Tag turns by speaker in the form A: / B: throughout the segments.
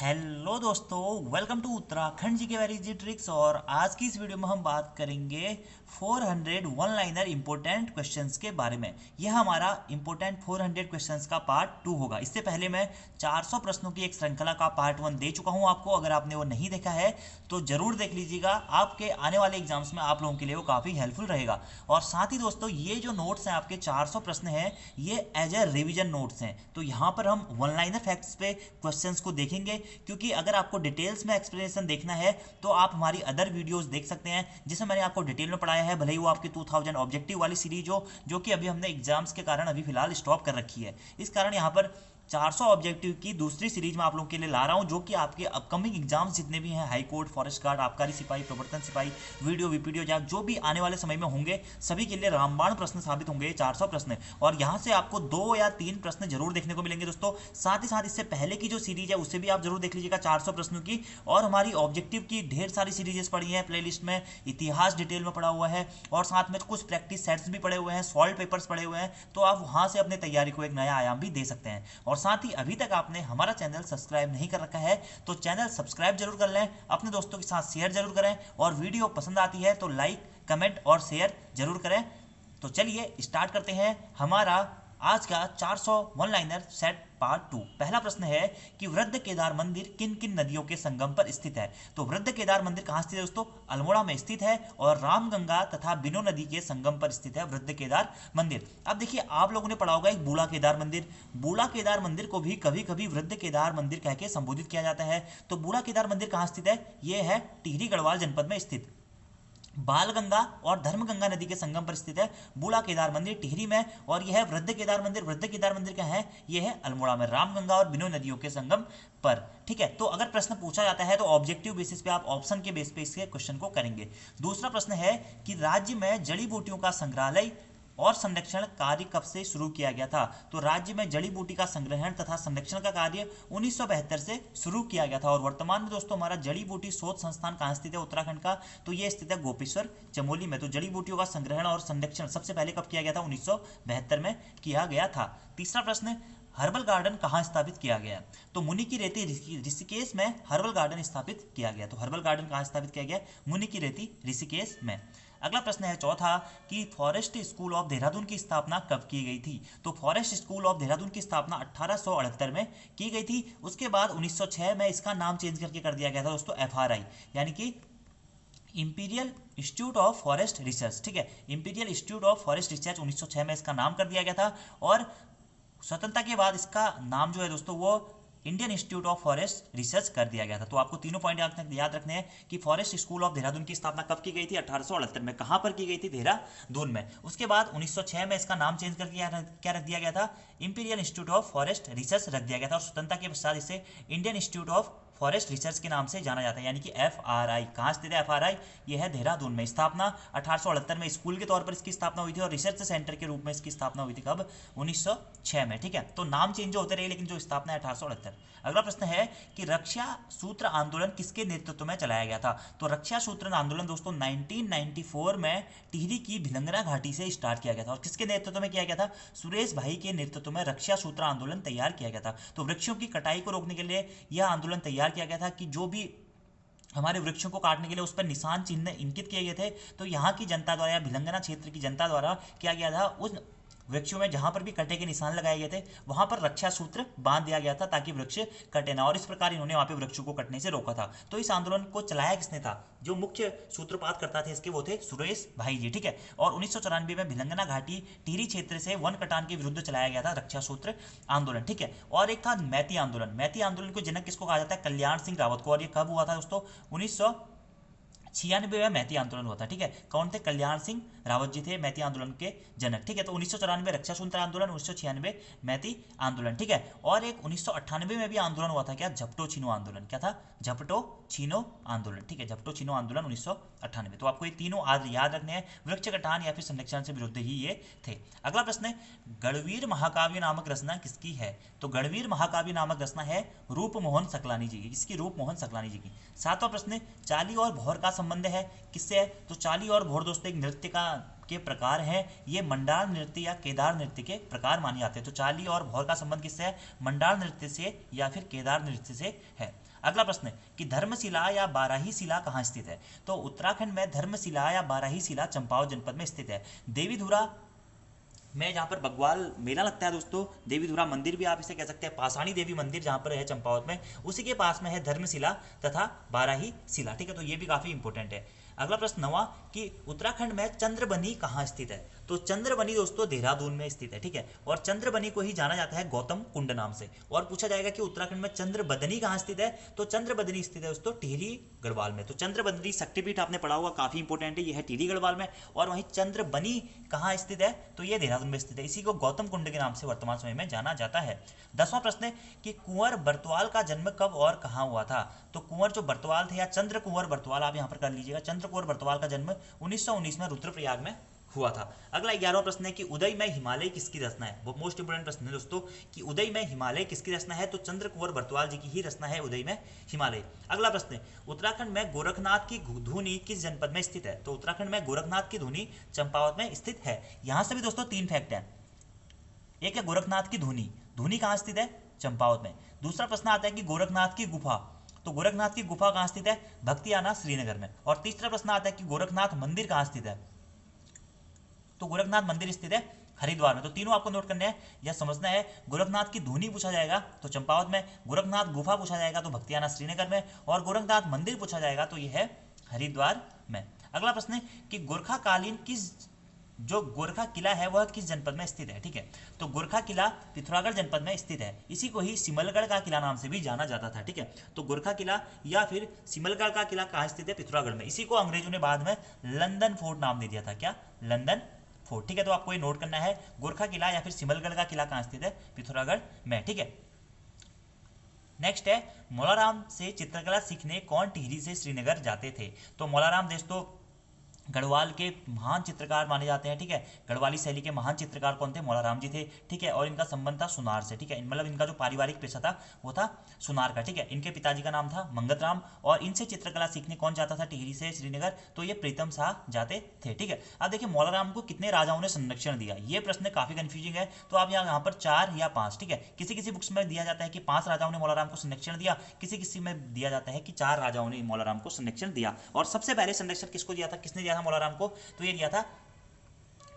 A: Hello दोस्तों, welcome to Uttarakhand जी के very easy tricks. और आज की इस वीडियो में हम बात करेंगे 400 वन लाइनर इंपॉर्टेंट क्वेश्चंस के बारे में। यह हमारा इंपॉर्टेंट 400 क्वेश्चंस का पार्ट 2 होगा। इससे पहले मैं 400 प्रश्नों की एक श्रृंखला का पार्ट 1 दे चुका हूं आपको। अगर आपने वो नहीं देखा है तो जरूर देख लीजिएगा, आपके आने वाले एग्जाम्स में आप लोगों के लिए वो काफ़ी हेल्पफुल रहेगा। और साथ ही दोस्तों, ये जो नोट्स हैं आपके 400 प्रश्न हैं, ये एज ए रिविजन नोट्स हैं। तो यहाँ पर हम वन लाइनर फैक्ट्स पे क्वेश्चंस को देखेंगे, क्योंकि अगर आपको डिटेल्स में एक्सप्लेनेशन देखना है तो आप हमारी अदर वीडियोस देख सकते हैं, जिसमें मैंने आपको डिटेल में पढ़ाया है। भले ही वो आपकी 2000 ऑब्जेक्टिव वाली सीरीज हो, जो कि अभी हमने एग्जाम्स के कारण अभी फिलहाल स्टॉप कर रखी है। इस कारण यहाँ पर 400 ऑब्जेक्टिव की दूसरी सीरीज में आप लोगों के लिए ला रहा हूं, जो कि आपके अपकमिंग एग्जाम्स जितने भी हैं, हाई कोर्ट, फॉरेस्ट गार्ड, आबकारी सिपाही, प्रवर्तन सिपाही, वीडियो वीपीडीओ जाग, जो भी आने वाले समय में होंगे, सभी के लिए रामबाण प्रश्न साबित होंगे 400 प्रश्न। और यहाँ से आपको 2 या 3 प्रश्न जरूर देखने को मिलेंगे दोस्तों। साथ ही साथ इससे पहले की जो सीरीज है उसे भी आप जरूर देख लीजिएगा 400 प्रश्नों की। और हमारी ऑब्जेक्टिव की ढेर सारी सीरीजेस पढ़ी हैं प्ले लिस्ट में, इतिहास डिटेल में पढ़ा हुआ है, और साथ में कुछ प्रैक्टिस सेट्स भी पड़े हुए हैं, सॉल्व पेपर्स पड़े हुए हैं। तो आप वहाँ से अपने तैयारी को एक नया आयाम भी दे सकते हैं। और साथ ही अभी तक आपने हमारा चैनल सब्सक्राइब नहीं कर रखा है तो चैनल सब्सक्राइब जरूर कर लें, अपने दोस्तों के साथ शेयर जरूर करें, और वीडियो पसंद आती है तो लाइक, कमेंट और शेयर जरूर करें। तो चलिए स्टार्ट करते हैं हमारा आज का 400 वन लाइनर सेट पार्ट 2। पहला प्रश्न है कि वृद्ध केदार मंदिर किन किन नदियों के संगम पर स्थित है। तो वृद्ध केदार मंदिर कहाँ स्थित है दोस्तों? अल्मोड़ा में स्थित है, और रामगंगा तथा बिनो नदी के संगम पर स्थित है वृद्ध केदार मंदिर। अब देखिए, आप लोगों ने पढ़ा होगा एक बूढ़ा केदार मंदिर। बूढ़ा केदार मंदिर को भी कभी कभी वृद्ध केदार मंदिर कह के संबोधित किया जाता है। तो बूढ़ा केदार मंदिर कहाँ स्थित है? यह है टिहरी गढ़वाल जनपद में स्थित। बालगंगा और धर्मगंगा नदी के संगम पर स्थित है बूढ़ा केदार मंदिर, टिहरी में। और यह है वृद्ध केदार मंदिर। वृद्ध केदार मंदिर क्या है? यह है अल्मोड़ा में, रामगंगा और बिनो नदियों के संगम पर। ठीक है, तो अगर प्रश्न पूछा जाता है तो ऑब्जेक्टिव बेसिस पे आप ऑप्शन के बेस पे इसके क्वेश्चन को करेंगे। दूसरा प्रश्न है कि राज्य में जड़ी बूटियों का संग्रहालय और संरक्षण कार्य कब से शुरू किया गया था। तो राज्य में जड़ी बूटी का संग्रहण तथा संरक्षण का कार्य 1972 से शुरू किया गया था। और वर्तमान में दोस्तों हमारा जड़ी बूटी शोध संस्थान कहाँ स्थित है उत्तराखंड का? तो ये स्थित है गोपेश्वर चमोली में। तो जड़ी बूटियों का संग्रहण और संरक्षण सबसे पहले कब किया गया था? 1972 में किया गया था। तीसरा प्रश्न, हर्बल गार्डन कहाँ स्थापित किया गया? तो मुनि की रेती ऋषिकेश में हर्बल गार्डन स्थापित किया गया। तो हर्बल गार्डन कहाँ स्थापित किया गया? मुनि की रेती ऋषिकेश में। अगला प्रश्न है चौथा कि फॉरेस्ट स्कूल ऑफ देहरादून की स्थापना कब की गई थी। तो फॉरेस्ट स्कूल ऑफ देहरादून की स्थापना 1878 में की गई थी। उसके बाद 1906 में इसका नाम चेंज करके कर दिया गया था दोस्तों FRI, यानी कि imperial institute of forest research. ठीक है, imperial institute of forest research 1906 में इसका नाम कर दिया गया था। और स्वतंत्रता के बाद इसका नाम जो है दोस्तों वो Indian institute of forest research कर दिया गया था। तो आपको तीनों पॉइंट याद रखने हैं कि फॉरेस्ट स्कूल ऑफ देहरादून की स्थापना कब की गई थी? 1878 में। कहाँ पर की गई थी? देहरादून में। उसके बाद 1906 में इसका नाम चेंज करके क्या रख दिया गया था? Imperial institute of forest research रख दिया गया था। और स्वतंत्रता के पश्चात इसे Indian institute of forest research के नाम से जाना जाता है, यानी कि FRI। कहाँ स्थित है FRI? यह है देहरादून में। स्थापना 1878 में स्कूल के तौर पर इसकी स्थापना हुई थी, और रिसर्च सेंटर के रूप में इसकी स्थापना हुई थी कब? 1906 में। ठीक है, तो नाम चेंज होते रहे लेकिन जो स्थापना है 1878। अगला प्रश्न है कि रक्षा सूत्र आंदोलन किसके नेतृत्व में चलाया गया था। तो रक्षा सूत्र आंदोलन दोस्तों 1994 में टिहरी की भिलंगना घाटी से स्टार्ट किया गया था। और किसके नेतृत्व में किया गया था? सुरेश भाई के नेतृत्व में रक्षा सूत्र आंदोलन तैयार किया गया था। तो वृक्षों की कटाई को रोकने के लिए यह आंदोलन तैयार किया गया था कि जो भी हमारे वृक्षों को काटने के लिए उस पर निशान चिन्ह इंकित किए गए थे। तो यहाँ की जनता द्वारा या भिलंगना क्षेत्र की जनता द्वारा किया गया था, उस वृक्षों में जहां पर भी कटे के निशान लगाए गए थे वहां पर रक्षा सूत्र बांध दिया गया था ताकि वृक्ष कटे ना। और इस प्रकार इन्होंने वहां पे वृक्षों को कटने से रोका था। तो इस आंदोलन को चलाया किसने था? जो मुख्य सूत्रपात करता थे इसके वो थे सुरेश भाई जी। ठीक है, और 1994 में भिलंगना घाटी टिहरी क्षेत्र से वन कटान के विरुद्ध चलाया गया था रक्षा सूत्र आंदोलन। ठीक है, और एक था मैती आंदोलन। मैती आंदोलन को जनक किसको कहा जाता है? कल्याण सिंह रावत को। और ये कब हुआ था दोस्तों? 1996 में मैती आंदोलन हुआ था। ठीक है, कौन थे? कल्याण सिंह रावत जी थे मैती आंदोलन के जनक। ठीक है, तो 1994 रक्षा सूत्र आंदोलन, 1996 मैती आंदोलन। ठीक है, और एक 1998 में भी आंदोलन हुआ था, क्या? झपटो छीनो आंदोलन। क्या था? झपटो छीनो आंदोलन। ठीक है, झपटो छीनो आंदोलन 1998। तो आपको ये तीनों आज याद रखने हैं, वृक्ष कटान या फिर संरक्षण से विरुद्ध ही ये थे। अगला प्रश्न है गढ़वीर महाकाव्य नामक रचना किसकी है। तो गढ़वीर महाकाव्य नामक रचना है रूपमोहन सकलानी जी की। किसकी? रूपमोहन सकलानी जी की। सातवां प्रश्न, चाली और भौर का संबंध है किससे है? तो चाली और भौर दोस्तों एक नृत्य का के प्रकार हैं, ये मंडार नृत्य या केदार नृत्य के प्रकार माने जाते हैं। तो चाली और भौर का संबंध किससे है? मंडार नृत्य से या फिर केदार नृत्य से है। अगला प्रश्न है कि धर्मशिला या बाराही शिला कहाँ स्थित है? तो उत्तराखंड में धर्मशिला या बाराही शिला चंपावत जनपद में स्थित है। देवीधुरा में जहाँ पर बग्वाल मेला लगता है दोस्तों, देवीधुरा मंदिर भी आप इसे कह सकते हैं, पाषाणी देवी मंदिर जहाँ पर है चंपावत में, उसी के पास में है धर्मशिला तथा बाराही शिला। ठीक है, तो ये भी काफी इंपॉर्टेंट है। अगला प्रश्न 9वां कि उत्तराखंड में चंद्रबनी कहाँ स्थित है? तो चंद्रबनी दोस्तों देहरादून में स्थित है। ठीक है, और चंद्रबनी को ही जाना जाता है गौतम कुंड नाम से। और पूछा जाएगा कि उत्तराखंड में चंद्रबदनी कहाँ स्थित है? तो चंद्रबदनी स्थित है दोस्तों टिहरी गढ़वाल में। तो चंद्रबदनी शक्तिपीठ आपने पढ़ा होगा, काफी इंपॉर्टेंट है, यह है टिहरी गढ़वाल में। और वहीं चंद्रबनी कहाँ स्थित है? तो ये देहरादून में स्थित है। इसी को गौतम कुंड के नाम से वर्तमान समय में जाना जाता है। 10वां प्रश्न है कि कुंवर बरतवाल का जन्म कब और कहाँ हुआ था? तो कुंवर जो बरतवाल थे या चंद्र कुंवर बरतवाल, आप यहाँ पर कर लीजिएगा, चंद्र कुंवर बरतवाल का जन्म 1919 में रुद्रप्रयाग में हुआ था। अगला 11वां प्रश्न है कि उदय में हिमालय किसकी रचना है? वो मोस्ट इंपोर्टेंट प्रश्न है दोस्तों कि उदय में हिमालय किसकी रचना है? तो चंद्र कुंवर बरतवाल जी की ही रचना है उदय में हिमालय। अगला प्रश्न है उत्तराखंड में गोरखनाथ की धुनी किस जनपद में स्थित है? तो उत्तराखंड में गोरखनाथ की धुनी चंपावत में स्थित है। यहां से भी दोस्तों 3 फैक्ट है। एक है गोरखनाथ की धुनी, धुनी कहां स्थित है? चंपावत में। दूसरा प्रश्न आता है कि गोरखनाथ की गुफा, तो गोरखनाथ की गुफा कहां स्थित है? भक्तियाना श्रीनगर में। और तीसरा प्रश्न आता है कि गोरखनाथ मंदिर कहां स्थित है? तो गोरखनाथ मंदिर स्थित है हरिद्वार में। तो तीनों आपको नोट करने हैं या समझना है। गोरखनाथ की धुनी पूछा जाएगा तो चंपावत में, गोरखनाथ गुफा पूछा जाएगा तो भक्तियाना श्रीनगर में, और गोरखनाथ मंदिर पूछा जाएगा तो यह है हरिद्वार में। अगला प्रश्न है कि गोरखाकालीन जो गोरखा किला है वह किस जनपद में स्थित है? ठीक है, तो गोरखा किला पिथौरागढ़ जनपद में स्थित है। इसी को ही सिमलगढ़ का किला नाम से भी जाना जाता था। ठीक है, तो गोरखा किला या फिर सिमलगढ़ का किला कहाँ स्थित है? पिथौरागढ़ में। इसी को अंग्रेजों ने बाद में लंदन फोर्ट नाम दे दिया था। क्या? London fort. ठीक है, तो आपको ये नोट करना है, गोरखा किला या फिर सिमलगढ़ का किला कहाँ स्थित है? पिथौरागढ़ में। ठीक है, नेक्स्ट है मौलाराम से चित्रकला सीखने कौन टिहरी से श्रीनगर जाते थे? तो मौलाराम दोस्तों गढ़वाल के महान चित्रकार माने जाते हैं। ठीक है, गढ़वाली शैली के महान चित्रकार कौन थे? मौलाराम जी थे। ठीक है, और इनका संबंध था सुनार से। ठीक है, मतलब इनका जो पारिवारिक पेशा था वो था सुनार का। ठीक है, इनके पिताजी का नाम था मंगत राम, और इनसे चित्रकला सीखने कौन जाता था टिहरी से श्रीनगर? तो ये प्रीतम शाह जाते थे। ठीक है, अब देखिए मौलाराम को कितने राजाओं ने संरक्षण दिया, ये प्रश्न काफी कंफ्यूजिंग है। तो आप यहाँ पर 4 या 5, ठीक है, किसी किसी बुक्स में दिया जाता है कि 5 राजाओं ने मौलाराम को संरक्षण दिया, किसी किसी में दिया जाता है कि 4 राजाओं ने मौलाराम को संरक्षण दिया। और सबसे पहले संरक्षण किसको दिया था, किसने दिया था मौलाराम को? तो ये दिया था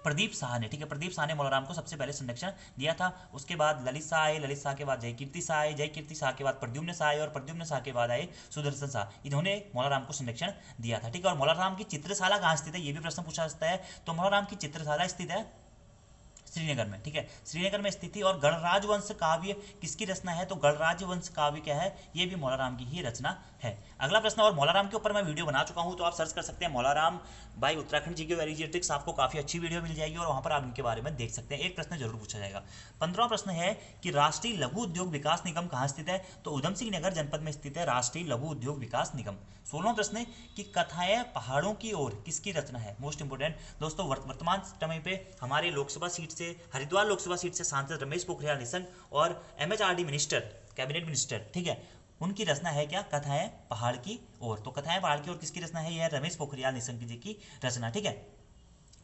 A: प्रदीप शाह ने। ठीक है, प्रदीप शाह ने मौलाराम को सबसे पहले संरक्षण दिया था। उसके बाद ललित शाह आए, ललित शाह के बाद जयकीर्ति शाह आए, जयकीर्ति शाह के बाद प्रद्युम्न शाह आए, और प्रद्युम्न शाह के बाद आए सुदर्शन शाह। इन्होंने मौलाराम को संरक्षण दिया था। ठीक है, और मौलाराम की चित्रशाला कहाँ स्थित है, ये भी प्रश्न पूछा जाता है। तो मौलाराम की चित्रशाला स्थित है श्रीनगर में। ठीक है, श्रीनगर में स्थित थी। और गणराज वंश काव्य किसकी रचना है? तो गणराज वंश काव्य क्या है? ये भी मौलाराम की ही रचना है। अगला प्रश्न, और मौलाराम के ऊपर मैं वीडियो बना चुका हूं, तो आप सर्च कर सकते हैं Maularam by Uttarakhand GK very G tricks, आपको काफी अच्छी वीडियो मिल जाएगी और वहां पर आप इनके बारे में देख सकते हैं। एक प्रश्न जरूर पूछा जाएगा। 15वां प्रश्न है कि राष्ट्रीय लघु उद्योग विकास निगम कहाँ स्थित है? तो उधम सिंह नगर जनपद में स्थित है राष्ट्रीय लघु उद्योग विकास निगम। 16वां प्रश्न है कि कथाएं पहाड़ों की ओर किसकी रचना है? मोस्ट इंपोर्टेंट दोस्तों, वर्तमान समय पे हमारे लोकसभा सीट से, हरिद्वार लोकसभा सीट से सांसद रमेश पोखरियाल निशंक और MHRD मिनिस्टर, कैबिनेट मिनिस्टर, ठीक है, उनकी रचना है क्या? कथाएं पहाड़ की ओर। तो कथाएं पहाड़ की ओर किसकी रचना है? यह रमेश पोखरियाल निशंक जी की रचना। ठीक है,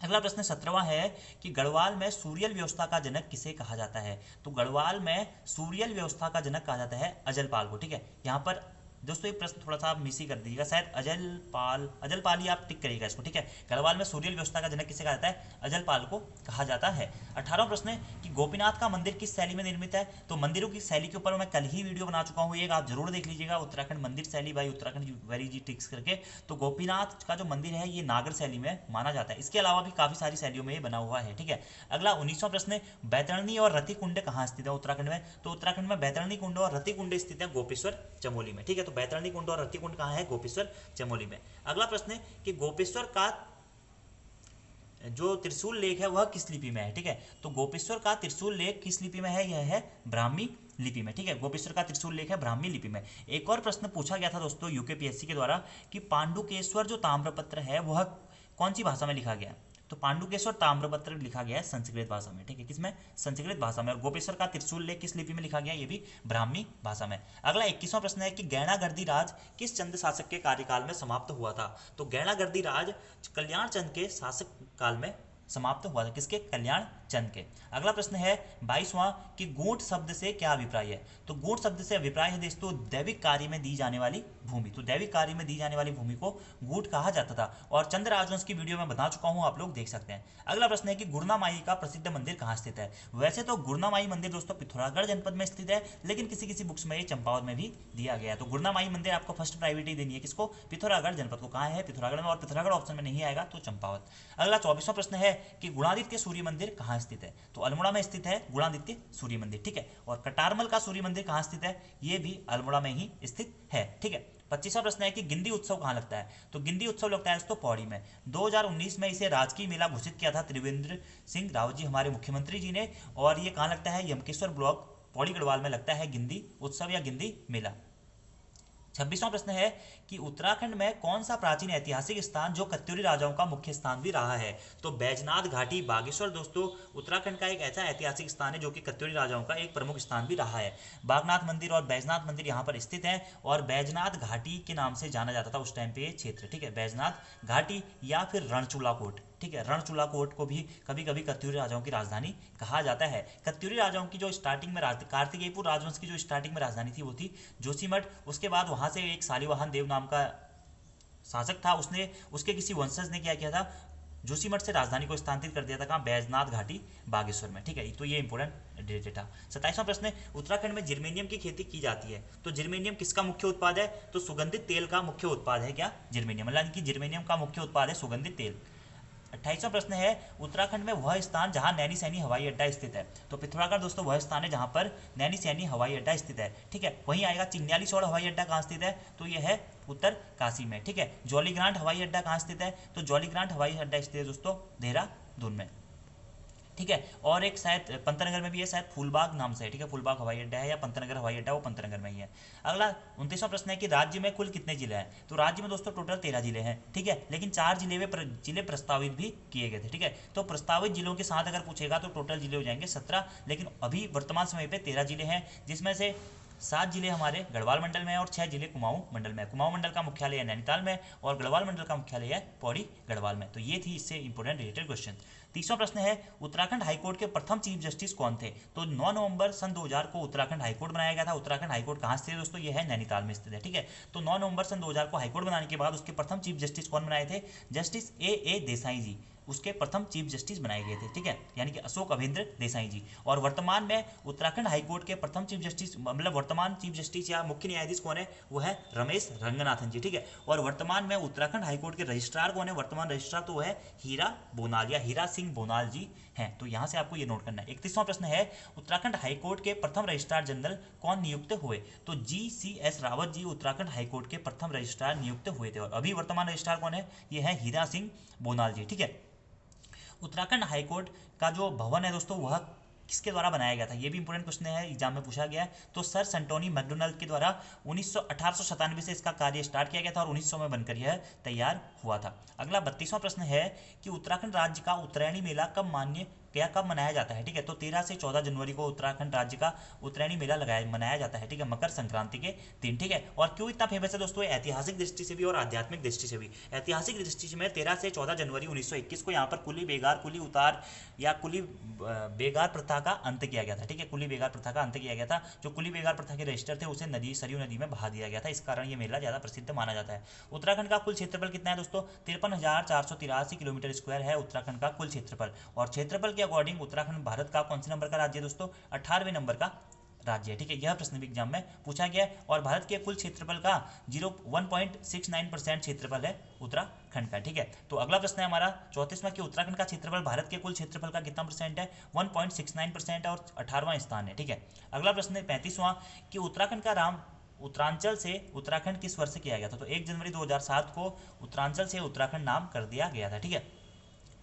A: अगला प्रश्न 17वां है कि गढ़वाल में सूर्यल व्यवस्था का जनक किसे कहा जाता है? तो गढ़वाल में सूर्यल व्यवस्था का जनक कहा जाता है अजलपाल को। ठीक है, यहाँ पर दोस्तों ये प्रश्न थोड़ा सा आप मिस ही कर दीजिएगा, शायद अजलपाल ही आप टिक करिएगा इसको। ठीक है, गढ़वाल में सूर्यल व्यवस्था का जनक किसे कहा जाता है? अजलपाल को कहा जाता है। 18वां प्रश्न है कि गोपीनाथ का मंदिर किस शैली में निर्मित है? तो मंदिरों की शैली के ऊपर मैं कल ही वीडियो बना चुका हूँ, एक आप जरूर देख लीजिएगा, उत्तराखंड मंदिर शैली by Uttarakhand very G tricks करके। तो गोपीनाथ का जो मंदिर है ये नागर शैली में माना जाता है। इसके अलावा भी काफी सारी शैलियों में ये बना हुआ है। ठीक है, अगला 19वां प्रश्न है बैतरणी और रति कुंड कहाँ स्थित है उत्तराखंड में? तो उत्तराखंड में बैतरणी कुंड और रति कुंड स्थित है गोपेश्वर चमोली में। ठीक है, तो बैतरणी कुंड और रति कुंड कहाँ है? गोपेश्वर चमोली में। अगला प्रश्न है कि गोपेश्वर का जो त्रिशूल लेख है वह किस लिपि में है? ठीक है, तो गोपेश्वर का त्रिशूल लेख किस लिपि में है? यह है ब्राह्मी लिपि में। ठीक है, गोपेश्वर का त्रिशूल लेख है ब्राह्मी लिपि में। एक और प्रश्न पूछा गया था दोस्तों यूकेपीएससी के द्वारा कि पांडुकेश्वर जो ताम्रपत्र है वह कौन सी भाषा में लिखा गया? तो पांडुकेश्वर ताम्रपत्र लिखा गया है संस्कृत भाषा में। ठीक है, किसमें? संस्कृत भाषा में। और गोपेश्वर का त्रिशूल लेख किस लिपि में लिखा गया? ये भी ब्राह्मी भाषा में। अगला 21वां प्रश्न है कि गैणागर्दी राज किस चंद शासक के कार्यकाल में समाप्त हुआ था? तो गैणागर्दी राज कल्याण चंद के शासक काल में समाप्त हुआ था, किसके? कल्याण चंद के। अगला प्रश्न है 22वां कि गूढ़ शब्द से क्या अभिप्राय है? तो गूढ़ शब्द से अभिप्राय है दोस्तों दैविक कार्य में दी जाने वाली भूमि। तो दैविक कार्य में दी जाने वाली भूमि को गूढ़ कहा जाता था, और चंद्र राजवंश की वीडियो में बता चुका हूं, आप लोग देख सकते हैं। अगला प्रश्न है कि गुरना माई का प्रसिद्ध मंदिर कहाँ स्थित है? वैसे तो गुरना माई मंदिर दोस्तों पिथौरागढ़ जनपद में स्थित है, लेकिन किसी किसी बुक्स में ये चंपावत में भी दिया गया है। तो गुरना माई मंदिर आपको फर्स्ट प्रायोरिटी देनी है, किसको? पिथौरागढ़ जनपद को। कहाँ है? पिथौरागढ़ में, और पिथौरागढ़ ऑप्शन में नहीं आएगा तो चंपावत। अगला 24वां प्रश्न है कि गुणादित्य सूर्य मंदिर कहाँ स्थित है? तो अल्मोड़ा में स्थित है गुणादित्य सूर्य मंदिर, ठीक है। और कटारमल का सूर्य मंदिर कहाँ स्थित है? ये भी अल्मोड़ा में ही स्थित है, ठीक है। 25वां प्रश्न है कि गिंडी उत्सव कहाँ लगता है? तो गिंडी उत्सव लगता है दोस्तों पौड़ी में। 2019 में इसे राजकीय मेला घोषित किया था त्रिवेंद्र सिंह रावत जी, हमारे मुख्यमंत्री जी ने। और ये कहाँ लगता है? यमकेश्वर ब्लॉक पौड़ी गढ़वाल में लगता है गिंडी उत्सव या गिंडी मेला। 26वां प्रश्न है कि उत्तराखंड में कौन सा प्राचीन ऐतिहासिक स्थान जो कत्यूरी राजाओं का मुख्य स्थान भी रहा है? तो बैजनाथ घाटी बागेश्वर दोस्तों उत्तराखंड का एक ऐसा ऐतिहासिक स्थान है जो कि कत्यूरी राजाओं का एक प्रमुख स्थान भी रहा है। बागनाथ मंदिर और बैजनाथ मंदिर यहाँ पर स्थित है, और बैजनाथ घाटी के नाम से जाना जाता था उस टाइम पे ये क्षेत्र, ठीक है। बैजनाथ घाटी या फिर रणचूला कोट, ठीक है। रणचूला कोट को भी कभी कभी कत्यूरी राजाओं की राजधानी कहा जाता है। कत्यूरी राजाओं की जो स्टार्टिंग में कार्तिकेयपुर राजवंश की जो स्टार्टिंग में राजधानी थी वो थी जोशीमठ। उसके बाद वहां से एक शालिवाहन देव नाम का शासक था, उसने उसके किसी वंशज ने क्या किया था, जोशीमठ से राजधानी को स्थानांतरित कर दिया था। कहाँ? बैजनाथ घाटी बागेश्वर में, ठीक है। तो ये इंपोर्टेंट डेटा था। 27वां प्रश्न है उत्तराखंड में जर्मेनियम की खेती की जाती है। तो जर्मेनियम किसका मुख्य उत्पाद है? तो सुगंधित तेल का मुख्य उत्पाद है क्या? जर्मेनियम, मतलब कि जर्मेनियम का मुख्य उत्पाद है सुगंधित तेल। 28वां प्रश्न है उत्तराखंड में वह स्थान जहां नैनी सैनी हवाई अड्डा स्थित है। तो पिथौरागढ़ दोस्तों वह स्थान है जहां पर नैनी सैनी हवाई अड्डा स्थित है, ठीक है। वहीं आएगा चिन्यालीसौड़ हवाई अड्डा कहाँ स्थित है? तो यह है उत्तर काशी में, ठीक है। जॉलीग्रांट हवाई अड्डा कहाँ स्थित है? तो जॉलीग्रांट हवाई अड्डा स्थित है दोस्तों देहरादून में, ठीक है। और एक शायद पंतनगर में भी है, शायद फूलबाग नाम से है, ठीक है। फूलबाग हवाई अड्डा है या पंतनगर हवाई अड्डा, वो पंतनगर में ही है। अगला 29वां प्रश्न है कि राज्य में कुल कितने जिले हैं? तो राज्य में दोस्तों टोटल 13 जिले हैं, ठीक है। लेकिन 4 जिले प्रस्तावित भी किए गए थे, ठीक है। तो प्रस्तावित जिलों के साथ अगर पूछेगा तो टोटल जिले हो जाएंगे 17, लेकिन अभी वर्तमान समय पे 13 जिले हैं, जिसमें से 7 जिले हमारे गढ़वाल मंडल में है और 6 जिले कुमाऊं मंडल में। कुमाऊं मंडल का मुख्यालय है नैनीताल में और गढ़वाल मंडल का मुख्यालय है पौड़ी गढ़वाल में। तो ये थी इससे इंपोर्टेंट रिलेटेड क्वेश्चन। 30वां प्रश्न है उत्तराखंड हाईकोर्ट के प्रथम चीफ जस्टिस कौन थे? तो 9 नवंबर सन 2000 को उत्तराखंड हाईकोर्ट बनाया गया था। उत्तराखंड हाईकोर्ट कहाँ स्थित है दोस्तों? ये है नैनीताल में स्थित है, ठीक है। तो 9 नवंबर सन 2000 को हाईकोर्ट बनाने के बाद उसके प्रथम चीफ जस्टिस कौन बनाए थे? जस्टिस ए देसाई जी उसके प्रथम चीफ जस्टिस बनाए गए थे, ठीक है। यानी कि अशोक अभेंद्र देसाई जी। और वर्तमान में उत्तराखंड हाईकोर्ट के प्रथम चीफ जस्टिस, मतलब वर्तमान चीफ जस्टिस या मुख्य न्यायाधीश कौन है? वो है रमेश रंगनाथन जी, ठीक है। और वर्तमान में उत्तराखंड हाईकोर्ट के रजिस्ट्रार कौन है? वर्तमान रजिस्ट्रार तो है हीरा बोनाल या हीरा सिंह बोनाल जी हैं। तो यहाँ से आपको ये नोट करना है। 31वां प्रश्न है उत्तराखंड हाईकोर्ट के प्रथम रजिस्ट्रार जनरल कौन नियुक्त हुए? तो GCS रावत जी उत्तराखंड हाईकोर्ट के प्रथम रजिस्ट्रार नियुक्त हुए थे। और अभी वर्तमान रजिस्ट्रार कौन है? ये है हीरा सिंह बोनाल जी, ठीक है। उत्तराखंड हाईकोर्ट का जो भवन है दोस्तों वह किसके द्वारा बनाया गया था? ये भी इंपोर्टेंट क्वेश्चन है, एग्जाम में पूछा गया है। तो सर सेंटोनी मैकडोनल्ड के द्वारा 1897 से इसका कार्य स्टार्ट किया गया था और 1900 में बनकर यह तैयार हुआ था। अगला 32वां प्रश्न है कि उत्तराखंड राज्य का उत्तरायणी मेला कब मनाया जाता है? ठीक है। तो 13 से 14 जनवरी को उत्तराखंड राज्य का उत्तरायणी मेला मनाया जाता है, ठीक है, मकर संक्रांति के दिन, ठीक है। और क्यों इतना फेमस है दोस्तों? ऐतिहासिक दृष्टि से भी और आध्यात्मिक दृष्टि से भी। ऐतिहासिक दृष्टि से में 13 से 14 जनवरी 1921 को यहाँ पर कुली बेगार कुली उतार या कुली बेगार प्रथा का अंत किया गया था, ठीक है। कुली बेगार प्रथा का अंत किया गया था। जो कुली बेगार प्रथा के रजिस्टर थे उसे सरयू नदी में बहा दिया गया था। इस कारण ये मेला ज़्यादा प्रसिद्ध माना जाता है। उत्तराखंड का कुल क्षेत्रफल कितना है दोस्तों? 53,483 किलोमीटर स्क्वायर है उत्तराखंड का कुल क्षेत्रफल। और क्षेत्रफल के अकॉर्डिंग उत्तराखंड भारत का कौन से नंबर का राज्य है दोस्तों? 18वें नंबर का राज्य है, ठीक है। यह प्रश्न भी एग्जाम में पूछा गया है। और भारत के कुल क्षेत्रफल का 1.69% क्षेत्रफल है उत्तराखंड का, ठीक है। तो अगला प्रश्न है हमारा 34वां कि उत्तराखंड का क्षेत्रफल भारत के कुल क्षेत्रफल का कितना परसेंट है? 1.69% और 18वां स्थान है, ठीक है। अगला प्रश्न है 35वां कि उत्तराखंड का उत्तरांचल से उत्तराखंड किस वर्ष किया गया था? तो 1 जनवरी 2007 को उत्तरांचल से उत्तराखंड नाम कर दिया गया था, ठीक है।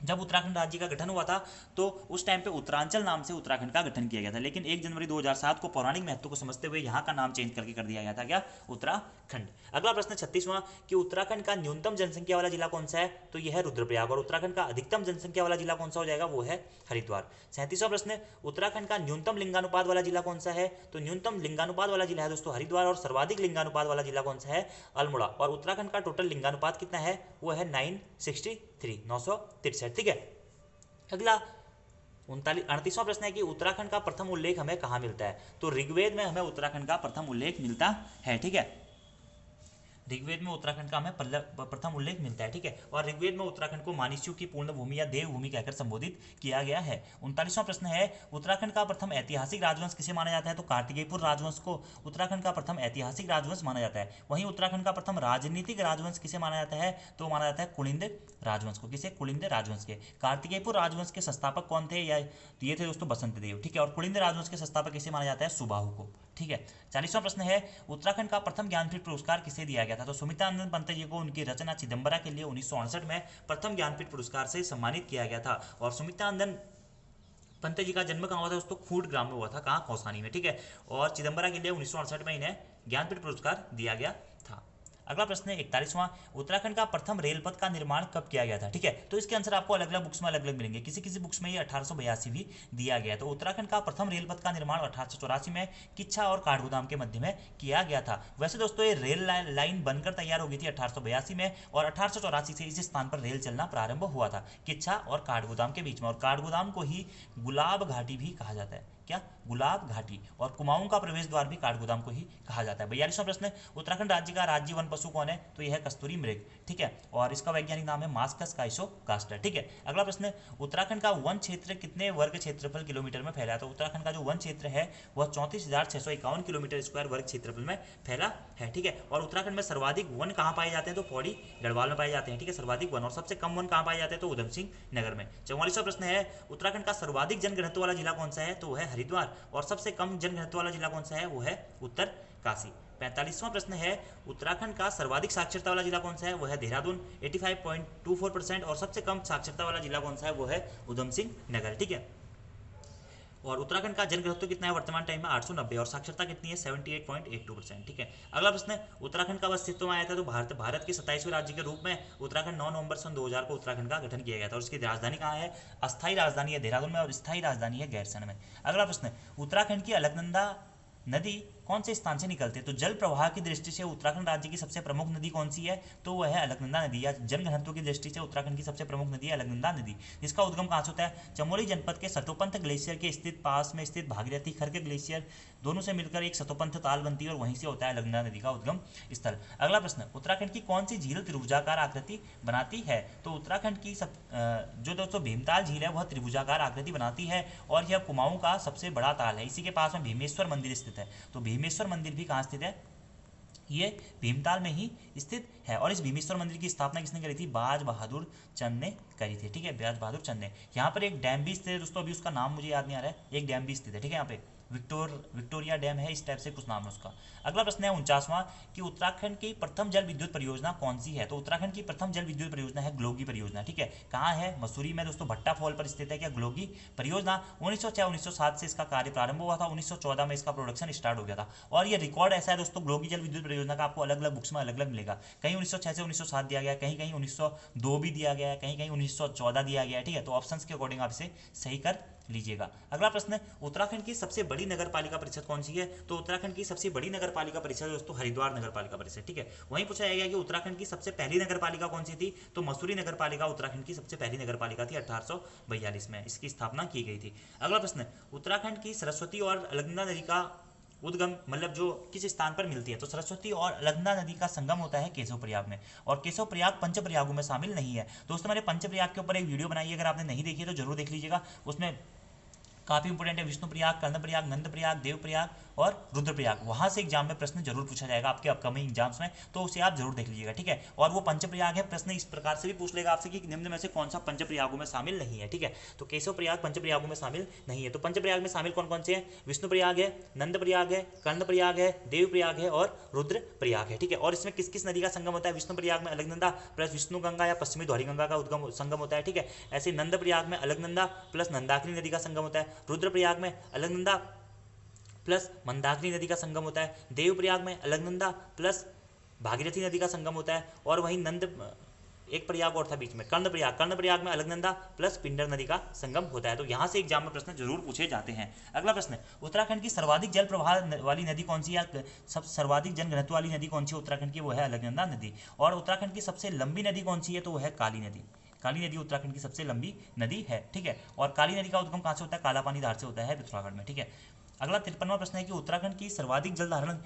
A: जब उत्तराखंड राज्य का गठन हुआ था तो उस टाइम पे उत्तरांचल नाम से उत्तराखंड का गठन किया गया था, लेकिन 1 जनवरी 2007 को पौराणिक महत्व को समझते हुए यहाँ का नाम चेंज करके कर दिया गया था, क्या? उत्तराखंड। अगला प्रश्न 36वां कि उत्तराखंड का न्यूनतम जनसंख्या वाला जिला कौन सा है? तो यह है रुद्रप्रयाग। और उत्तराखंड का अधिकतम जनसंख्या वाला जिला कौन सा हो जाएगा? वो है हरिद्वार। 37वां प्रश्न उत्तराखंड का न्यूनतम लिंगानुपात वाला जिला कौन सा है? तो न्यूनतम लिंगानुपात वाला जिला है दोस्तों हरिद्वार। और सर्वाधिक लिंगानुपात वाला जिला कौन सा है? अल्मोड़ा। और उत्तराखंड का टोटल लिंगानुपात कितना है? वो है 963, 963, ठीक है। अगला 38वां प्रश्न है कि उत्तराखंड का प्रथम उल्लेख हमें कहाँ मिलता है? तो ऋग्वेद में हमें उत्तराखंड का प्रथम उल्लेख मिलता है। ठीक है, ऋग्वेद में उत्तराखंड का हमें प्रथम उल्लेख मिलता है। ठीक है, और ऋग्वेद में उत्तराखंड को मानुष्यों की पूर्ण भूमि या देवभूमि कहकर संबोधित किया गया है। 39वां प्रश्न है उत्तराखंड का प्रथम ऐतिहासिक राजवंश किसे माना जाता है? तो कार्तिकेयपुर राजवंश को उत्तराखंड का प्रथम ऐतिहासिक राजवंश माना जाता है। वहीं उत्तराखंड का प्रथम राजनीतिक राजवंश किसे माना जाता है? तो माना जाता है कुलिंद राजवंश को। किसे? कुलिंद राजवंश के। कार्तिकेयपुर राजवंश के संस्थापक कौन थे? या ये थे दोस्तों बसंत देव। ठीक है, और कुलिंद राजवंश के संस्थापक किसे माना जाता है? सुबाहु को। ठीक है, 40वां प्रश्न है उत्तराखंड का प्रथम ज्ञानपीठ पुरस्कार किसे दिया गया था? तो सुमित्रानंद पंत जी को उनकी रचना चिदंबरा के लिए 1968 में प्रथम ज्ञानपीठ पुरस्कार से सम्मानित किया गया था। और सुमित्रानंद पंत जी का जन्म कहाँ हुआ था दोस्तों? खूट ग्राम में हुआ था। कहाँ? कौसानी में। ठीक है, और चिदंबरा के लिए 1968 में इन्हें ज्ञानपीठ पुरस्कार दिया गया था। अगला प्रश्न है 41वां उत्तराखंड का प्रथम रेलपथ का निर्माण कब किया गया था? ठीक है, तो इसके आंसर आपको अलग अलग बुक्स में अलग अलग मिलेंगे। किसी किसी बुक्स में ये 1882 भी दिया गया है। तो उत्तराखंड का प्रथम रेलपथ का निर्माण 1884 में किच्छा और काठगोदाम के मध्य में किया गया था। वैसे दोस्तों ये रेल लाइन बनकर तैयार हो गई थी 1882 में, और 1884 से इस स्थान पर रेल चलना प्रारंभ हुआ था, किच्छा और काठगोदाम के बीच में। और काठगोदाम को ही गुलाब घाटी भी कहा जाता है। क्या? गुलाब घाटी। और कुमाऊं का प्रवेश द्वार भी काठगोदाम को ही कहा जाता है। 42वां प्रश्न उत्तराखंड राज्य का राज्य वन पशु कौन है? तो यह है कस्तूरी मृग। ठीक है, और इसका वैज्ञानिक नाम है मास्कस काइसोकास्टर। ठीक है, अगला प्रश्न उत्तराखंड का वन क्षेत्र कितने वर्ग क्षेत्रफल किलोमीटर में फैला है? तो उत्तराखंड का जो वन क्षेत्र है वह 34,651 किलोमीटर स्क्वायर वर्ग क्षेत्रफल में फैला है। ठीक है, और उत्तराखंड में सर्वाधिक वन कहाँ पाए जाते हैं? तो पौड़ी गढ़वाल में पाए जाते हैं। ठीक है, सर्वाधिक वन। और सबसे कम वन कहाँ पाए जाते हैं? तो उधम सिंह नगर में। 44वां प्रश्न है उत्तराखंड का सर्वाधिक जनघनत्व वाला जिला कौन सा है? तो वह है हरिद्वार। और सबसे कम जनघनत्व वाला जिला कौन सा है? वो है उत्तरकाशी। 45वां प्रश्न है उत्तराखंड का सर्वाधिक साक्षरता वाला जिला कौन सा है? वो है देहरादून 85.24%। और सबसे कम साक्षरता वाला जिला कौन सा है? वो है उधम सिंह नगर। ठीक है, और उत्तराखंड का जनघनत्व कितना है वर्तमान टाइम में? 890। और साक्षरता कितनी है? 78.82%। ठीक है, अगला प्रश्न उत्तराखंड का अस्तित्व में आया था? तो भारत के 27वें राज्य के रूप में उत्तराखंड 9 नवंबर सन 2000 को उत्तराखंड का गठन किया गया था। और इसकी राजधानी कहाँ है? अस्थायी राजधानी है देहरादून में, और स्थायी राजधानी है गैरसैंण में। अगला प्रश्न उत्तराखंड की अलकनंदा नदी कौन से स्थान से निकलती है? तो जल प्रवाह की दृष्टि से उत्तराखंड राज्य की सबसे प्रमुख नदी कौन सी है? तो वह है अलकनंदा नदी। या जनघनत्व की दृष्टि से उत्तराखंड की सबसे प्रमुख नदी है अलकनंदा नदी, जिसका उद्गम कहाँ से होता है? चमोली जनपद के सतोपंथ ग्लेशियर के स्थित पास में स्थित भागीरथी खर्क ग्लेशियर दोनों से मिलकर एक सतोपंथ ताल बनती है, और वहीं से होता है अलकनंदा नदी का उद्गम स्थल। अगला प्रश्न उत्तराखंड की कौन सी झील त्रिभुजाकार आकृति बनाती है? तो उत्तराखंड की जो दोस्तों भीमताल झील है वह त्रिभुजाकार आकृति बनाती है, और यह कुमाऊं का सबसे बड़ा ताल है। इसी के पास में भीमेश्वर मंदिर स्थित है। तो भीमेश्वर मंदिर भी कहाँ स्थित है? ये भीमताल में ही स्थित है। और इस भीमेश्वर मंदिर की स्थापना किसने करी थी? बाज बहादुर चंद ने करी थी। ठीक है, बाज बहादुर चंद ने। यहाँ पर एक डैम भी स्थित है दोस्तों, अभी उसका नाम मुझे याद नहीं आ रहा है। एक डैम भी स्थित है। ठीक है, यहाँ पे विक्टोरिया डैम है, इस टाइप से कुछ नाम है उसका। अगला प्रश्न है 49वां कि उत्तराखंड की प्रथम जल विद्युत परियोजना कौन सी है? तो उत्तराखंड की प्रथम जल विद्युत परियोजना है ग्लोगी परियोजना। ठीक है, कहाँ है? मसूरी में दोस्तों, भट्टा फॉल पर स्थित है क्या ग्लोगी परियोजना। 1906-1907 से इसका कार्य प्रारंभ हुआ था। 1914 में इसका प्रोडक्शन स्टार्ट हो गया था। और ये रिकॉर्ड ऐसा है दोस्तों, ग्लोगी जल विद्युत परियोजना का आपको अलग अलग बुक्स में अलग अलग मिलेगा। कहीं 1906 से 1907 दिया गया, कहीं कहीं 1902 भी दिया गया है, कहीं कहीं 1914 दिया गया है। ठीक है, तो ऑप्शंस के अकॉर्डिंग आप इसे सही कर लीजिएगा। अगला प्रश्न उत्तराखंड की सबसे बड़ी नगर पालिका परिषद कौन सी है? तो उत्तराखंड की सबसे बड़ी नगर पालिका परिषद दोस्तों हरिद्वार नगर पालिका परिषद। ठीक है, वहीं पूछा जाएगा कि उत्तराखंड की सबसे पहली नगर पालिका कौन सी थी? तो मसूरी नगर पालिका उत्तराखंड की सबसे पहली नगर पालिका थी। 1842 में इसकी स्थापना की गई थी। अगला प्रश्न उत्तराखंड की सरस्वती और अलकनंदा नदी का उद्गम मतलब जो किस स्थान पर मिलती है? तो सरस्वती और अलकनंदा नदी का संगम होता है केशव प्रयाग में, और केशव प्रयाग पंच प्रयागों में शामिल नहीं है। दोस्तों मैंने पंच प्रयाग के ऊपर एक वीडियो बनाई है, अगर आपने नहीं देखी है तो जरूर देख लीजिएगा। उसमें काफ़ी इंपॉर्टेंट है विष्णु प्रयाग, कर्ण प्रयाग, नंद प्रयाग, देव प्रयाग और रुद्र प्रयाग। वहाँ से एग्जाम में प्रश्न जरूर पूछा जाएगा आपके अपकमिंग एग्जाम्स में, तो उसे आप जरूर देख लीजिएगा। ठीक है, और वो पंच प्रयाग है, प्रश्न इस प्रकार से भी पूछ लेगा आपसे कि निम्न में से कौन सा पंच प्रयागों में शामिल नहीं है। ठीक है, तो केशव प्रयाग पंच प्रयागों में शामिल नहीं है। तो पंच प्रयाग में शामिल कौन कौन से हैं? विष्णु प्रयाग है, नंद प्रयाग है, कर्ण प्रयाग है, देव प्रयाग है और रुद्र प्रयाग है। ठीक है, और इसमें किस किस नदी का संगम होता है? विष्णु प्रयाग में अलकनंदा प्लस विष्णु गंगा या पश्चिमी धौरी गंगा का उद्गम संगम होता है। ठीक है, ऐसे नंद प्रयाग में अलकनंदा प्लस नंदाकिनी नदी का संगम होता है। रुद्र प्रयाग में अलकनंदा प्लस मंदाकिनी नदी का संगम होता है। देव प्रयाग में अलकनंदा प्लस भागीरथी नदी का संगम होता है। और वहीं नंद एक प्रयाग और था बीच में, कर्ण प्रयाग में अलकनंदा प्लस पिंडर नदी का संगम होता है। तो यहाँ से एग्जाम में प्रश्न जरूर पूछे जाते हैं। अगला प्रश्न उत्तराखंड की सर्वाधिक जल प्रवाह वाली नदी कौन सी है? सब सर्वाधिक जनघनत्व वाली नदी कौन सी है उत्तराखंड की? वो है अलकनंदा नदी। और उत्तराखंड की सबसे लंबी नदी कौन सी है? तो वो है काली नदी। काली नदी उत्तराखंड की सबसे लंबी नदी है, ठीक है। और काली नदी का उद्गम कहाँ से होता है, काला पानी धार से होता है पिथौरागढ़ में, ठीक है। अगला 53वां प्रश्न है कि उत्तराखंड की सर्वाधिक जल धारण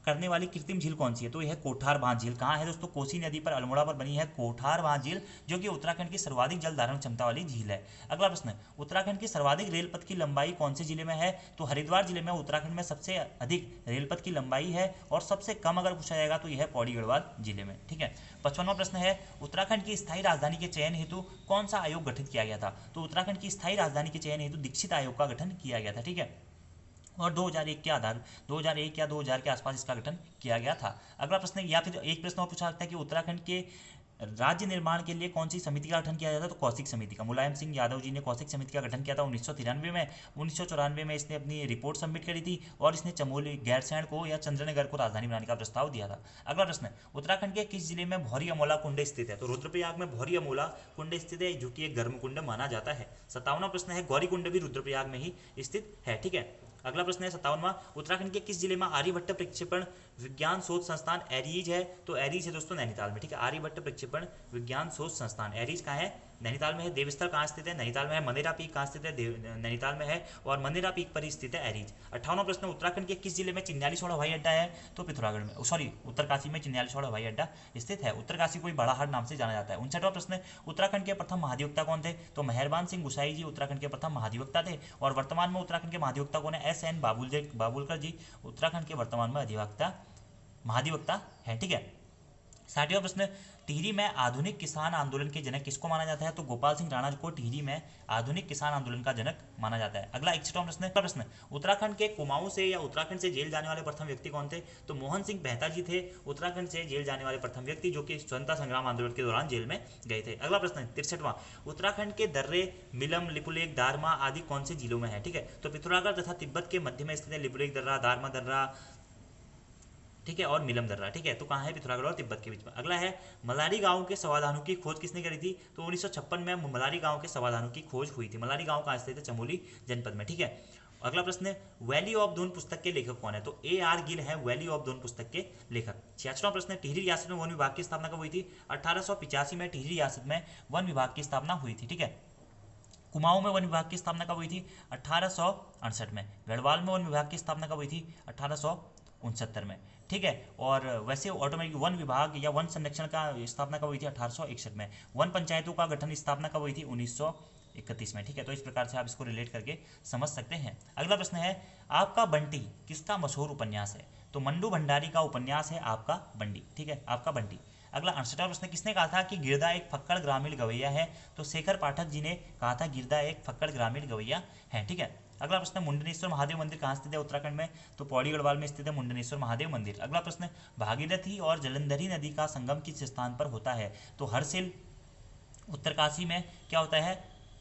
A: करने वाली कृत्रिम झील कौन सी है, तो यह कोठार बांध झील। कहाँ है दोस्तों, कोसी नदी पर अल्मोड़ा पर बनी है कोठार बांध झील, जो कि उत्तराखंड की सर्वाधिक जल धारण क्षमता वाली झील है। अगला प्रश्न, उत्तराखंड की सर्वाधिक रेलपथ की लंबाई कौन से जिले में है, तो हरिद्वार जिले में उत्तराखंड में सबसे अधिक रेलपथ की लंबाई है, और सबसे कम अगर पूछा जाएगा तो यह पौड़ी गढ़वाल जिले में, ठीक है। 55वां प्रश्न है, उत्तराखंड की स्थायी राजधानी के चयन हेतु कौन सा आयोग गठित किया गया था, तो उत्तराखंड की स्थायी राजधानी के चयन हेतु दीक्षित आयोग का गठन किया गया था, ठीक है। और 2001 के आधार 2001 या 2000 के आसपास इसका गठन किया गया था। अगला प्रश्न, या फिर एक प्रश्न और पूछा सकता है कि उत्तराखंड के राज्य निर्माण के लिए कौन सी समिति का गठन किया जाता है, तो कौशिक समिति का। मुलायम सिंह यादव जी ने कौशिक समिति का गठन किया था 1993 में। 1994 में इसने अपनी रिपोर्ट सबमिट करी थी और इसने चमोली, गैरसैंण को या चंद्रनगर को राजधानी बनाने का प्रस्ताव दिया था। अगला प्रश्न, उत्तराखंड के किस जिले में भौरी अमोला कुंड स्थित है, तो रुद्रप्रयाग में भौरी अमोला कुंड स्थित है, जो कि एक गर्म कुंड माना जाता है। 57वां प्रश्न है, गौरी कुंड भी रुद्रप्रयाग में ही स्थित है, ठीक है। अगला प्रश्न है 57वां, उत्तराखंड के किस जिले में आर्यभट्ट प्रक्षेपण विज्ञान शोध संस्थान एरीज है, तो एरीज है दोस्तों नैनीताल में, ठीक है। आर्यभट्ट प्रक्षेपण विज्ञान शोध संस्थान एरीज कहाँ है, नैनीताल में है। देवस्थल कहाँ स्थित है, नैनीताल में है। मनेरा पीक कहाँ स्थित है, नैनीताल में है, और मनेरा पीक पर ही स्थित है एरीज। 58वां प्रश्न, उत्तराखंड के किस जिले में चिन्यालीसौड़ हवाई अड्डा है, तो पिथौरागढ़ में, सॉरी उत्तरकाशी में चिन्यालीसौड़ हवाई अड्डा स्थित है। उत्तरकाशी को बाड़ाहाट नाम से जाना जाता है। 59वां प्रश्न, उत्तराखंड के प्रथम महाधिवक्ता कौन थे, तो मेहरबान सिंह गुसाई जी उत्तराखंड के प्रथम महाधिवक्ता थे, और वर्तमान में उत्तराखंड के महाधिवक्ता कौन है, SN बाबुलकर जी उत्तराखंड के वर्तमान में महाधिवक्ता है, ठीक है। 60वां प्रश्न, टिहरी में आधुनिक किसान आंदोलन के जनक किसको माना जाता है, तो गोपाल सिंह राणा को टिहरी में आधुनिक किसान आंदोलन का जनक माना जाता है। अगला 61वां प्रश्न, उत्तराखंड के कुमाऊं से या उत्तराखंड से जेल जाने वाले प्रथम व्यक्ति कौन थे, तो मोहन सिंह मेहता जी थे उत्तराखंड से जेल जाने वाले प्रथम व्यक्ति, जो कि स्वतंत्रता संग्राम आंदोलन के दौरान जेल में गए थे। अगला प्रश्न 63वां, उत्तराखंड के दर्रे, मिलम, लिपुलेख, दारमा आदि कौन से जिलों में है, ठीक है, तो पिथौरागढ़ तथा तिब्बत के मध्य में स्थित है लिपुलेख दर्रा, दारमा दर्रा, ठीक है, और मिलम दर्रा, ठीक है, तो कहाँ है, पिथौरागढ़ और तिब्बत के बीच में। अगला है, मलारी गांव के समाधानों की खोज किसने करी थी, तो 1956 में मलारी गांव के समाधानों की खोज हुई थी। मलारी गांव कहाँ स्थित है, चमोली जनपद में, ठीक है। अगला प्रश्न, वैली ऑफ दून पुस्तक के लेखक कौन है, तो AR गिल है वैली ऑफ दून पुस्तक के लेखक। 66वां प्रश्न, टिहरी रियासत में वन विभाग की स्थापना कब हुई थी, 1885 में टिहरी रियासत में वन विभाग की स्थापना हुई थी, ठीक है। कुमाऊं में वन विभाग की स्थापना कब हुई थी, 1868 में। गढ़वाल में वन विभाग की स्थापना कब हुई थी, 1869 में, ठीक है। और वैसे ऑटोमेटिक वन विभाग या वन संरक्षण का स्थापना कब हुई थी, 1861 में। वन पंचायतों का गठन स्थापना कब हुई थी, 1931 में, ठीक है। तो इस प्रकार से आप इसको रिलेट करके समझ सकते हैं। अगला प्रश्न है, आपका बंटी किसका मशहूर उपन्यास है, तो मंडू भंडारी का उपन्यास है आपका बंटी, ठीक है, आपका बंटी। अगला 68वां प्रश्न, किसने कहा था कि गिरदा एक फक्कड़ ग्रामीण गवैया है, तो शेखर पाठक जी ने कहा था गिरदा एक फक्कड़ ग्रामीण गवैया है, ठीक है। अगला प्रश्न, मुंडनेश्वर महादेव मंदिर कहाँ स्थित है उत्तराखंड में, तो पौड़ी गढ़वाल में स्थित है मुंडनेश्वर महादेव मंदिर। अगला प्रश्न, भागीरथी और जलंधरी नदी का संगम किस स्थान पर होता है, तो हरसिल उत्तरकाशी में क्या होता है,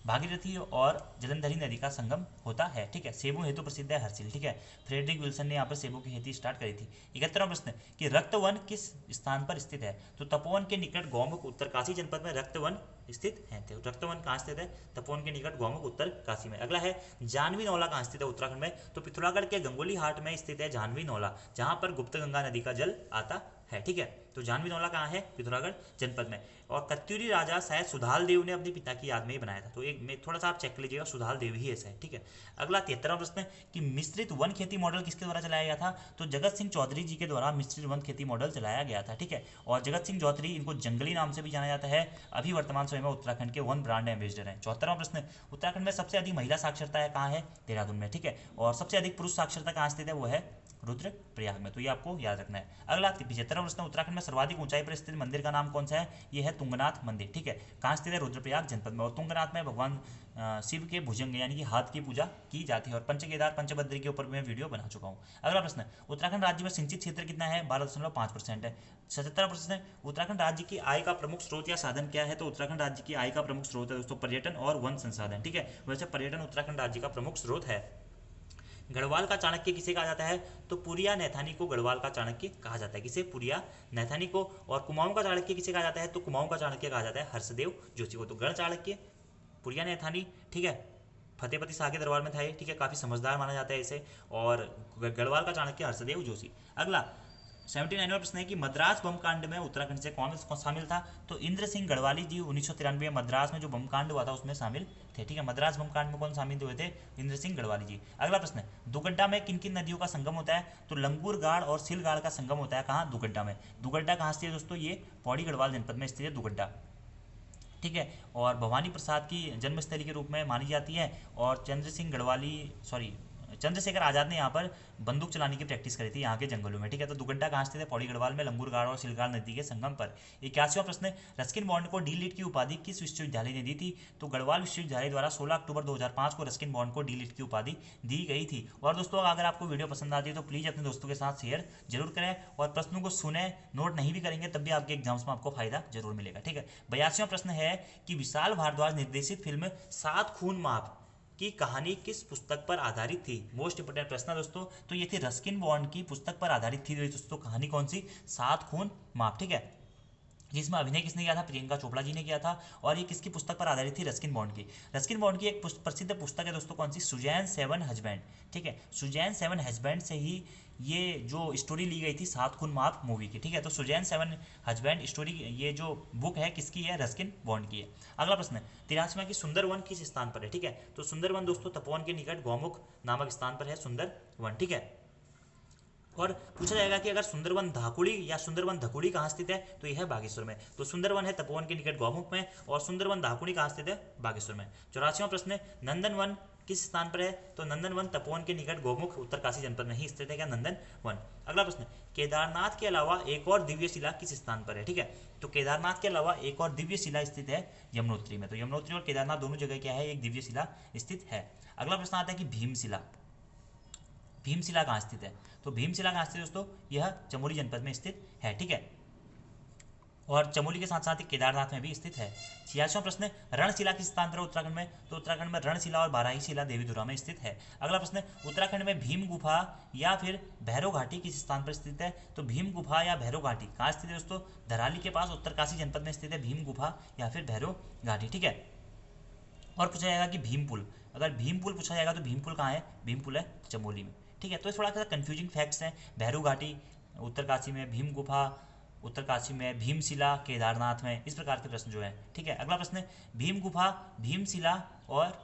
A: भागीरथी और जलंधरी नदी का संगम होता है, ठीक है। सेबू हेतु प्रसिद्ध है हरसिल, ठीक है। फ्रेडरिक विल्सन ने यहाँ पर सेबू की खेती स्टार्ट करी थी। 71वां प्रश्न, कि रक्तवन किस स्थान पर स्थित है, तो तपोवन के निकट गौमुख उत्तरकाशी जनपद में रक्तवन स्थित है। तो रक्तवन कहाँ स्थित है, तपोवन के निकट गौमुख उत्तरकाशी में। अगला है, जानवी नौला कहाँ स्थित है उत्तराखंड में, तो पिथौरागढ़ के गंगोली हाट में स्थित है जानवी नौला, जहाँ पर गुप्त गंगा नदी का जल आता है, ठीक है। तो जानवी नौला कहाँ है, पिथौरागढ़ जनपद में। और कत्यूरी राजा शायद सुधाल देव ने अपने पिता की याद में ही बनाया था, तो एक में थोड़ा सा आप चेक कर लीजिएगा, सुधाल देव ही ऐसा है, ठीक है। अगला 73वां प्रश्न, कि मिश्रित वन खेती मॉडल किसके द्वारा चलाया गया था, तो जगत सिंह चौधरी जी के द्वारा मिश्रित वन खेती मॉडल चलाया गया था, ठीक है। और जगत सिंह चौधरी, इनको जंगली नाम से भी जाना जाता है, अभी वर्तमान समय में उत्तराखंड के वन ब्रांड एम्बेसडर हैं। 74वां प्रश्न, उत्तराखंड में सबसे अधिक महिला साक्षरता है कहाँ है, देहरादून में, ठीक है। और सबसे अधिक पुरुष साक्षरता कहाँ स्थित है, वो है रुद्रप्रयाग में, तो ये आपको याद रखना है। अगला 75वां प्रश्न, उत्तराखंड में सर्वाधिक ऊंचाई पर स्थित मंदिर का नाम कौन सा है, ये है तुंगनाथ मंदिर, ठीक है। कहाँ स्थित है, रुद्रप्रयाग जनपद में। और तुंगनाथ में भगवान शिव के भुजंग यानी कि हाथ की पूजा की जाती है, और पंचकेदार पंचभद्री के ऊपर मैं वीडियो बना चुका हूँ। अगला प्रश्न, उत्तराखंड राज्य में सिंचित क्षेत्र कितना है, 12.5% है। 77वां प्रश्न, उत्तराखंड राज्य की आय का प्रमुख स्रोत या साधन क्या है, तो उत्तराखंड राज्य की आय का प्रमुख स्रोत है दोस्तों पर्यटन और वन संसाधन, ठीक है। वैसे पर्यटन उत्तराखंड राज्य का प्रमुख स्रोत है। गढ़वाल का चाणक्य किसे कहा जाता है, तो पुरिया नैथानी को गढ़वाल का चाणक्य कहा जाता है, किसे, पुरिया नैथानी को। और कुमाऊं का चाणक्य किसे कहा जाता है, तो कुमाऊं का चाणक्य कहा जाता है हर्षदेव जोशी को। तो गढ़ चाणक्य पुरिया नैथानी, ठीक है, फतेहपति शाह के दरबार में था ये, ठीक है, काफी समझदार माना जाता है इसे। और गढ़वाल का चाणक्य हर्षदेव जोशी। अगला 79वां प्रश्न है कि मद्रास बम कांड में उत्तराखंड से कौन शामिल था? तो इंद्र सिंह गढ़वाली जी 1993 में मद्रास में जो बम कांड हुआ था उसमें शामिल थे। ठीक है, मद्रास बम कांड में कौन शामिल हुए थे? इंद्र सिंह गढ़वाली जी। अगला प्रश्न है, दुगड्डा में किन किन नदियों का संगम होता है? तो लंगूर गाड़ और सिलगाड़ का संगम होता है कहाँ? दुगड्डा में। दुगड्डा कहाँ स्थित है दोस्तों? ये पौड़ी गढ़वाल जनपद में स्थित है दुगड्डा। ठीक है, और भवानी प्रसाद की जन्मस्थली के रूप में मानी जाती है। और चंद्रशेखर आज़ाद ने यहाँ पर बंदूक चलाने की प्रैक्टिस करी थी यहाँ के जंगलों में। ठीक है, तो दुगड्डा कहाँ स्थित है? पौड़ी गढ़वाल में, लंगूरगाड़ और सिलगाड़ नदी के संगम पर। 81वां प्रश्न है, रस्किन बॉन्ड को डी लिट की उपाधि किस विश्वविद्यालय ने दी थी? तो गढ़वाल विश्वविद्यालय द्वारा 16 अक्टूबर 2005 को रस्किन बॉन्ड को डी लिट की उपाधि दी गई थी। और दोस्तों अगर आपको वीडियो पसंद आती है तो प्लीज़ अपने दोस्तों के साथ शेयर जरूर करें, और प्रश्नों को सुने, नोट नहीं भी करेंगे तब भी आपके एग्जाम्स में आपको फायदा जरूर मिलेगा। ठीक है, 82वां प्रश्न है कि विशाल भारद्वाज निर्देशित फिल्म 7 खून माफ की कहानी किस पुस्तक पर आधारित थी? मोस्ट इंपोर्टेंट प्रश्न दोस्तों, तो ये थी रस्किन बॉन्ड की पुस्तक पर आधारित थी दोस्तों। कहानी कौन सी? 7 खून माफ। ठीक है, जिसमें अभिनय किसने किया था? प्रियंका चोपड़ा जी ने किया था। और ये किसकी पुस्तक पर आधारित थी? रस्किन बॉन्ड की। रस्किन बॉन्ड की एक प्रसिद्ध पुस्तक है दोस्तों, कौन सी? Suzanne seven husband. ठीक है, सुजैन सेवन हस्बैंड से ही ये जो स्टोरी ली गई थी 7 खून माफ मूवी की। ठीक है, तो सुजैन सेवन हस्बैंड स्टोरी, ये जो बुक है किसकी है? रस्किन बॉन्ड की है। अगला प्रश्न है, 83वां की सुंदरवन किस स्थान पर है? ठीक है, तो सुंदरवन दोस्तों तपोवन के निकट गौमुख नामक स्थान पर है सुंदरवन। ठीक है, और पूछा जाएगा कि अगर सुंदरवन धाकुड़ी या सुंदरवन धकुड़ी कहाँ स्थित है? तो यह है बागेश्वर में। तो सुंदरवन है तपोवन के निकट गौमुख में, और सुंदरवन धाकुड़ी कहाँ स्थित है? बागेश्वर में। 84वां प्रश्न है, नंदनवन किस स्थान पर है? तो नंदनवन तपोवन के निकट गौमुख उत्तरकाशी जनपद में ही स्थित है क्या? नंदनवन। अगला प्रश्न, केदारनाथ के अलावा एक और दिव्य शिला किस स्थान पर है? ठीक है, तो केदारनाथ के अलावा एक और दिव्य शिला स्थित है यमुनोत्री में। तो यमुनोत्री और केदारनाथ दोनों जगह क्या है? एक दिव्य शिला स्थित है। अगला प्रश्न आता है कि भीमशिला, भीमशिला कहाँ स्थित है? तो भीमशिला कहाँ स्थित है दोस्तों? यह चमोली जनपद में स्थित है। ठीक है, और चमोली के साथ साथ ही केदारनाथ में भी स्थित है। 86वां प्रश्न, रणशिला किस स्थान पर है उत्तराखंड में? तो उत्तराखंड में रणशिला और बाराही शिला देवीधुरा में स्थित है। अगला प्रश्न, उत्तराखंड में भीम गुफा या फिर भैरव घाटी किस स्थान पर स्थित है? तो भीम गुफा या भैरव घाटी कहाँ स्थित है दोस्तों? धराली के पास उत्तरकाशी जनपद में स्थित है भीम गुफा या फिर भैरव घाटी। ठीक है, और पूछा जाएगा कि भीमपुल, अगर भीमपुल पूछा जाएगा तो भीमपुल कहाँ है? भीमपुल है चमोली में। ठीक है, तो थोड़ा सा कंफ्यूजिंग फैक्ट्स हैं। भैरव घाटी उत्तरकाशी में, भीम गुफा उत्तरकाशी में, भीमशिला केदारनाथ में, इस प्रकार के प्रश्न जो है। ठीक है, अगला प्रश्न है, भीम गुफा, भीमशिला और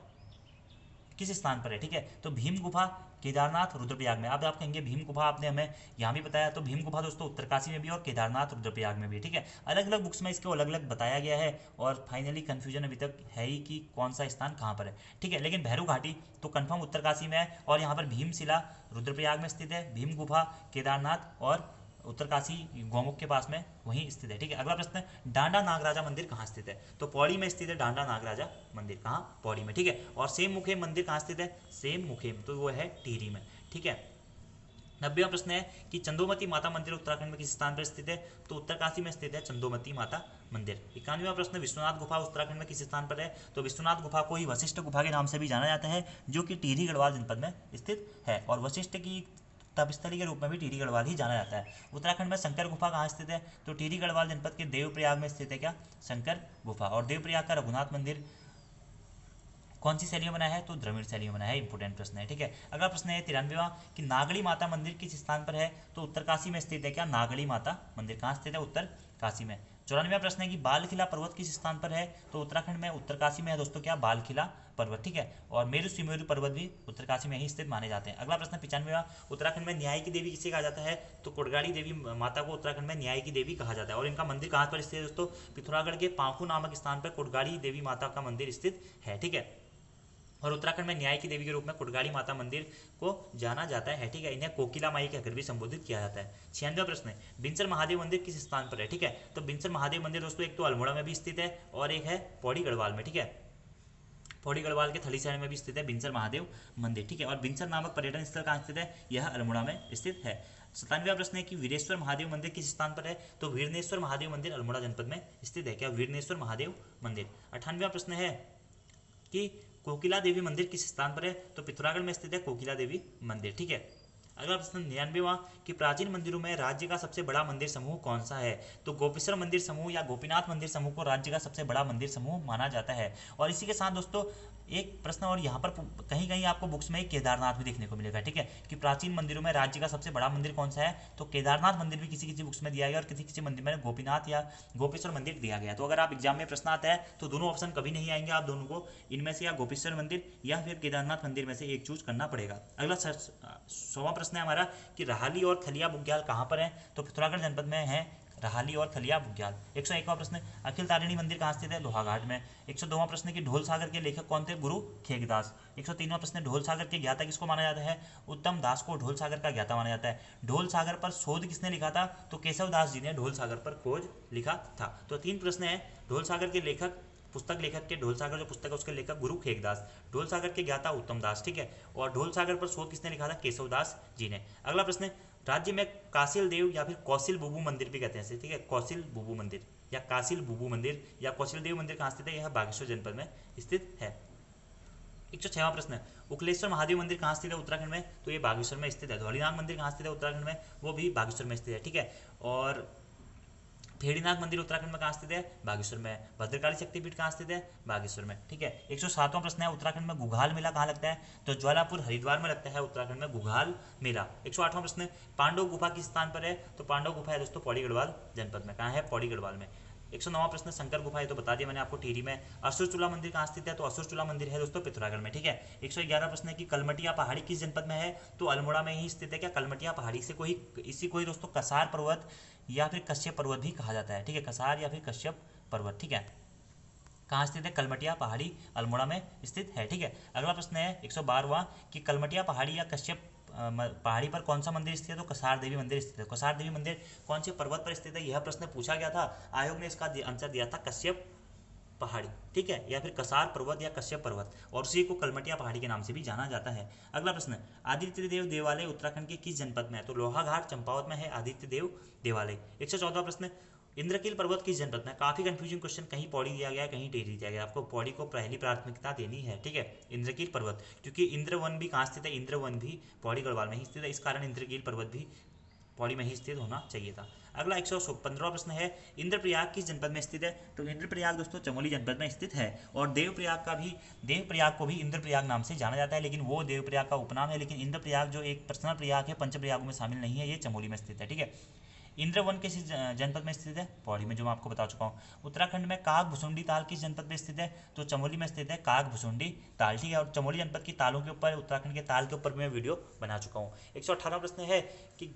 A: किस स्थान पर है? ठीक है, तो भीम गुफा केदारनाथ रुद्रप्रयाग में। अब आप कहेंगे भीम गुफा आपने हमें यहाँ भी बताया, तो भीम गुफा दोस्तों उत्तरकाशी में भी और केदारनाथ रुद्रप्रयाग में भी। ठीक है, अलग अलग बुक्स में इसको अलग अलग बताया गया है, और फाइनली कंफ्यूजन अभी तक है ही कि कौन सा स्थान कहाँ पर है। ठीक है, लेकिन भैरव घाटी तो कंफर्म उत्तरकाशी में है, और यहाँ पर भीमशिला रुद्रप्रयाग में स्थित है, भीम गुफा केदारनाथ और उत्तरकाशी गौमुख के पास में वहीं स्थित है। ठीक है, अगला प्रश्न है, डांडा नागराजा मंदिर कहाँ स्थित है? तो पौड़ी में स्थित है डांडा नागराजा मंदिर। कहाँ? पौड़ी में। ठीक है, और सेम मुखेम मंदिर कहाँ स्थित है? सेम मुखेम, तो वो है टिहरी में। ठीक है, 90वां प्रश्न है कि चंदोमती माता मंदिर उत्तराखंड में किस स्थान पर स्थित है? तो उत्तरकाशी में स्थित है चंदोमती माता मंदिर। 91वां प्रश्न, विश्वनाथ गुफा उत्तराखंड में किस स्थान पर है? तो विश्वनाथ गुफा को ही वशिष्ठ गुफा के नाम से भी जाना जाता है, जो कि टिहरी गढ़वाल जनपद में स्थित है, और वशिष्ठ की तपस्थली के रूप में भी टिहरी गढ़वाल ही जाना जाता है। उत्तराखंड में शंकर गुफा कहाँ स्थित है? तो टिहरी गढ़वाल जनपद के देवप्रयाग में स्थित है क्या? शंकर गुफा। और देवप्रयाग का रघुनाथ मंदिर कौन सी शैली में बना है? तो द्रविड़ शैली में बना है। इंपोर्टेंट प्रश्न है। ठीक है, अगला प्रश्न है 93वां कि नागड़ी माता मंदिर किस स्थान पर है? तो उत्तरकाशी में स्थित है क्या? नागड़ी माता मंदिर कहाँ स्थित है? उत्तरकाशी में। 94वां प्रश्न है कि बालखिला पर्वत किस स्थान पर है? तो उत्तराखंड में उत्तरकाशी में है दोस्तों क्या? बालखिला पर्वत। ठीक है, और मेरु सिमेरु पर्वत भी उत्तरकाशी में ही स्थित माने जाते हैं। अगला प्रश्न 95वां, उत्तराखंड में न्याय की देवी किसे कहा जाता है? तो कोटगाड़ी देवी माता को उत्तराखंड में न्याय की देवी कहा जाता है, और इनका मंदिर कहाँ पर स्थित है दोस्तों? पिथौरागढ़ के पांखू नामक स्थान पर कोटगाड़ी देवी माता का मंदिर स्थित है। ठीक है, और उत्तराखंड में न्याय की देवी के रूप में कोटगाड़ी माता मंदिर को जाना जाता है। ठीक है, इन्हें कोकिला माई कहकर भी संबोधित किया जाता है। 96वां प्रश्न है, बिंसर महादेव मंदिर किस स्थान पर है? ठीक है, तो बिंसर महादेव मंदिर दोस्तों एक तो अल्मोड़ा में भी स्थित है, और एक है पौड़ी गढ़वाल में। ठीक है, पौड़ी गढ़वाल के थलीसैंण में भी स्थित है बिंसर महादेव मंदिर। ठीक है, और बिंसर नामक पर्यटन स्थल कहाँ स्थित है? यह अल्मोड़ा में स्थित है। 97वां प्रश्न है कि वीरेश्वर महादेव मंदिर किस स्थान पर है? तो वीरनेश्वर महादेव मंदिर अल्मोड़ा जनपद में स्थित है क्या? वीरनेश्वर महादेव मंदिर। 98वां प्रश्न है कि कोकिला देवी मंदिर किस स्थान पर है? तो पिथौरागढ़ में स्थित है कोकिला देवी मंदिर। ठीक है, अगला प्रश्न 99वां कि प्राचीन मंदिरों में राज्य का सबसे बड़ा मंदिर समूह कौन सा है? तो गोपेश्वर मंदिर समूह या गोपीनाथ मंदिर समूह को राज्य का सबसे बड़ा मंदिर समूह माना जाता है। और इसी के साथ दोस्तों एक प्रश्न और यहाँ पर कहीं कहीं आपको बुक्स में केदारनाथ भी देखने को मिलेगा, ठीक है, कि प्राचीन मंदिरों में राज्य का सबसे बड़ा मंदिर कौन सा है, तो केदारनाथ मंदिर भी किसी किसी बुक्स में दिया गया और किसी किसी मंदिर में गोपीनाथ या गोपेश्वर मंदिर दिया गया। तो अगर आप एग्जाम में प्रश्न आता है तो दोनों ऑप्शन कभी नहीं आएंगे, आप दोनों को इनमें से या गोपेश्वर मंदिर या फिर केदारनाथ मंदिर में से एक चूज करना पड़ेगा। अगला 100वां प्रश्न है हमारा कि रहाली और खलिया बुग्याल कहाँ पर है, तो पिथौरागढ़ जनपद में है रहाली और खलिया बुग्याल। 101वां प्रश्न, अखिल तारिणी मंदिर कहाँ स्थित है, लोहाघाट में। 102वां प्रश्न कि ढोल सागर के लेखक कौन थे, गुरु खेगदास। 103वां प्रश्न, ढोल सागर के ज्ञाता किसको माना जाता है, उत्तम दास को ढोल सागर का ज्ञाता माना जाता है। ढोल सागर पर शोध किसने लिखा था, तो केशव दास जी ने ढोल सागर पर खोज लिखा था। तो 3 प्रश्न है, ढोल सागर के लेखक, पुस्तक लेखक के ढोल सागर जो पुस्तक है उसके लेखक गुरु खेगदास, ढोल सागर के ज्ञाता उत्तम दास, ठीक है, और ढोल सागर पर शोध किसने लिखा था, केशव दास जी ने। अगला प्रश्न, राज्य में कासिल देव या फिर कौशिल बुबू मंदिर भी कहते हैं, ठीक है, कौशिल बुबू मंदिर या कासिल बुबू मंदिर या कौशिल देव मंदिर कहाँ स्थित है, यह बागेश्वर जनपद में स्थित है। 106वां प्रश्न, उकलेश्वर महादेव मंदिर कहाँ स्थित है उत्तराखंड में, तो ये बागेश्वर में स्थित है। धौलीनाथ मंदिर कहाँ स्थित है उत्तराखंड में, वो भी बागेश्वर में स्थित है, ठीक है, और भेड़ीनाथ मंदिर उत्तराखंड में कहाँ स्थित है, बागेश्वर में। भद्रकाली शक्तिपीठ कहाँ स्थित है, बागेश्वर में, ठीक है। 107वां प्रश्न है, उत्तराखंड में घुघाल मेला कहाँ लगता है, तो ज्वालापुर हरिद्वार में लगता है उत्तराखंड में घुघाल मेला। 108वां प्रश्न, पांडव गुफा किस स्थान पर है, तो पांडव गुफा है दोस्तों पौड़ी गढ़वाल जनपद में, कहाँ है, पौड़ी गढ़वाल में। 109वां प्रश्न, शंकर गुफा, ये तो बता दिया मैंने आपको टिहरी में। असुरचूला मंदिर कहाँ स्थित है, तो असुरचूला मंदिर है दोस्तों पिथौरागढ़ में, ठीक है। 111 प्रश्न है कि कलमटिया पहाड़ी किस जनपद में है, तो अल्मोड़ा में ही स्थित है। क्या कलमटिया पहाड़ी से इसी को ही दोस्तों कसार पर्वत या फिर कश्यप पर्वत भी कहा जाता है, ठीक है, कसार या फिर कश्यप पर्वत, ठीक है, कहाँ स्थित है, कलमटिया पहाड़ी अल्मोड़ा में स्थित है, ठीक है। अगला प्रश्न है 112वां कि कलमटिया पहाड़ी या कश्यप पहाड़ी पर कौन सा मंदिर स्थित है, तो कसार देवी मंदिर स्थित है। कसार देवी मंदिर कौन से पर्वत पर स्थित है, यह प्रश्न पूछा गया था, आयोग ने इसका आंसर दिया था कश्यप पहाड़ी, ठीक है, या फिर कसार पर्वत या कश्यप पर्वत, और उसी को कलमटिया पहाड़ी के नाम से भी जाना जाता है। अगला प्रश्न, आदित्य देव देवालय उत्तराखंड के किस जनपद में है, तो लोहाघाट चंपावत में है आदित्य देव देवालय। 114वां प्रश्न, इंद्रकील पर्वत किस जनपद में, काफी कंफ्यूजिंग क्वेश्चन, कहीं पौड़ी दिया गया है कहीं टिहरी दिया गया, आपको पौड़ी को पहली प्राथमिकता देनी है, ठीक है, इंद्रकील पर्वत, क्योंकि इंद्रवन भी कहाँ स्थित है, इंद्रवन भी पौड़ी गढ़वाल में ही स्थित है, इस कारण इंद्रकील पर्वत भी पौड़ी में ही स्थित होना चाहिए था। अगला 115वां प्रश्न है, इंद्रप्रयाग किस जनपद में स्थित है, तो इंद्रप्रयाग दोस्तों चमोली जनपद में स्थित है, और देवप्रयाग को भी इंद्रप्रयाग नाम से जाना जाता है, लेकिन वो देवप्रयाग का उपनाम है, लेकिन इंद्रप्रयाग जो एक पर्सनल प्रयाग है पंचप्रयागों में शामिल नहीं है, ये चमोली में स्थित है, ठीक है। इंद्रवन किस जनपद में स्थित है, पौड़ी में, जो मैं आपको बता चुका हूँ। उत्तराखंड में काग भुसुंडी ताल किस जनपद में स्थित है, तो चमोली में स्थित है काग भुसुंडी ताल, ठीक है, और चमोली जनपद की तालों के ऊपर, उत्तराखंड के ताल के ऊपर मैं वीडियो बना चुका हूँ। 118वां प्रश्न है कि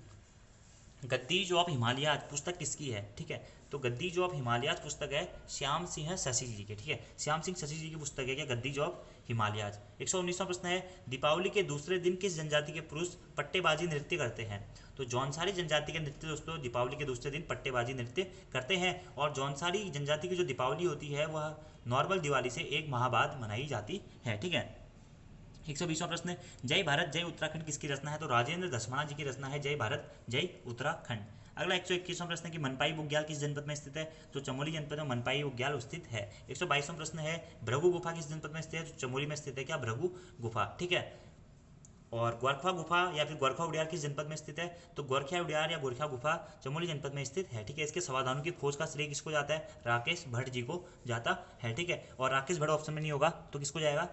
A: गद्दीज ऑफ हिमालयाज पुस्तक किसकी है, ठीक है, तो गद्दीज ऑफ हिमालयाज पुस्तक है श्याम सिंह शशि जी के, ठीक है, श्याम सिंह शशि जी की पुस्तक है क्या, गद्दीज ऑफ हिमालयाज। 119वां प्रश्न है, दीपावली के दूसरे दिन किस जनजाति के पुरुष पट्टेबाजी नृत्य करते हैं, तो जौनसारी जनजाति के नृत्य दोस्तों दीपावली के दूसरे दिन पट्टेबाजी नृत्य करते हैं, और जौनसारी जनजाति की जो दीपावली होती है वह नॉर्मल दिवाली से 1 माह बाद मनाई जाती है, ठीक है। 120वां प्रश्न, जय भारत जय उत्तराखंड किसकी रचना है, तो राजेंद्र दसमाना जी की रचना है जय भारत जय उत्तराखंड। अगला 121वां प्रश्न है कि मनपाई बुग्याल किस जनपद में स्थित है, तो चमोली जनपद में मनपाई बुग्याल स्थित है। 122वां प्रश्न है, भृगु गुफा किस जनपद में स्थित है, तो चमोली में स्थित है क्या, भृगु गुफा, ठीक है, और गोरखा गुफा या फिर गोरखा उड़ियार किस जनपद में स्थित है, तो गोरखा उड़ियार या गोरखा गुफा चमोली जनपद में स्थित है, ठीक है। इसके समाधानों की खोज का श्रेय किसको जाता है, राकेश भट्ट जी को जाता है, ठीक है, और राकेश भट्ट ऑप्शन में नहीं होगा तो किसको जाएगा,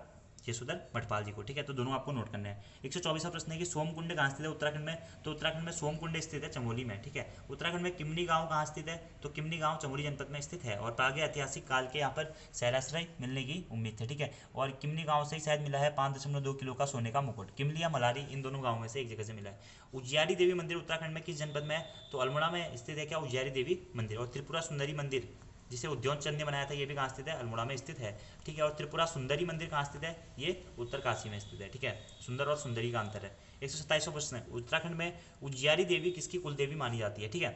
A: यशोधर मठपाल जी को, ठीक है, तो दोनों आपको नोट करना है। 124वां प्रश्न है कि सोमकुंड कहाँ स्थित है उत्तराखंड में, तो उत्तराखंड में सोमकुंड स्थित है चमोली में, ठीक है। उत्तराखंड में किमनी गांव कहाँ स्थित है, तो किमनी गांव चमोली जनपद में स्थित है, और आगे ऐतिहासिक काल के यहाँ पर शैलाश्रय मिलने की उम्मीद थी, ठीक है, और किमनी गांव से ही शायद मिला है 5.2 किलो का सोने का मुकुट, किमली या मलारी इन दोनों गाँव में से एक जगह से मिला है। उज्जैरी देवी मंदिर उत्तराखंड में किस जनपद में है, तो अल्मोड़ा में स्थित है क्या, उज्जैरी देवी मंदिर, और त्रिपुरा सुंदरी मंदिर जिसे उद्योन चंद ने बनाया था ये भी कहाँ स्थित है, अल्मोड़ा में स्थित है, ठीक है, और त्रिपुरा सुंदरी मंदिर कहाँ स्थित है, ये उत्तरकाशी में स्थित है, ठीक है, सुंदर और सुंदरी का अंतर है। 127वां प्रश्न है, उत्तराखंड में उज्जैरी देवी किसकी कुलदेवी मानी जाती है, ठीक है,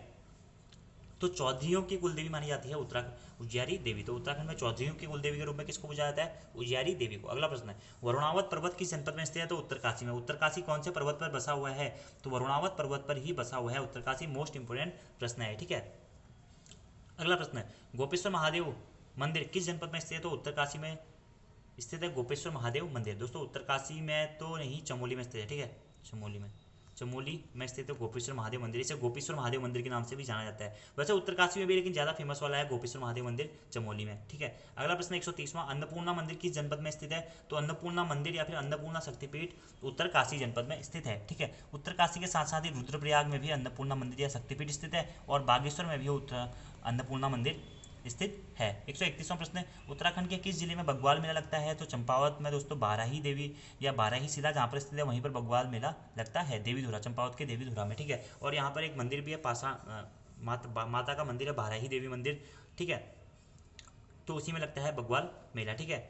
A: तो चौधरियों की कुलदेवी मानी जाती है उत्तराखंड उज्जैरी देवी, तो उत्तराखंड में चौधरियों की कुलदेवी के रूप में किसको पूजा जाता है, उज्जैरी देवी को। अगला प्रश्न है, वरुणावत पर्वत किस जनपद में स्थित है, तो उत्तरकाशी में। उत्तरकाशी कौन से पर्वत पर बसा हुआ है, तो वरुणावत पर्वत पर ही बसा हुआ है उत्तरकाशी, मोस्ट इंपोर्टेंट प्रश्न है, ठीक है। अगला प्रश्न है, गोपेश्वर महादेव मंदिर किस जनपद में स्थित है, तो उत्तरकाशी में स्थित है गोपेश्वर महादेव मंदिर, दोस्तों उत्तरकाशी में तो नहीं चमोली में स्थित है, ठीक है, चमोली में, चमोली में स्थित है गोपेश्वर महादेव मंदिर, इसे गोपेश्वर महादेव मंदिर के नाम से भी जाना जाता है। वैसे उत्तरकाशी में भी लेकिन ज़्यादा फेमस वाला है गोपेश्वर महादेव मंदिर चमोली में, ठीक है। अगला प्रश्न 130वां, अन्नपूर्णा मंदिर किस जनपद में स्थित है? तो अन्नपूर्णा मंदिर या फिर अन्नपूर्णा शक्तिपीठ उत्तरकाशी जनपद में स्थित है, ठीक है। उत्तरकाशी के साथ साथ ही रुद्रप्रयाग में भी अन्नपूर्णा मंदिर या शक्तिपीठ स्थित है और बागेश्वर में भी अन्नपूर्णा मंदिर स्थित है। 131वां प्रश्न, उत्तराखंड के किस जिले में बग्वाल मेला लगता है? तो चंपावत में दोस्तों बाराही देवी या बाराही शिला जहाँ पर स्थित है वहीं पर बग्वाल मेला लगता है, देवीधुरा, चंपावत के देवीधुरा में, ठीक है। और यहाँ पर एक मंदिर भी है, माता का मंदिर है, बाराही देवी मंदिर, ठीक है। तो उसी में लगता है बग्वाल मेला, ठीक है।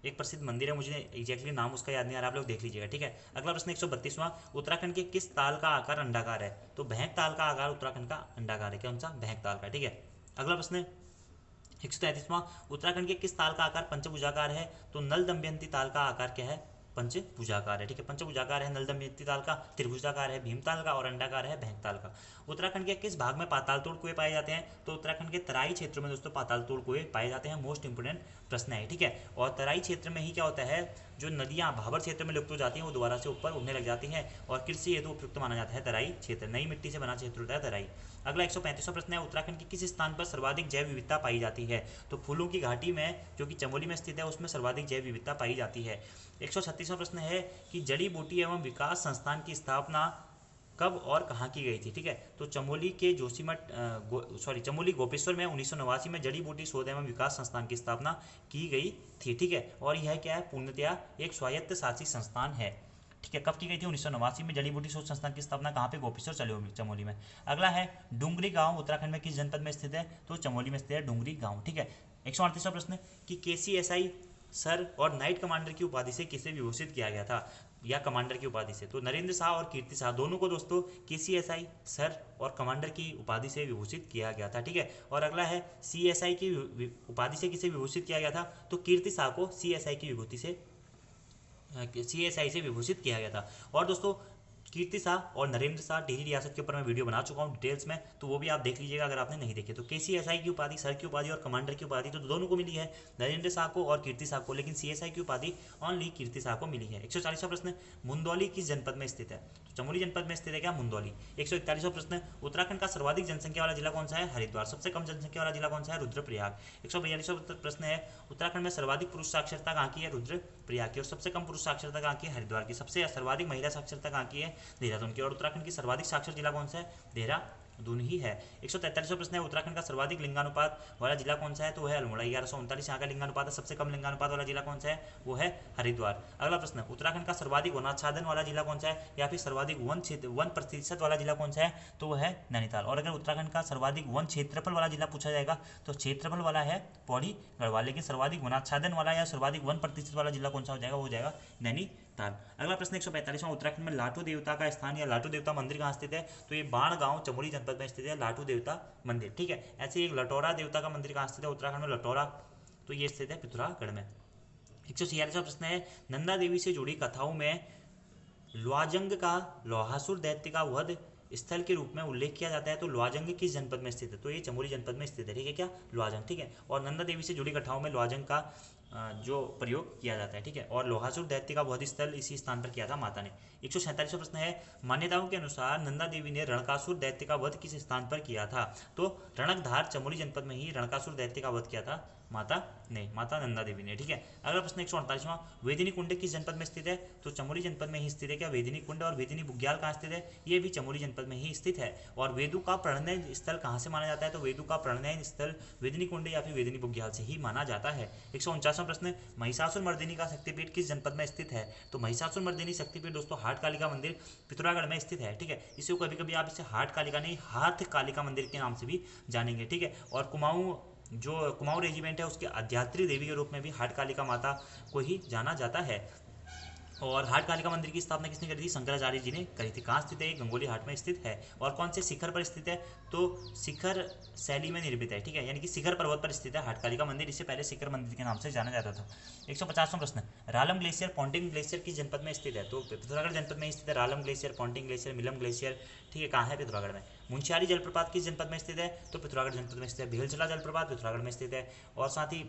A: एक प्रसिद्ध मंदिर है, मुझे एग्जैक्टली नाम उसका याद नहीं आ रहा, आप लोग देख लीजिएगा, ठीक है। अगला प्रश्न 132वां, उत्तराखंड के किस ताल का आकार अंडाकार है? तो भैंक ताल का आकार उत्तराखंड का अंडाकार है, कौन सा? भैंक ताल का, ठीक है। अगला प्रश्न 133वां, उत्तराखंड के किस ताल का आकार पंचभुजाकार है? तो नल दमयंती ताल का आकार क्या है? पंचभुजाकार है, ठीक है। पंचभुजाकार है नल दमयंती ताल का, त्रिभुजाकार है भीमताल का और अंडाकार है भैंकताल का। उत्तराखंड के किस भाग में पाताल तोड़ कुएं पाए जाते हैं? तो उत्तराखंड के तराई क्षेत्रों में दोस्तों पाताल तोड़ कुएं पाए जाते हैं, मोस्ट इंपोर्टेंट प्रश्न है, ठीक है। और तराई क्षेत्र में ही क्या होता है, जो नदियां भाबर क्षेत्र में लुप्त हो जाती हैं वो दोबारा से ऊपर उठने लग जाती हैं और कृषि हेतु उपयुक्त माना जाता है तराई क्षेत्र, नई मिट्टी से बना क्षेत्र होता है तराई। अगला 135वां प्रश्न है, उत्तराखंड के किस स्थान पर सर्वाधिक जैव विविधता पाई जाती है? तो फूलों की घाटी में जो कि चमोली में स्थित है उसमें सर्वाधिक जैव विविधता पाई जाती है। 136वां प्रश्न है कि जड़ी बूटी एवं विकास संस्थान की स्थापना कब और कहाँ की गई थी, ठीक है। तो चमोली के चमोली गोपेश्वर में 1989 में जड़ी बूटी शोध एवं विकास संस्थान की स्थापना की गई थी, ठीक है। और यह क्या है? पूर्णतया एक स्वायत्त शासी संस्थान है, ठीक है। कब की गई थी? 1989 में जड़ी बूटी शोध संस्थान की स्थापना कहाँ पे? गोपेश्वर चमोली में। अगला है डुंगरी गांव उत्तराखंड में किस जनपद में स्थित है? तो चमोली में स्थित है डुंगरी गांव, ठीक है। 138वां प्रश्न कि KCSI सर और नाइट कमांडर की उपाधि से किसे विभूषित किया गया था या कमांडर की उपाधि से? तो नरेंद्र शाह और कीर्ति शाह दोनों को दोस्तों KCSI सर और कमांडर की उपाधि से विभूषित किया गया था, ठीक है। और अगला है CSI की उपाधि से किसे विभूषित किया गया था? तो कीर्ति शाह को CSI की विभूति से CSI से विभूषित किया गया था। और दोस्तों कीर्ति शाह और नरेंद्र शाह टिहरी रियासत के ऊपर मैं वीडियो बना चुका हूँ डिटेल्स में, तो वो भी आप देख लीजिएगा अगर आपने नहीं देखे तो। KCSI की उपाधि, सर की उपाधि और कमांडर की उपाधि तो दोनों को मिली है, नरेंद्र शाह को और कीर्ति शाह को, लेकिन CSI की उपाधि ओनली कीर्ति शाह को मिली है। 140वां प्रश्न, मुंदौली किस जनपद में स्थित है? तो चमोली जनपद में स्थित है क्या? मुंदौली। 141वां प्रश्न, उत्तराखंड का सर्वाधिक जनसंख्या वाला जिला कौन सा है? हरिद्वार। सबसे कम जनसंख्या वाला जिला कौन सा है? रुद्रप्रयाग। 142वां प्रश्न है, उत्तराखंड में सर्वाधिक पुरुष साक्षरता कहाँ की है? रुद्रप्रयाग की। और सबसे कम पुरुष साक्षरता कहाँ की है? हरिद्वार की। सबसे सर्वाधिक महिला साक्षरता कहाँ की है? देहरादून की। और उत्तराखंड की सर्वाधिक साक्षर जिला कौन सा है? देहरादून ही है। 143वां प्रश्न है, उत्तराखंड का सर्वाधिक लिंगानुपात वाला जिला कौन सा है? तो वो है अल्मोड़ा, 1139 यहाँ का लिंगानुपात है। सबसे कम लिंगानुपात वाला जिला कौन सा है? वो है हरिद्वार। अगला प्रश्न, उत्तराखंड का सर्वाधिक वनाच्छादन वाला जिला कौन सा है या फिर सर्वाधिक वन प्रतिशत वाला जिला कौन सा है? तो वो है नैनीताल। और अगर उत्तराखंड का सर्वाधिक वन क्षेत्रफल वाला जिला पूछा जाएगा तो क्षेत्रफल वाला है पौड़ी गढ़वाल, लेकिन सर्वाधिक वनाच्छादन वाला या सर्वाधिक 1% वाला जिला कौन सा हो जाएगा? वो हो जाएगा नैनीताल। अगला प्रश्न 145वां, उत्तराखंड में लाटू देवता का स्थान या लाटू देवता मंदिर कहाँ स्थित है? तो ये बाण गांव चमोली जनपद में स्थित है लाटू देवता मंदिर, ठीक है। ऐसे एक लटोरा देवता का मंदिर कहाँ स्थित है? उत्तराखंड में लटोरा, तो ये स्थित है पिथौरागढ़ में। 146वां प्रश्न है, नंदा देवी से जुड़ी कथाओं में ल्वाजंग का लोहासुर दैत्य का वध स्थल के रूप में उल्लेख किया जाता है, तो ल्वाजंग किस जनपद में स्थित है? तो ये चमोली जनपद में स्थित है, ठीक है। क्या? ल्वाजंग, ठीक है। और नंदा देवी से जुड़ी कथाओं में ल्वाजंग का जो प्रयोग किया जाता है, ठीक है। और लोहासुर दैत्य का वध स्थल इसी स्थान पर किया था माता ने। 147वां प्रश्न है, मान्यताओं के अनुसार नंदा देवी ने रणकासुर दैत्य का वध किस स्थान पर किया था? तो रणकधार चमोली जनपद में ही रणकासुर दैत्य का वध किया था माता नंदा देवी ने, ठीक है। अगला प्रश्न 148वां, वेदिनी कुंड किस जनपद में स्थित है? तो चमोली जनपद में ही स्थित है। क्या? वेदिनी कुंड। और वेदिनी बुग्याल कहाँ स्थित है? ये भी चमोली जनपद में ही स्थित है। और वेदू का प्रणयन स्थल कहाँ से माना जाता है? तो वेदू का प्रणयन स्थल वेदिनी कुंड या फिर वेदिनी बुग्याल से ही माना जाता है। 149वां प्रश्न, महिषासुर मर्दिनी का शक्तिपीठ किस जनपद में स्थित है? तो महिषासुर मर्दिनी शक्तिपीठ दोस्तों हाट कालिका मंदिर पिथौरागढ़ में स्थित है, ठीक है। इसे कभी कभी आप इसे हाट कालिका नहीं हाथ कालिका मंदिर के नाम से भी जानेंगे, ठीक है। और कुमाऊं रेजिमेंट है उसके आध्यात्री देवी के रूप में भी हाट कालिका माता को ही जाना जाता है। और हाट कालिका मंदिर की स्थापना किसने करी थी? शंकराचार्य जी ने करी थी। कहाँ स्थित है? गंगोली हाट में स्थित है। और कौन से शिखर पर स्थित है? तो शिखर शैली में निर्मित है, ठीक है। यानी कि शिखर पर्वत पर स्थित है हाट कालिका मंदिर। इससे पहले शिखर मंदिर के नाम से जाना जाता था। 150वां प्रश्न, रालम ग्लेशियर पॉन्टिंग ग्लेशियर किस जनपद में स्थित है? तो पिथौरागढ़ जनपद में स्थित है Ralam glacier, Ponting glacier, Milam glacier, ठीक है। कहाँ है? पिथौरागढ़ में। मुंशियारी जलप्रपात किस जनपद में स्थित है? तो पिथौरागढ़ जनपद में स्थित है। भेलचला जलप्रपात पिथौरागढ़ में स्थित है। और साथ ही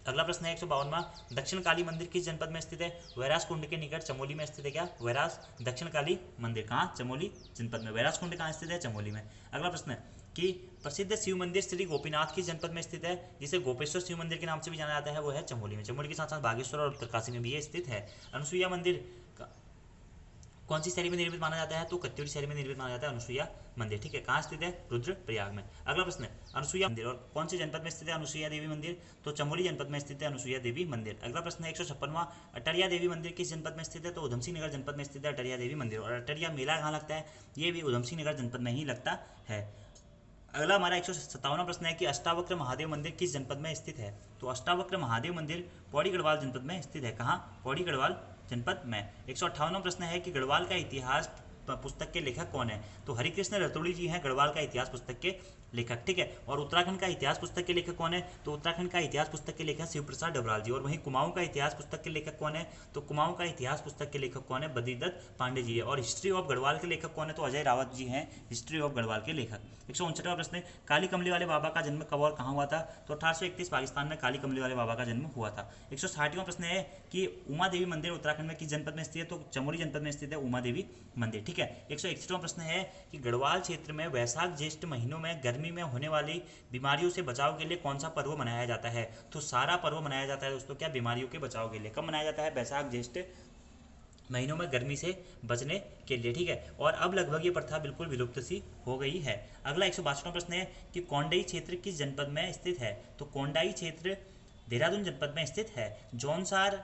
A: अगला प्रश्न है 152वां, दक्षिण काली मंदिर किस जनपद में स्थित है? वैरास कुंड के निकट चमोली में स्थित है। क्या? वैरास दक्षिण काली मंदिर कहाँ? चमोली जनपद में। वैरास कुंड कहाँ स्थित है? चमोली में। अगला प्रश्न है कि प्रसिद्ध शिव मंदिर श्री गोपीनाथ किस जनपद में स्थित है? जिसे गोपेश्वर शिव मंदिर के नाम से भी जाना जाता है, वो है चमोली में। चमोली के साथ साथ बागेश्वर और उत्तरकाशी में भी ये स्थित है। अनुसुईया मंदिर कौन सी शैली में निर्मित माना जाता है? तो कत्यूरी शैली में निर्मित माना जाता है अनुसुईया मंदिर। ठीक है, कहाँ स्थित है? रुद्रप्रयाग में। अगला प्रश्न है अनुसुईया मंदिर और कौन से जनपद में स्थित है अनुसुईया देवी मंदिर? तो चमोली जनपद में स्थित है अनुसुईया देवी मंदिर। अगला प्रश्न है 156वां, अटरिया देवी मंदिर किस जनपद में स्थित है? तो उधमसिंह नगर जनपद में स्थित है अटरिया देवी मंदिर। और अटरिया मेला कहाँ लगता है? ये भी उधमसिंह नगर जनपद में ही लगता है। अगला हमारा 157वां प्रश्न है कि अष्टावक्र महादेव मंदिर किस जनपद में स्थित है? तो अष्टावक्र महादेव मंदिर पौड़ी गढ़वाल जनपद में स्थित है। कहाँ? पौड़ी गढ़वाल जनपद में। 158वां प्रश्न है कि गढ़वाल का इतिहास पुस्तक के लेखक कौन है? तो हरिकृष्ण रतोड़ी जी हैं गढ़वाल का इतिहास पुस्तक के लेखक। ठीक है, और उत्तराखंड का इतिहास पुस्तक के लेखक कौन है? तो उत्तराखंड का इतिहास पुस्तक के लेखक शिव प्रसाद डबराल जी। और वहीं कुमाऊं का इतिहास पुस्तक के लेखक कौन है? तो कुमाऊं का इतिहास पुस्तक के लेखक कौन है? बद्रीदत्त पांडे जी है। और हिस्ट्री ऑफ गढ़वाल के लेखक कौन है? तो अजय रावत जी हैं हिस्ट्री ऑफ गढ़वाल के लेखक। 159वां प्रश्न, काली कमली वाले बाबा का जन्म कब और कहाँ हुआ था? तो 1831 पाकिस्तान में काली कमली वाले बाबा का जन्म हुआ था। 160वां प्रश्न है कि उमा देवी मंदिर उत्तराखंड में किस जनपद में स्थित है? तो चमोली जनपद में स्थित है उमा देवी मंदिर। ठीक है, 161वां प्रश्न है कि गढ़वाल क्षेत्र में वैशाख ज्येष्ठ महीनों में गर्मी में होने वाली बीमारियों से बचाव के लिए कौन सा पर्व मनाया जाता है? तो सारा पर्व मनाया जाता है दोस्तों। क्या? बीमारियों के बचाव के लिए। कब मनाया जाता है? वैशाख ज्येष्ठ महीनों में गर्मी से बचने के लिए। ठीक है, और अब लगभग ये प्रथा बिल्कुल विलुप्त सी हो गई है। अगला 162वां प्रश्न है कि कोंडाई क्षेत्र किस जनपद में स्थित है? तो कोंडाई क्षेत्र देहरादून जनपद में स्थित है। जौनसार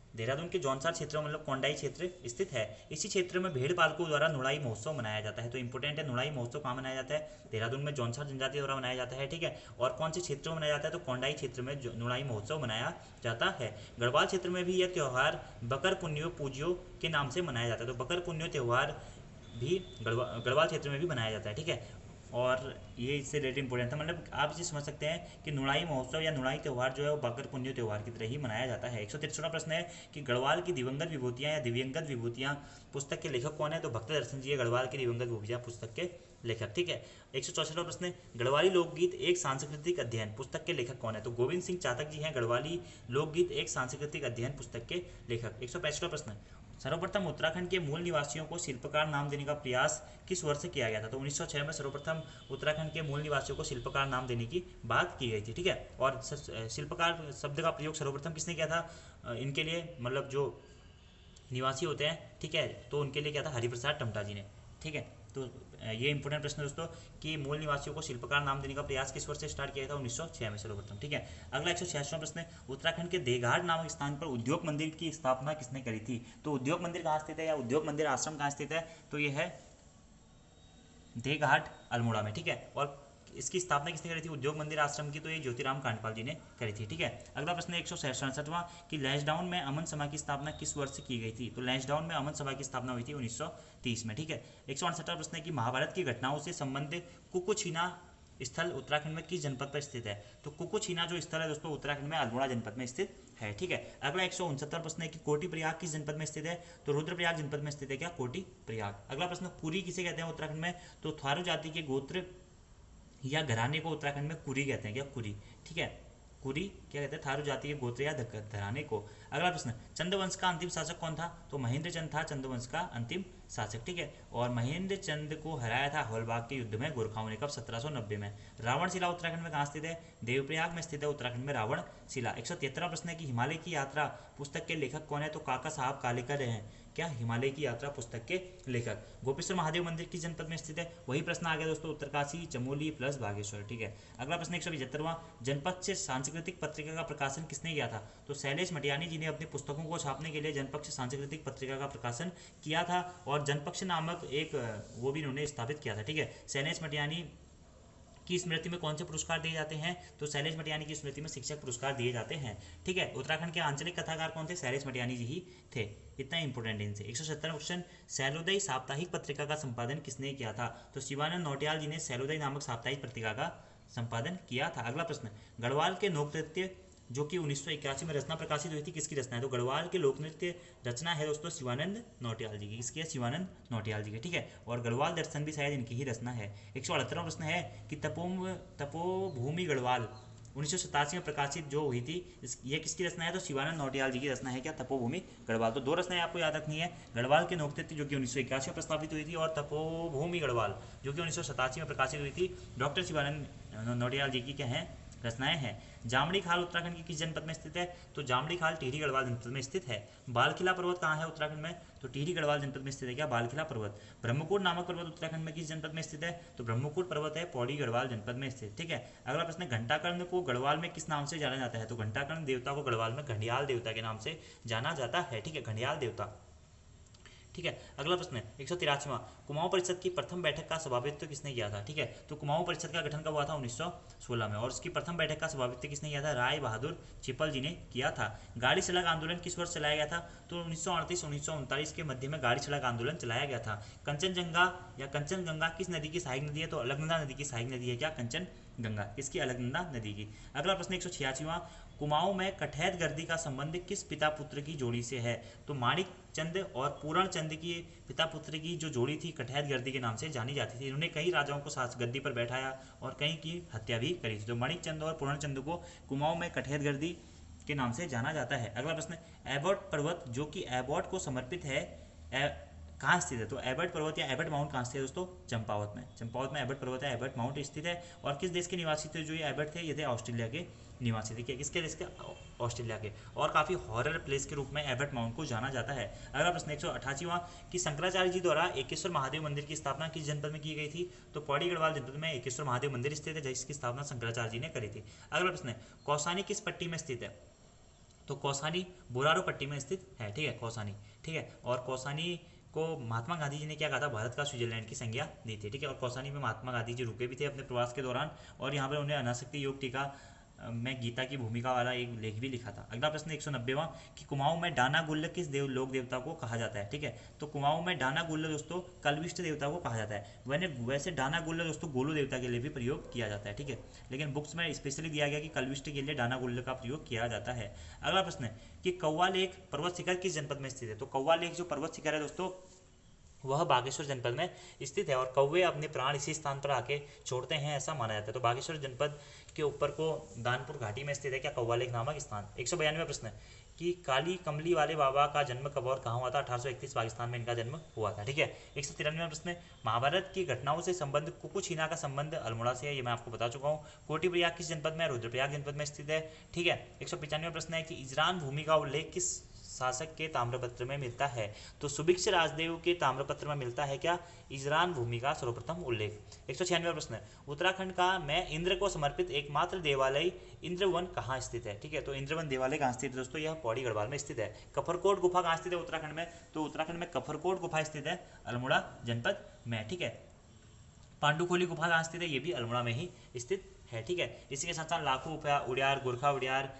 A: देहरादून के जौनसार क्षेत्र में मतलब कोंडाई क्षेत्र स्थित है। इसी क्षेत्र में भेड़ पालकों द्वारा नुड़ाई महोत्सव मनाया जाता है। तो इंपोर्टेंट है, नुड़ाई महोत्सव कहाँ मनाया जाता है? देहरादून में जौनसार जनजाति द्वारा मनाया जाता है। ठीक है, और कौन से क्षेत्रों में मनाया जाता है? तो कोंडाई क्षेत्र में नुड़ाई महोत्सव मनाया जाता है। गढ़वाल क्षेत्र में भी यह त्यौहार बकर पुन्यो पूज्यो के नाम से मनाया जाता है। तो बकर पुन्यो त्यौहार भी गढ़वाल क्षेत्र में भी मनाया जाता है। ठीक है, और ये इससे रिलेटेड इंपॉर्टेंट था। मतलब आप इसे समझ सकते हैं कि नुड़ाई महोत्सव या नुड़ाई त्यौहार जो है वो बकर पुण्य त्यौहार की तरह ही मनाया जाता है। 163वां प्रश्न है कि गढ़वाल की दिवंगत विभूतियाँ या दिव्यंगत विभूतियाँ पुस्तक के लेखक कौन है? तो भक्त दर्शन जी है गढ़वाल की दिवंगत विभूतियाँ पुस्तक के लेखक। ठीक है, 164वां प्रश्न, गढ़वाली लोकगीत एक सांस्कृतिक अध्ययन पुस्तक के लेखक कौन है? तो गोविंद सिंह चातक जी हैं गढ़वाली लोकगीत एक सांस्कृतिक अध्ययन पुस्तक के लेखक। 165वां प्रश्न, सर्वप्रथम उत्तराखंड के मूल निवासियों को शिल्पकार नाम देने का प्रयास किस वर्ष किया गया था? तो 1906 में सर्वप्रथम उत्तराखंड के मूल निवासियों को शिल्पकार नाम देने की बात की गई थी। ठीक है, और शिल्पकार शब्द का प्रयोग सर्वप्रथम किसने किया था इनके लिए? मतलब जो निवासी होते हैं, ठीक है, तो उनके लिए क्या था? हरिप्रसाद टमटा जी ने। ठीक है, तो ये इंपॉर्टेंट प्रश्न दोस्तों कि मूल निवासियों को शिल्पकार नाम देने का प्रयास किस वर्ष से स्टार्ट किया था? 1906 में सर्वप्रथम। ठीक है, अगला 166वां प्रश्न, उत्तराखंड के देघाट नामक स्थान पर उद्योग मंदिर की स्थापना किसने करी थी? तो उद्योग मंदिर कहाँ स्थित है या उद्योग मंदिर आश्रम कहाँ स्थित है? तो ये है देघाट अल्मोड़ा में। ठीक है, और इसकी स्थापना किसने करी थी उद्योग मंदिर आश्रम की? तो ये ज्योतिराम कांडपाल जी ने करी थी। ठीक है, अगला प्रश्न 167वां कि लैंसडाउन में अमन सभा की स्थापना किस वर्ष की गई थी? तो लैंसडाउन में अमन सभा की स्थापना हुई थी 1930 में। ठीक है, 168वां प्रश्न है कि महाभारत की घटनाओं से संबंधित कुकुछीना स्थल उत्तराखंड में किस जनपद पर स्थित है? तो कुकुछीना जो स्थल है दोस्तों उत्तराखंड में अल्मोड़ा जनपद में स्थित है। ठीक है, अगला 169वां प्रश्न है कि कोटी प्रयाग किस जनपद में स्थित है? तो रुद्रप्रयाग जनपद में स्थित है। क्या? कोटी प्रयाग। अगला प्रश्न, कुरी किसे कहते हैं उत्तराखंड में? तो थारू जाति के गोत्र या घराने को उत्तराखंड में कुरी कहते हैं। क्या? कुरी। ठीक है, कुरी क्या कहते हैं? थारू जाति के गोत्र या घराने को। अगला प्रश्न, चंद्रवंश का अंतिम शासक कौन था? तो महेंद्र चंद था चंद्रवंश का अंतिम शासक। ठीक है, और महेंद्र चंद को हराया था हौलबाग के युद्ध में गोरखाओं ने। कब? 1790 में। रावण शिला उत्तराखंड में कहाँ स्थित है? देवप्रयाग में स्थित है उत्तराखंड में रावण शिला। 173वां प्रश्न है कि हिमालय की यात्रा पुस्तक के लेखक कौन है? तो काका साहब कालेकर हैं। क्या? हिमालय की यात्रा पुस्तक के लेखक। गोपेश्वर महादेव मंदिर किस जनपद में स्थित है? वही प्रश्न आ गया दोस्तों, उत्तरकाशी, चमोली प्लस बागेश्वर। ठीक है, अगला प्रश्न 175वां, जनपक्ष सांस्कृतिक पत्रिका का प्रकाशन किसने किया था? तो शैलेश मटियानी जी ने अपनी पुस्तकों को छापने के लिए जनपक्ष सांस्कृतिक पत्रिका का प्रकाशन किया था, और जनपक्ष नामक एक वो भी उन्होंने स्थापित किया था। ठीक है, शैलेश मटियानी की स्मृति में कौन से पुरस्कार दिए जाते हैं? तो शैलेश मटियानी की स्मृति में शिक्षक पुरस्कार दिए जाते हैं। ठीक है, उत्तराखंड के आंचलिक कथाकार कौन थे? शैलेश मटियानी जी ही थे। इतना इंपॉर्टेंट इनसे। 170 क्वेश्चन, सैलोदय साप्ताहिक पत्रिका का संपादन किसने किया था? तो शिवानंद नौटियाल जी ने सैलोदय नामक साप्ताहिक पत्रिका का संपादन किया था। अगला प्रश्न, गढ़वाल के लोक नृत्य जो कि 1981 में रचना प्रकाशित हुई थी, किसकी रचना है? तो गढ़वाल के लोक नृत्य रचना है दोस्तों शिवानंद नौटियाल जी की। किसकी है? शिवानंद नौटियाल जी की। ठीक है, और गढ़वाल दर्शन भी शायद इनकी ही रचना है। 178वां प्रश्न है कि तपोभूमि गढ़वाल 1987 में प्रकाशित जो हुई थी, ये किसकी रचना है? तो शिवानंद नौटियाल जी की रचना है। क्या? तपोभूमि गढ़वाल। तो दो रचनाएं आपको याद रखनी है, गढ़वाल के नोककृत्य जो कि 1981 में प्रस्तावित हुई थी, और तपोभूमि गढ़वाल जो कि 1987 में प्रकाशित हुई थी। डॉक्टर शिवानंद नौटियाल जी की क्या है? रचनाएं हैं। जामड़ी खाल उत्तराखंड के किस जनपद में स्थित है? तो जामड़ी खाल टिहरी गढ़वाल जनपद में स्थित है। बालखिला पर्वत कहाँ है उत्तराखंड में? तो टिहरी गढ़वाल जनपद में स्थित है। क्या? बालखिला पर्वत। ब्रह्मकूट नामक पर्वत उत्तराखंड में किस जनपद में स्थित है? तो ब्रह्मकूट पर्वत है पौड़ी गढ़वाल जनपद में स्थित। ठीक है। अगला प्रश्न, घंटाकर्ण को गढ़वाल में किस नाम से जाना जाता है? तो घंटाकर्ण देवता को गढ़वाल में घंडियाल देवता के नाम से जाना जाता है। ठीक है, घंडियाल देवता। ठीक है। अगला प्रश्न है 183वां, कुमाऊं परिषद की प्रथम बैठक का सभापतित्व किसने किया था? ठीक है। तो कुमाऊं परिषद का गठन कब हुआ था? 1916 में। और उसकी प्रथम बैठक का सभापतित्व किसने किया था? राय बहादुर चिपल जी ने किया था। गाड़ी सड़क आंदोलन किस वर्ष चलाया गया था? तो 1938-1939 के मध्य में गाड़ी सड़क आंदोलन चलाया गया था। कंचनजंगा या कंचनगंगा किस नदी की सहायक नदी है? तो अलकनंदा नदी की सहायक नदी है। क्या? कंचनगंगा। इसकी अलकनंदा नदी की। अगला प्रश्न 186वां, कुमाऊं में कठैत गर्दी का संबंध किस पिता पुत्र की जोड़ी से है? तो माणिक चंद और पूरण चंद की पिता पुत्र की जो जोड़ी थी कठैत गर्दी के नाम से जानी जाती थी। इन्होंने कई राजाओं को साथ गद्दी पर बैठाया और कई की हत्या भी करी थी। तो माणिक चंद और पूरण चंद को कुमाऊं में कठैत गर्दी के नाम से जाना जाता है। अगला प्रश्न, एबॉट पर्वत जो कि एबॉट को समर्पित है कहाँ स्थित है? तो एबर्ट पर्वत या एबर्ट माउंट कहाँ स्थित है दोस्तों? चंपावत में। चंपावत में एबर्ट पर्वत या एबर्ट माउंट स्थित है। और किस देश के निवासी थे जो ये एबर्ट थे? ये थे ऑस्ट्रेलिया के निवासी थे। किसके देश के? ऑस्ट्रेलिया के। और काफ़ी हॉरर प्लेस के रूप में एबर्ट माउंट को जाना जाता है। अगला प्रश्न 188वां, कि शंकराचार्य जी द्वारा एकेश्वर महादेव मंदिर की स्थापना किस जनपद में की गई थी? तो पौड़ी गढ़वाल जनपद में एकेश्वर महादेव मंदिर स्थित है, जिसकी स्थापना शंकराचार्य जी ने करी थी। अगला प्रश्न, कौसानी किस पट्टी में स्थित है? तो कौसानी बोरारो पट्टी में स्थित है। ठीक है, कौसानी। ठीक है। और कौसानी को महात्मा गांधी जी ने क्या कहा था? भारत का स्विट्जरलैंड की संज्ञा दी थी। ठीक है। और कौसानी में महात्मा गांधी जी रुके भी थे अपने प्रवास के दौरान, और यहाँ पर उन्हें अनासक्ति योग टीका में गीता की भूमिका वाला एक लेख भी लिखा था। अगला प्रश्न 190वां, कि कुमाऊं में डाना गुल्ल किस लोक देवता को कहा जाता है? ठीक है। तो कुमाऊं में डाना गुल्ल दोस्तों कलविष्ट देवता को कहा जाता है। वैसे डाना गुल्ल दोस्तों गोलू देवता के लिए भी प्रयोग किया जाता है। ठीक है। लेकिन बुक्स में स्पेशली दिया गया कि कलविष्ट के लिए डाना गुल्ल का प्रयोग किया जाता है। अगला प्रश्न है कि कौवा लेक पर्वत शिखर किस जनपद में स्थित है? तो कौवा लेक जो पर्वत शिखर है दोस्तों वह बागेश्वर जनपद में स्थित है, और कौवे अपने प्राण इसी स्थान पर आके छोड़ते हैं ऐसा माना जाता है। तो बागेश्वर जनपद के ऊपर को दानपुर घाटी में स्थित है क्या? कौवा लेक नामक स्थान। 192वां प्रश्न है कि काली कमली वाले बाबा का जन्म कब और कहाँ हुआ था? 1831 पाकिस्तान में इनका जन्म हुआ था। ठीक है। 193वां प्रश्न है, महाभारत की घटनाओं से संबंध कुकुछीना का संबंध अल्मोड़ा से है, ये मैं आपको बता चुका हूँ। कोटी प्रयाग किस जनपद में? रुद्रप्रयाग जनपद में स्थित है। ठीक है। 195वां प्रश्न है कि इजरान भूमि का उल्लेख किस शासक के ताम्रपत्र में मिलता है? तो सुभिक्ष राजदेव के ताम्रपत्र में मिलता है क्या? इजरान भूमि का सर्वप्रथम उल्लेख। 196वां प्रश्न है, उत्तराखंड का मैं इंद्र को समर्पित एकमात्र देवालय इंद्रवन कहाँ स्थित है? ठीक है। तो इंद्रवन देवालय कहाँ स्थित है दोस्तों? यह पौड़ी गढ़वाल में स्थित है। कफरकोट गुफा कहाँ स्थित है उत्तराखंड में? तो उत्तराखंड में कफरकोट गुफा स्थित है अल्मोड़ा जनपद में। ठीक है। पांडुखोली गुफा कहाँ स्थित है? ये भी अल्मोड़ा में ही स्थित है। ठीक है। इसी के साथ साथ लाखू उड़ियार गोरखा उड़ियार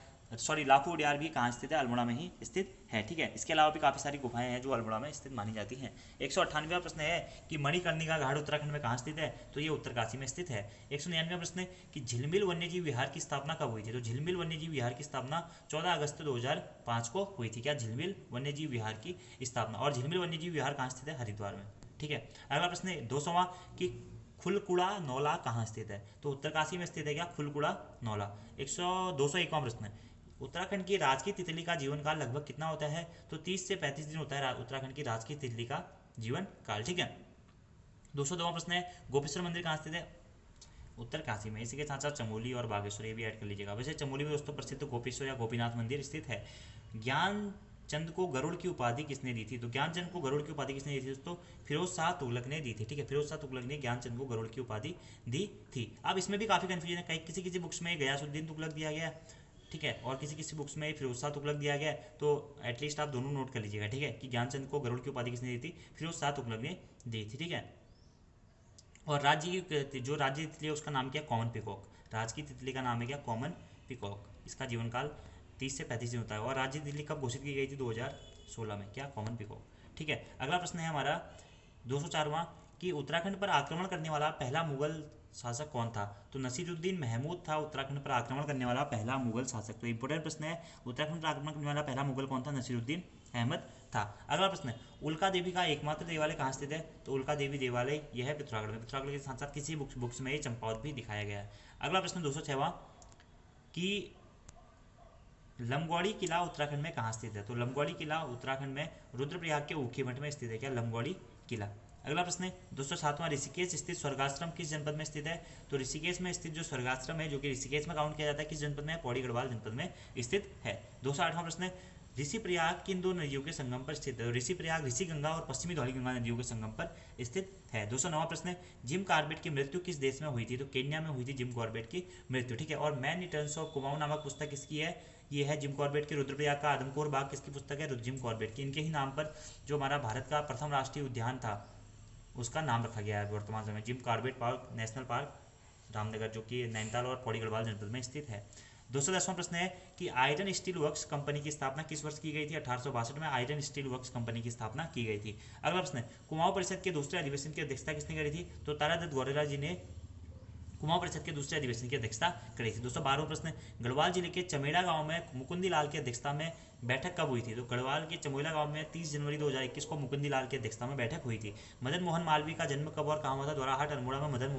A: लाखू उड़ियार भी कहाँ स्थित है? अल्मोड़ा में ही स्थित है। ठीक है। इसके अलावा भी काफ़ी सारी गुफाएं हैं जो अल्मोड़ा में स्थित मानी जाती हैं। 198वां प्रश्न है कि मणिकर्णिका घाट उत्तराखंड में कहाँ स्थित है? तो ये उत्तरकाशी में स्थित है। 199वां प्रश्न है कि झिलमिल वन्यजीव विहार की स्थापना कब हुई थी? तो झिलमिल वन्यजीव विहार की स्थापना 14 अगस्त 2005 को हुई थी। क्या? झिलमिल वन्यजीव विहार की स्थापना। और झिलमिल वन्यजीव विहार कहाँ स्थित है? हरिद्वार में। ठीक है। अगला प्रश्न है 200वां कि खुलकुड़ा नौला कहाँ स्थित है? तो उत्तरकाशी में स्थित है क्या? खुलकुड़ा नौला। 201वां प्रश्न है, उत्तराखंड की राजकीय तितली का जीवन काल लगभग कितना होता है? तो 30 से 35 दिन होता है उत्तराखंड की राजकीय तितली का जीवन काल। ठीक है। 202वां प्रश्न है, गोपेश्वर मंदिर कहाँ स्थित है? उत्तरकाशी में। इसी के साथ साथ चमोली और बागेश्वर ये भी ऐड कर लीजिएगा। वैसे चमोली में दोस्तों प्रसिद्ध गोपेश्वर या गोपीनाथ मंदिर स्थित है। ज्ञान चंद को गरुड़ की उपाधि किसने दी थी? तो ज्ञानचंद को गरुड़ की उपाधि किसने दी थी दोस्तों? फिरोज शाह तुगलक ने दी थी। ठीक है। फिरोज शाह तुगलक ने ज्ञानचंद को गरुड़ की उपाधि दी थी। अब इसमें भी काफी कंफ्यूजन है, कई किसी बुक्स में गयासुद्दीन तुगलक दिया गया, ठीक है, और किसी बुक्स में फिरोज शाह तुगलक दिया गया। तो एटलीस्ट आप दोनों नोट कर लीजिएगा। ठीक है कि ज्ञानचंद को गरुड़ की उपाधि किसने दी थी? फिरोज शाह तुगलक ने दी थी। ठीक है। और राज्य की जो राज्य तितली है उसका नाम क्या? Common peacock. राज्य की तितली का नाम है क्या? Common peacock. इसका जीवन काल 30 से 35 दिन होता है। और राज्य तितली कब घोषित की गई थी? 2016 में। क्या? Common peacock. ठीक है। अगला प्रश्न है हमारा 204वां कि उत्तराखंड पर आक्रमण करने वाला पहला मुगल शासक कौन था? तो नसीरुद्दीन महमूद था उत्तराखंड पर आक्रमण करने वाला पहला मुगल शासक। तो इंपॉर्टेंट प्रश्न है, उत्तराखंड पर आक्रमण करने वाला पहला मुगल कौन था? नसीरुद्दीन अहमद था। अगला प्रश्न है, उल्का देवी का एकमात्र देवालय कहाँ स्थित है? तो उल्का देवी देवालय यह है पिथौरागढ़ में। पिथौरागढ़ के साथ साथ किसी बुक्स में चंपावत भी दिखाया गया है। अगला प्रश्न 206वां कि लमगौड़ी किला उत्तराखंड में कहाँ स्थित है? तो लमगौड़ी किला उत्तराखंड में रुद्रप्रयाग के ऊखीमठ में स्थित है। क्या? लमगौड़ी किला। अगला प्रश्न है 207वां, ऋषिकेश स्थित स्वर्गाश्रम किस जनपद में स्थित है? तो ऋषिकेश में स्थित जो स्वर्गाश्रम है, जो कि ऋषिकेश में काउंट किया जाता है, किस जनपद में है? पौड़ी गढ़वाल जनपद में स्थित है। 208वां प्रश्न है ऋषि प्रयाग किन दो नदियों के संगम पर स्थित है? ऋषि प्रयाग ऋषि गंगा और पश्चिमी धौलीगंगा नदियों के संगम पर स्थित है। 209वां प्रश्न है जिम कॉर्बेट की मृत्यु किस देश में हुई थी? तो केन्या में हुई थी जिम कॉर्बेट की मृत्यु। ठीक है। और मैन रिटर्न्स ऑफ कुमाऊं नामक पुस्तक किसकी है? ये है जिम कॉर्बेट की। रुद्रप्रयाग का आदमखोर बाग किसकी पुस्तक है? जिम कॉर्बेट की। इनके ही नाम पर जो हमारा भारत का प्रथम राष्ट्रीय उद्यान था उसका नाम रखा गया है वर्तमान समय, Jim Corbett park national park Ramnagar, जो कि नैनीताल और पौड़ी गढ़वाल जनपद में स्थित है। 210वां प्रश्न है कि आयरन स्टील वर्क्स कंपनी की स्थापना किस वर्ष की गई थी? 1862 में आयरन स्टील वर्क्स कंपनी की स्थापना की गई थी। अगला प्रश्न है कुमाऊं परिषद के दूसरे अधिवेशन की अध्यक्षता किसने करी थी? तो तारादत्त गौरेला जी ने कुमाऊं परिषद के दूसरे अधिवेशन की अध्यक्षता करी थी। 212वां प्रश्न, गढ़वाल जिले के चमेड़ा गांव में मुकुंदी लाल की अध्यक्षता में बैठक कब हुई थी? तो गढ़वाल के चमेड़ा गांव में 30 जनवरी 2021 को मुकुंदी लाल की अध्यक्षता में बैठक हुई थी। मदन मोहन मालवीय का जन्म कब और कहाँ हुआ था? द्वाराहाट अल्मोड़ा में मदन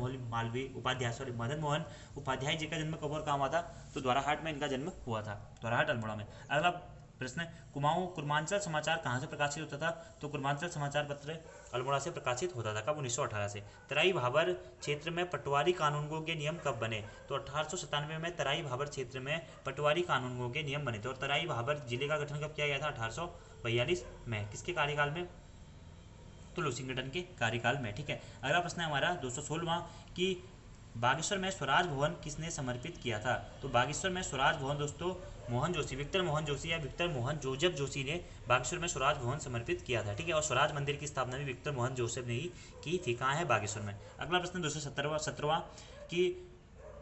A: मोहन उपाध्याय जी का जन्म कब और कहाँ हुआ था? तो द्वाराहाट में इनका जन्म हुआ था, द्वाराहाट अल्मोड़ा में। अगला प्रश्न, कुमाऊं कुर्मांचल समाचार कहाँ से प्रकाशित होता था? तो कुर्मांचल समाचार पत्र अल्मोड़ा से प्रकाशित होता था। कब? 1918 से। तराई भाबर क्षेत्र में पटवारी कानूनगो के नियम कब बने? तो 1897 में तराई भाबर क्षेत्र में पटवारी कानूनगो के नियम बने थे। और तराई भाबर जिले का गठन कब किया गया था? 1842 में। किसके कार्यकाल में? तुलू सिंगटन के कार्यकाल में। ठीक है। अगला प्रश्न है हमारा 216वां कि बागेश्वर में स्वराज भवन किसने समर्पित किया था? तो बागेश्वर में स्वराज भवन दोस्तों मोहन जोशी, विक्टर मोहन जोशी या विक्टर मोहन जोसेफ जोशी ने बागेश्वर में स्वराज भवन समर्पित किया था। ठीक है। और स्वराज मंदिर की स्थापना भी विक्टर मोहन जोसेफ ने ही की थी। कहाँ है? बागेश्वर में। अगला प्रश्न 217वां कि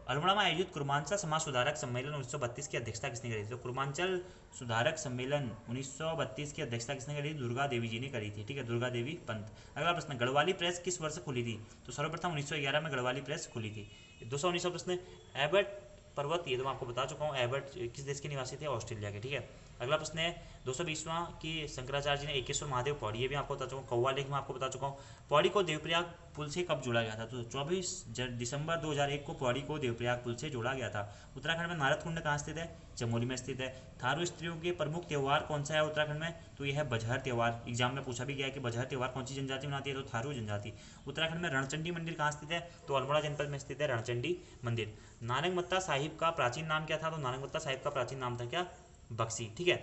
A: अल्मोड़ा में आयोजित कुर्मांचल समाज सुधारक सम्मेलन 1932 की अध्यक्षता किसने करी थी? तो कुर्मांचल सुधारक सम्मेलन 1932 की अध्यक्षता किसने करी थी? दुर्गा देवी जी ने करी थी। ठीक है, दुर्गा देवी पंत। अगला प्रश्न, गढ़वाली प्रेस किस वर्ष खुली थी? तो सर्वप्रथम 1911 में गढ़वाली प्रेस खुली थी। 219वां प्रश्न, एबर्ट पर्वत, ये तो मैं आपको बता चुका हूँ, एबर्ट किस देश के निवासी थे? ऑस्ट्रेलिया के। ठीक है। अगला प्रश्न है 220वां कि शंकराचार्य जी ने एकेश्वर महादेव पौड़ी, ये भी आपको बता चुका हूँ, कौवा लेक में आपको बता चुका हूँ। पौड़ी को देवप्रयाग पुल से कब जोड़ा गया था? तो 24 दिसंबर 2001 को पौड़ी को देवप्रयाग पुल से जोड़ा गया था। उत्तराखंड में नारद कुंड कहाँ स्थित है? चमोली में स्थित है। थारू स्त्रियों के प्रमुख त्यौहार कौन सा है उत्तराखंड में? तो यह है बजहर त्यौहार। एग्जाम में पूछा भी गया है कि बजहर त्यौहार कौन सी जनजाति मनाती है? तो थारू जनजाति। उत्तराखंड में रणचंडी मंदिर कहाँ स्थित है? तो अल्मोड़ा जनपद में स्थित है रणचंडी मंदिर। नानकमत्ता साहिब का प्राचीन नाम क्या था? तो नानकमत्ता साहिब का प्राचीन नाम था क्या? बक्सी। ठीक है,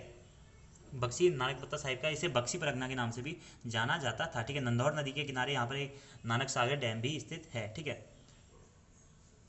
A: बक्सी नानकमत्ता साहिब का, इसे बक्सी परगना के नाम से भी जाना जाता था। ठीक है। नंदौर नदी के किनारे यहाँ पर एक नानक सागर डैम भी स्थित है। ठीक है।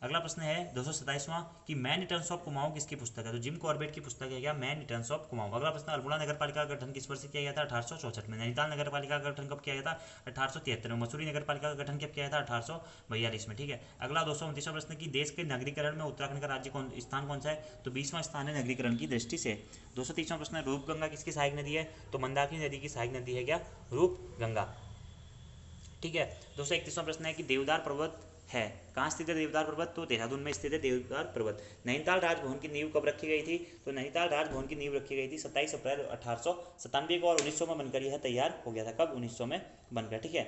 A: अगला प्रश्न है 227वां कि मैन रिटर्न्स ऑफ कुमाऊं किसकी पुस्तक है? तो जिम कॉर्बेट की पुस्तक है क्या? Man returns of Kumaon. अगला प्रश्न, अल्मोड़ा नगर पालिका का गठन किस वर्ष से किया गया था? 1864 में। नैनीताल नगर पालिका का गठन कब किया गया था? 1873 में। मसूरी नगर पालिका का गठन कब किया गया था? 1842 में। ठीक है। अगला 229वां प्रश्न कि देश के नगरीकरण में उत्तराखंड का राज्य स्थान कौन सा है? तो 20वां स्थान है नगरीकरण की दृष्टि से। 230वां प्रश्न, रूपगंगा किसकी सहायक नदी है? तो मंदाकिनी नदी की सहायक नदी है क्या? रूपगंगा। ठीक है। 231वां प्रश्न है कि देवदार पर्वत है, कहाँ स्थित है देवदार पर्वत? तो देहरादून में स्थित है देवदार पर्वत। नैनीताल राजभवन की नींव कब रखी गई थी? तो नैनीताल राजभवन की नींव रखी गई थी 27 अप्रैल 1897 को, और 1900 में बनकर यह तैयार हो गया था। कब? 1900 में बनकर। ठीक है।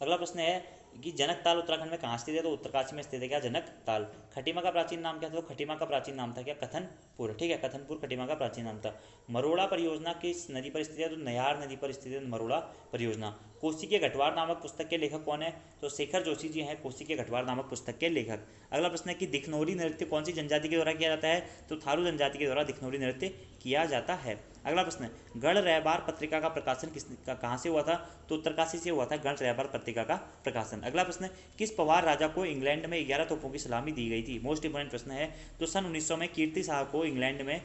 A: अगला प्रश्न है कि जनक ताल उत्तराखंड में कहाँ स्थित है? तो उत्तरकाशी में स्थित है क्या? जनक ताल। खटीमा का प्राचीन नाम क्या था? तो खटीमा का प्राचीन नाम था क्या? कथनपुर। ठीक है, कथनपुर खटीमा का प्राचीन नाम था। मरोड़ा परियोजना किस नदी पर स्थित है? तो नयार नदी पर स्थित है मरोड़ा परियोजना। कोसी के घटवार नामक पुस्तक के लेखक कौन है? तो शेखर जोशी जी हैं कोसी के घटवार नामक पुस्तक के लेखक। अगला प्रश्न है कि दिखनौरी नृत्य कौन सी जनजाति के द्वारा किया जाता है? तो थारू जनजाति के द्वारा दिखनौरी नृत्य किया जाता है। अगला प्रश्न, गढ़ रहबार पत्रिका का प्रकाशन कहाँ से हुआ था? तो उत्तरकाशी से हुआ था गढ़ रहबार पत्रिका का प्रकाशन। अगला प्रश्न, किस पवार राजा को इंग्लैंड में 11 तोपों की सलामी दी गई थी? मोस्ट इंपोर्टेंट प्रश्न है। तो सन 1900 में कीर्ति शाह को इंग्लैंड में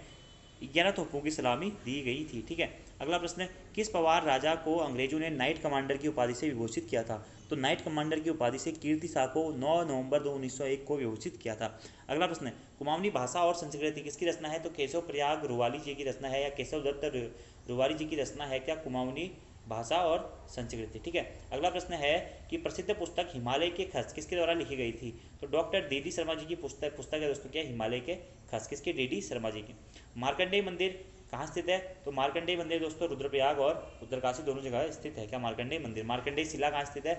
A: 11 तोपों की सलामी दी गई थी। ठीक है। अगला प्रश्न, किस पवार राजा को अंग्रेजों ने नाइट कमांडर की उपाधि से विभूषित किया था? तो नाइट कमांडर की उपाधि से कीर्ति शाह को 9 नवंबर 1901 को विभूषित किया था। अगला प्रश्न, कुमाऊनी भाषा और संस्कृति किसकी रचना है? तो केशव प्रयाग रुवाली जी की रचना है या केशव दत्त रुवाली जी की रचना है क्या? कुमाऊनी भाषा और संस्कृति। ठीक है। अगला प्रश्न है कि प्रसिद्ध पुस्तक हिमालय के खस किसके द्वारा लिखी गई थी? तो डॉक्टर डी शर्मा जी की पुस्तक है दोस्तों क्या? हिमालय के खस। किसके? डी शर्मा जी की। मार्कंडेय मंदिर कहाँ स्थित है? तो मार्कंडेय मंदिर दोस्तों रुद्रप्रयाग और उत्तरकाशी दोनों जगह स्थित है क्या? मार्कंडेय मंदिर। मार्कंडेय शिला कहाँ स्थित है?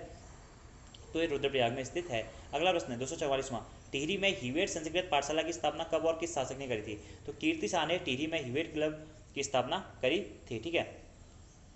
A: तो ये रुद्रप्रयाग में स्थित है। अगला प्रश्न है 244वां, टिहरी में हिवेट संस्कृत पाठशाला की स्थापना कब और किस शासक ने करी थी? तो कीर्ति शाह ने टिहरी में हिवेट क्लब की स्थापना करी थी। ठीक है।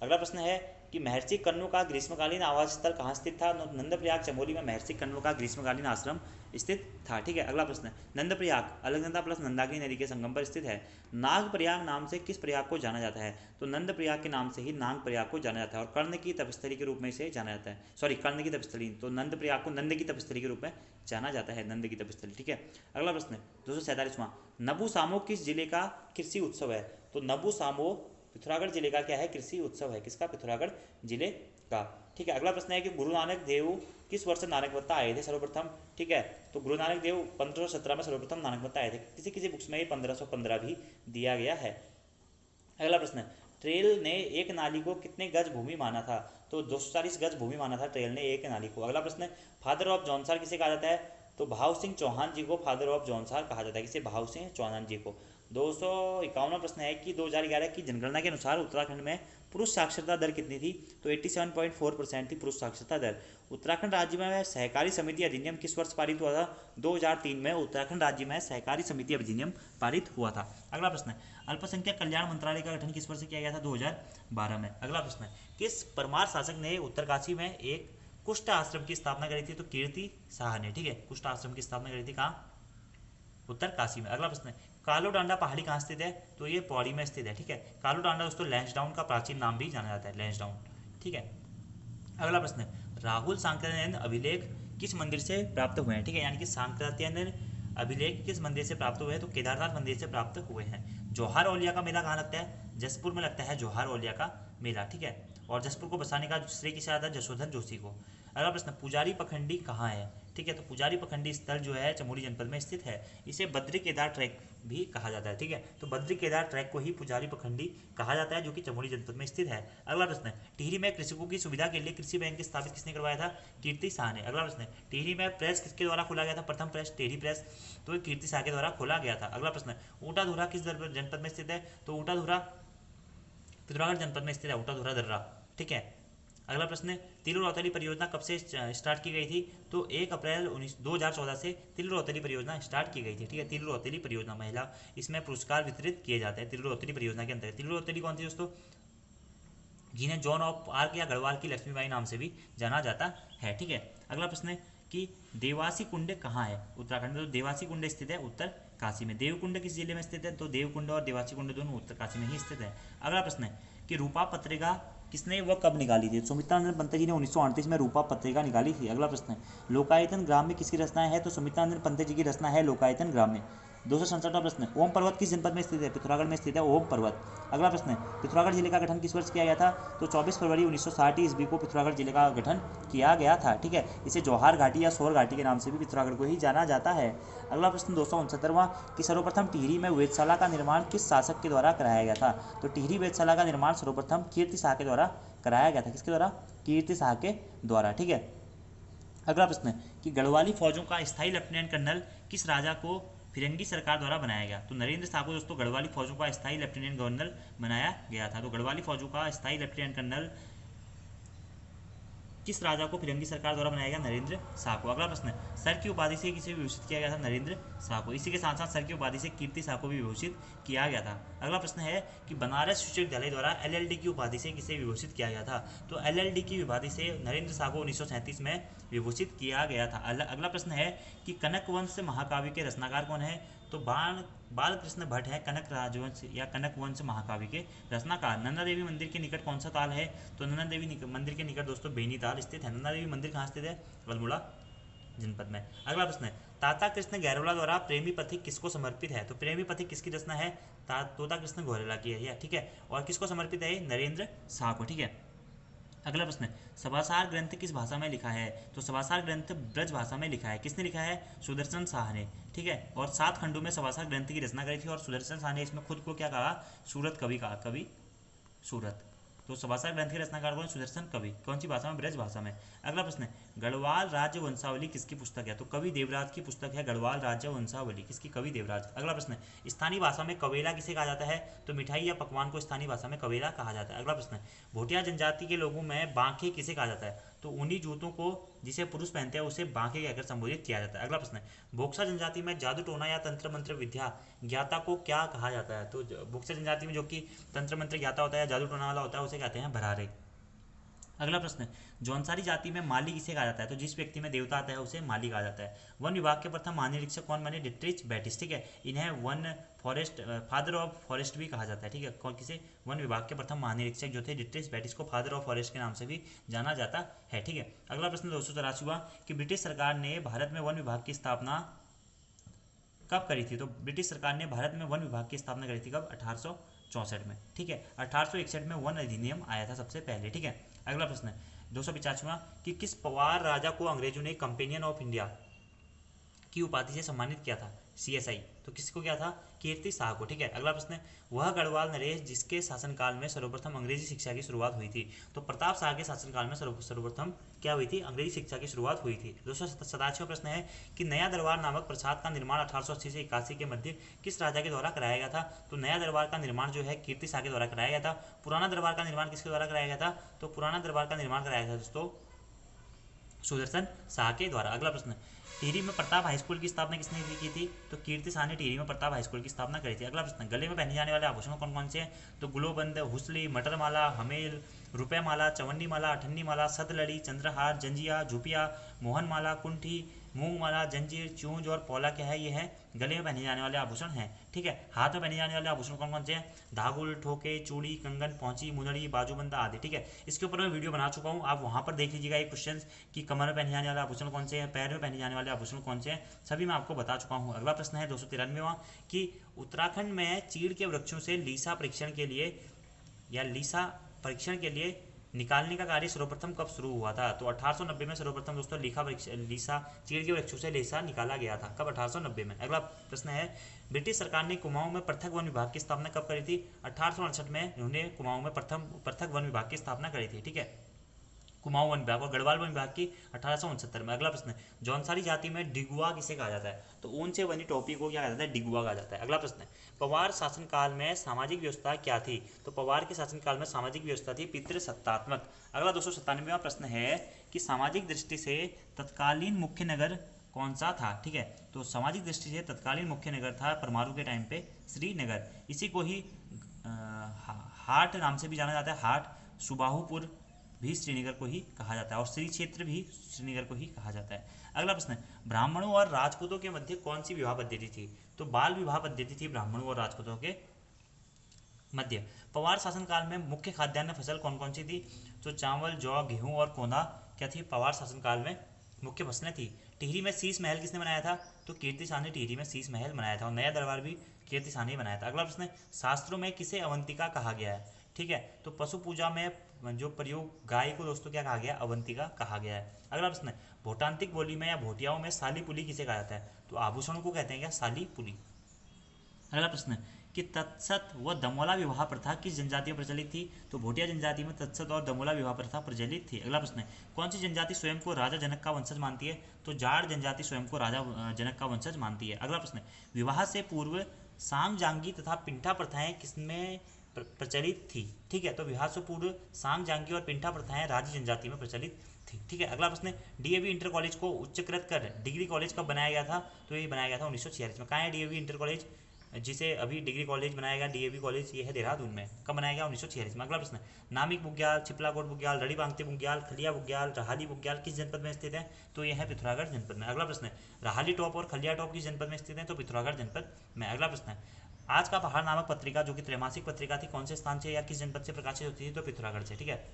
A: अगला प्रश्न है कि महर्षि कण्व का ग्रीष्मकालीन आवास स्थल कहाँ स्थित था? नंदप्रयाग चमोली में महर्षि कण्व का ग्रीष्मकालीन आश्रम स्थित था। ठीक है। अगला प्रश्न है नंदप्रयाग अलकनंदा प्लस मंदाकिनी नदी के संगम पर स्थित है। नागप्रयाग नाम से किस प्रयाग को जाना जाता है? तो नंदप्रयाग के नाम से ही नागप्रयाग को जाना जाता है और कर्ण की तपस्थली के रूप में इसे जाना जाता है। सॉरी, कर्ण की तपस्थली, तो नंदप्रयाग को नंद की तपस्थली के रूप में जाना जाता है, नंद की तपस्थली। ठीक है। अगला प्रश्न है 247वां, नबू सामो किस जिले का कृषि उत्सव है? तो नबू सामो पिथौरागढ़ जिले का क्या है? कृषि उत्सव है। किसका? पिथौरागढ़ जिले का। ठीक है। अगला प्रश्न है कि गुरु नानक देव किस वर्ष नानकवत्ता आए थे सर्वप्रथम? ठीक है। तो गुरु नानक देव 1517 में सर्वप्रथम नानकवत्ता आए थे। किसी किसी बुक्स में ये 1515 भी दिया गया है। अगला प्रश्न है ट्रेल ने एक नाली को कितने गज भूमि माना था? तो 240 गज भूमि माना था ट्रेल ने एक नाली को। अगला प्रश्न है फादर ऑफ जौनसार किसे कहा जाता है? तो भाव सिंह चौहान जी को फादर ऑफ जौनसार कहा जाता है। किसे? भाव सिंह चौहान जी को। 251वां प्रश्न है कि 2011 की जनगणना के अनुसार उत्तराखंड में पुरुष साक्षरता दर कितनी थी? तो 87.4% थी पुरुष साक्षरता दर। उत्तराखंड राज्य में सहकारी समिति अधिनियम किस वर्ष पारित हुआ था? 2003 में उत्तराखंड राज्य में सहकारी समिति अधिनियम पारित हुआ था। अगला प्रश्न है अल्पसंख्यक कल्याण मंत्रालय का गठन किस वर्ष किया गया था? 2012 में। अगला प्रश्न है किस परमार शासक ने उत्तरकाशी में एक कुष्ठ आश्रम की स्थापना करी थी? तो कीर्ति शाह ने। ठीक है। कुष्ठ आश्रम की स्थापना करी थी कहाँ? उत्तरकाशी में। अगला प्रश्न है कालो डांडा पहाड़ी कहाँ स्थित है? तो ये पौड़ी में स्थित है। ठीक है। कालो डांडा दोस्तों लैंसडाउन का प्राचीन नाम भी जाना जाता है, लैंसडाउन। ठीक है। अगला प्रश्न है राहुल सांकृत्यायन अभिलेख किस मंदिर से प्राप्त हुए हैं? ठीक है। यानी कि सांकृत्यायन अभिलेख किस मंदिर से प्राप्त हुए हैं? तो केदारनाथ मंदिर से प्राप्त हुए हैं। जौहर औलिया का मेला कहाँ लगता है? जसपुर में लगता है जौहर औलिया का मेला। ठीक है। और जसपुर को बसाने का श्रेय किसे आता है? जशोधर जोशी को। अगला प्रश्न पुजारी पखंडी कहाँ है? ठीक है। तो पुजारी पखंडी स्थल जो है चमोली जनपद में स्थित है। इसे बद्री केदार ट्रैक भी कहा जाता है। ठीक है। तो बद्री केदार ट्रैक को ही पुजारी पखंडी कहा जाता है जो कि चमोली जनपद में स्थित है। अगला प्रश्न है टिहरी में कृषकों की सुविधा के लिए कृषि बैंक स्थापित किसने करवाया था? कीर्ति शाह ने। अगला प्रश्न है टिहरी में प्रेस किसके द्वारा खोला गया था? प्रथम प्रेस टेरी प्रेस तो कीर्ति शाह के द्वारा खोला गया था। अगला प्रश्न है ऊँटाधुरा किस जनपद में स्थित है? तो ऊँटाधुरा पिथौरागढ़ जनपद में स्थित है, ऊँटाधुरा दर्रा। ठीक है। अगला प्रश्न है तिल रौतली परियोजना कब से स्टार्ट की गई थी? तो 1 अप्रैल 2014 से तिल रौतली परियोजना स्टार्ट की गई थी। ठीक है। तिल रौतली परियोजना महिला इसमें पुरस्कार वितरित किए जाते हैं तिल रौतली परियोजना के अंतर्गत। तिल रौतली कौन थी दोस्तों? जिन्हें जॉन ऑफ आर्क या गढ़वाल की लक्ष्मीबाई नाम से भी जाना जाता है। ठीक है। अगला प्रश्न है कि देवासी कुंड कहाँ है उत्तराखंड में? तो देवासी कुंड स्थित है उत्तरकाशी में। देवकुंड किस जिले में स्थित है? तो देवकुंड और देवासी कुंड दोनों उत्तरकाशी में ही स्थित है। अगला प्रश्न है कि रूपा पत्रिका किसने व कब निकाली थी? सुमित्रानंद पंत जी ने 1938 में रूपा पत्रिका निकाली थी। अगला प्रश्न है लोकायतन ग्राम में किसकी रचना है? तो सुमित्रानंद पंत जी की रचना है लोकायतन ग्राम में। 267वां प्रश्न ओम पर्वत किस जनपद में स्थित है? पिथौरागढ़ में स्थित है ओम पर्वत। अगला प्रश्न है पिथौरागढ़ जिले का गठन किस वर्ष किया गया था? तो 24 फरवरी 1960 ईस्वी को पिथौरागढ़ जिले का गठन किया गया था। ठीक है। इसे जौहार घाटी या सोर घाटी के नाम से भी पिथौरागढ़ को ही जाना जाता है। अगला प्रश्न 269वां कि सर्वप्रथम टिहरी में वेधशाला का निर्माण किस शासक के द्वारा कराया गया था? तो टिहरी वेधशाला का निर्माण सर्वप्रथम कीर्ति शाह के द्वारा कराया गया था। किसके द्वारा? कीर्ति शाह के द्वारा। ठीक है। अगला प्रश्न है कि गढ़वाली फौजों का स्थायी लेफ्टिनेंट कर्नल किस राजा को फिरंगी सरकार द्वारा बनाया गया? तो नरेंद्र शाह को दोस्तों गढ़वाली फौजों का स्थायी लेफ्टिनेंट गवर्नर बनाया गया था। तो गढ़वाली फौजों का स्थायी लेफ्टिनेंट कर्नल किस राजा को फिरंगी सरकार द्वारा बनाया गया? नरेंद्र शाह को। अगला प्रश्न है सर की उपाधि से किसे विभूषित किया गया था? नरेंद्र शाह को। इसी के साथ साथ सर की उपाधि से कीर्ति शाह को भी विभूषित किया गया था। अगला प्रश्न है कि बनारस विश्वविद्यालय द्वारा LLD की उपाधि से किसे विभूषित किया गया था? तो LLD की उपाधि से नरेंद्र शाह को 1937 में विभूषित किया गया था। अगला प्रश्न है कि कनक वंश महाकाव्य के रचनाकार कौन है? तो बालकृष्ण भट्ट है कनक राजवंश या कनक वंश महाकाव्य के रचनाकार। नंदा देवी मंदिर के निकट कौन सा ताल है? तो नंदा देवी मंदिर के निकट दोस्तों बेनी ताल स्थित है। नंदा देवी मंदिर कहाँ स्थित है? अल्मोड़ा जनपद में। अगला प्रश्न है ताता कृष्ण गैरोला द्वारा प्रेमी पथिक किसको समर्पित है? तो प्रेमी पथिक किसकी रचना है? तोता कृष्ण गौरेला की है। ठीक है। और किसको समर्पित है? नरेंद्र शाह को। ठीक है। अगला प्रश्न है सभासार ग्रंथ किस भाषा में लिखा है? तो सभासार ग्रंथ ब्रज भाषा में लिखा है। किसने लिखा है? सुदर्शन शाह ने। ठीक है। और 7 खंडों में सभासार ग्रंथ की रचना करी थी और सुदर्शन शाह ने इसमें खुद को क्या कहा? सूरत कवि कहा, कवि सूरत। तो सभासार ग्रंथ के रचनाकार कौन? सुदर्शन कवि। कौन सी भाषा में? ब्रज भाषा में। अगला प्रश्न है गढ़वाल राज्य वंशावली किसकी पुस्तक है? तो कवि देवराज की पुस्तक है गढ़वाल राज्य वंशावली। किसकी? कवि देवराज। अगला प्रश्न, स्थानीय भाषा में कवेला किसे कहा जाता है? तो मिठाई या पकवान को स्थानीय भाषा में कवेला कहा जाता है। अगला प्रश्न, भोटिया जनजाति के लोगों में बांके किसे कहा जाता है? तो उन्हीं जूतों को जिसे पुरुष पहनते हैं उसे बांके कहकर संबोधित किया जाता है। अगला प्रश्न, बोक्सा जनजाति में जादू टोना या तंत्र मंत्र विद्या ज्ञाता को क्या कहा जाता है? तो बोक्सा जनजाति में जो कि तंत्र मंत्र ज्ञाता होता है, जादू टोना वाला होता है, उसे कहते हैं भरारे। अगला प्रश्न, जौनसारी जाति में माली किसे कहा जाता है? तो जिस व्यक्ति में देवता आता है उसे माली कहा जाता है। वन विभाग के प्रथम महानिरीक्षक कौन बने? डिट्रिच बैटिस। ठीक है, इन्हें one forest father of forest भी कहा जाता है। ठीक है, कौन किसे? वन विभाग के प्रथम महानिरीक्षक जो थे डिट्रिच बैटिस को फादर ऑफ फॉरेस्ट के नाम से भी जाना जाता है। ठीक है, अगला प्रश्न 284 कि ब्रिटिश सरकार ने भारत में वन विभाग की स्थापना कब करी थी? तो ब्रिटिश सरकार ने भारत में वन विभाग की स्थापना करी थी कब? 1864 में। ठीक है, 1861 में वन अधिनियम आया था सबसे पहले। ठीक है, अगला प्रश्न 285वां कि किस पवार राजा को अंग्रेजों ने कंपेनियन ऑफ इंडिया की उपाधि से सम्मानित किया था? CSI। तो किसको किया था? कीर्ति शाह को। ठीक है, अगला प्रश्न, वह गढ़वाल नरेश जिसके शासनकाल में सर्वप्रथम अंग्रेजी शिक्षा की शुरुआत हुई थी? तो प्रताप शाह के शासनकाल में सर्वप्रथम क्या हुई थी? अंग्रेजी शिक्षा की शुरुआत हुई थी। 287वां प्रश्न है कि नया दरबार नामक प्रसाद का निर्माण 1880 से 81 के मध्य किस राजा के द्वारा कराया गया था? तो नया दरबार का निर्माण जो है कीर्ति शाह के द्वारा कराया गया था। पुराना दरबार का निर्माण किसके द्वारा कराया गया था? तो पुराना दरबार का निर्माण कराया गया था दोस्तों सुदर्शन शाह के द्वारा। अगला प्रश्न, टिहरी में प्रताप हाई स्कूल की स्थापना किसने की थी? तो कीर्ति शाह ने टिहरी में प्रताप हाई स्कूल की स्थापना करी थी। अगला प्रश्न, गले में पहने जाने वाले आभूषण कौन कौन से हैं? तो गुलोबंद, हुसली, मटर माला, हमेल, रुपये माला, चवन्नी माला, अठन्नी माला, सतलड़ी, चंद्रहार, जंजिया, झुपिया, मोहन माला, कुंठी, मूंग माला, जंजीर, चूंज और पौला क्या है? ये है गले में पहने जाने वाले आभूषण हैं। ठीक है, हाथ में पहने जाने वाले आभूषण कौन कौन से हैं? धागुल, ठोके, चूड़ी, कंगन, पहुंची, मुंदड़ी, बाजूबंदा आदि। ठीक है, इसके ऊपर मैं वीडियो बना चुका हूँ, आप वहाँ पर देख लीजिएगा ये क्वेश्चन कि कमर में पहने जाने वाले आभूषण कौन से हैं, पैर में पहने जाने वाले आभूषण कौन से हैं, सभी मैं आपको बता चुका हूँ। अगला प्रश्न है 293वां कि उत्तराखंड में चीड़ के वृक्षों से लीसा परीक्षण के लिए या लीसा परीक्षण के लिए निकालने का कार्य सर्वप्रथम कब शुरू हुआ था? तो 1890 में सर्वप्रथम दोस्तों लीसा चीड़ के वृक्षों से लीसा निकाला गया था। कब? 1890 में। अगला प्रश्न है ब्रिटिश सरकार ने कुमाऊं में पृथक वन विभाग की स्थापना कब करी थी? 1868 में उन्होंने कुमाऊं में पृथक वन विभाग की स्थापना करी थी। ठीक है, कुमाऊं वन विभाग और गढ़वाल वन विभाग की 1869 में। अगला प्रश्न, जौनसारी जाति में डिगुआ किसे कहा जाता है? तो ऊन से बनी टोपी को क्या कहा जाता है? डिगुआ कहा जाता है। अगला प्रश्न, पवार शासनकाल में सामाजिक व्यवस्था क्या थी? तो पवार के शासनकाल में सामाजिक व्यवस्था थी पितृसत्तात्मक। अगला 297वां प्रश्न है कि सामाजिक दृष्टि से तत्कालीन मुख्य नगर कौन सा था? ठीक है, तो सामाजिक दृष्टि से तत्कालीन मुख्य नगर था परमाणु के टाइम पे श्रीनगर। इसी को ही हाट नाम से भी जाना जाता है। हाट, सुबाहुपुर भी श्रीनगर को ही कहा जाता है और श्री क्षेत्र भी श्रीनगर को ही कहा जाता है। अगला प्रश्न, ब्राह्मणों और राजपूतों के मध्य कौन सी विवाह पद्धति थी? तो बाल विवाह पद्धति थी ब्राह्मणों और राजपूतों के मध्य। पवार शासनकाल में मुख्य खाद्यान्न फसल कौन कौन सी थी? तो चावल, जौ, गेहूं और कोंदा क्या थी? पवार शासनकाल में मुख्य फसलें थी। टिहरी में शीश महल किसने बनाया था? तो कीर्ति शाह ने टिहरी में शीश महल बनाया था और नया दरबार भी कीर्ति शाह ने बनाया था। अगला प्रश्न, शास्त्रों में किसे अवंतिका कहा गया है? ठीक है, तो पशु पूजा में जो प्रयोग गाय को दोस्तों क्या कहा गया? अवंतिका कहा गया है। अगला प्रश्न, भोटांतिक बोली में या भोटियाओं में साली पुली किसे कहा जाता है? तो आभूषणों को कहते हैं क्या? साली पुली। अगला प्रश्न कि तत्सत व दमोला विवाह प्रथा किस जनजाति में प्रचलित थी? तो भोटिया जनजाति में तत्सत और दमोला विवाह प्रथा प्रचलित थी। अगला प्रश्न, कौन सी जनजाति स्वयं को राजा जनक का वंशज मानती है? तो जाट जनजाति स्वयं को राजा जनक का वंशज मानती है। अगला प्रश्न, विवाह से पूर्व सांग जांगी तथा पिंठा प्रथाएं किसमें प्रचलित थी? ठीक है, तो विवाह से पूर्व सांग जांगी और पिंठा प्रथाएं राजी जनजाति में प्रचलित थी। ठीक है, अगला प्रश्न, डीएवी इंटर कॉलेज को उच्चकृत कर डिग्री कॉलेज कब बनाया गया था? तो ये बनाया गया था 1946 में। कहाँ है डीएवी इंटर कॉलेज जिसे अभी डिग्री कॉलेज बनाया गया? डीएवी कॉलेज ये है देहरादून में। कब बनाया गया? 1946 में। अगला प्रश्न, नामिक बुग्याल, छिपलाकोट बुग्याल, रड़ी बांगते बुग्याल, खलिया बुग्याल, रहाली बुग्याल किस जनपद में स्थित है? तो यह है पिथौरागढ़ जनपद में। अगला प्रश्न, रहाली टॉप और खलिया टॉप किस जनपद में स्थित है? तो पिथौरागढ़ जनपद में। अगला प्रश्न, आज का पहाड़ नामक पत्रिका जो कि त्रैमासिक पत्रिका थी कौन से स्थान से या किस जनपद से प्रकाशित होती थी? तो पिथौरागढ़ से। ठीक है,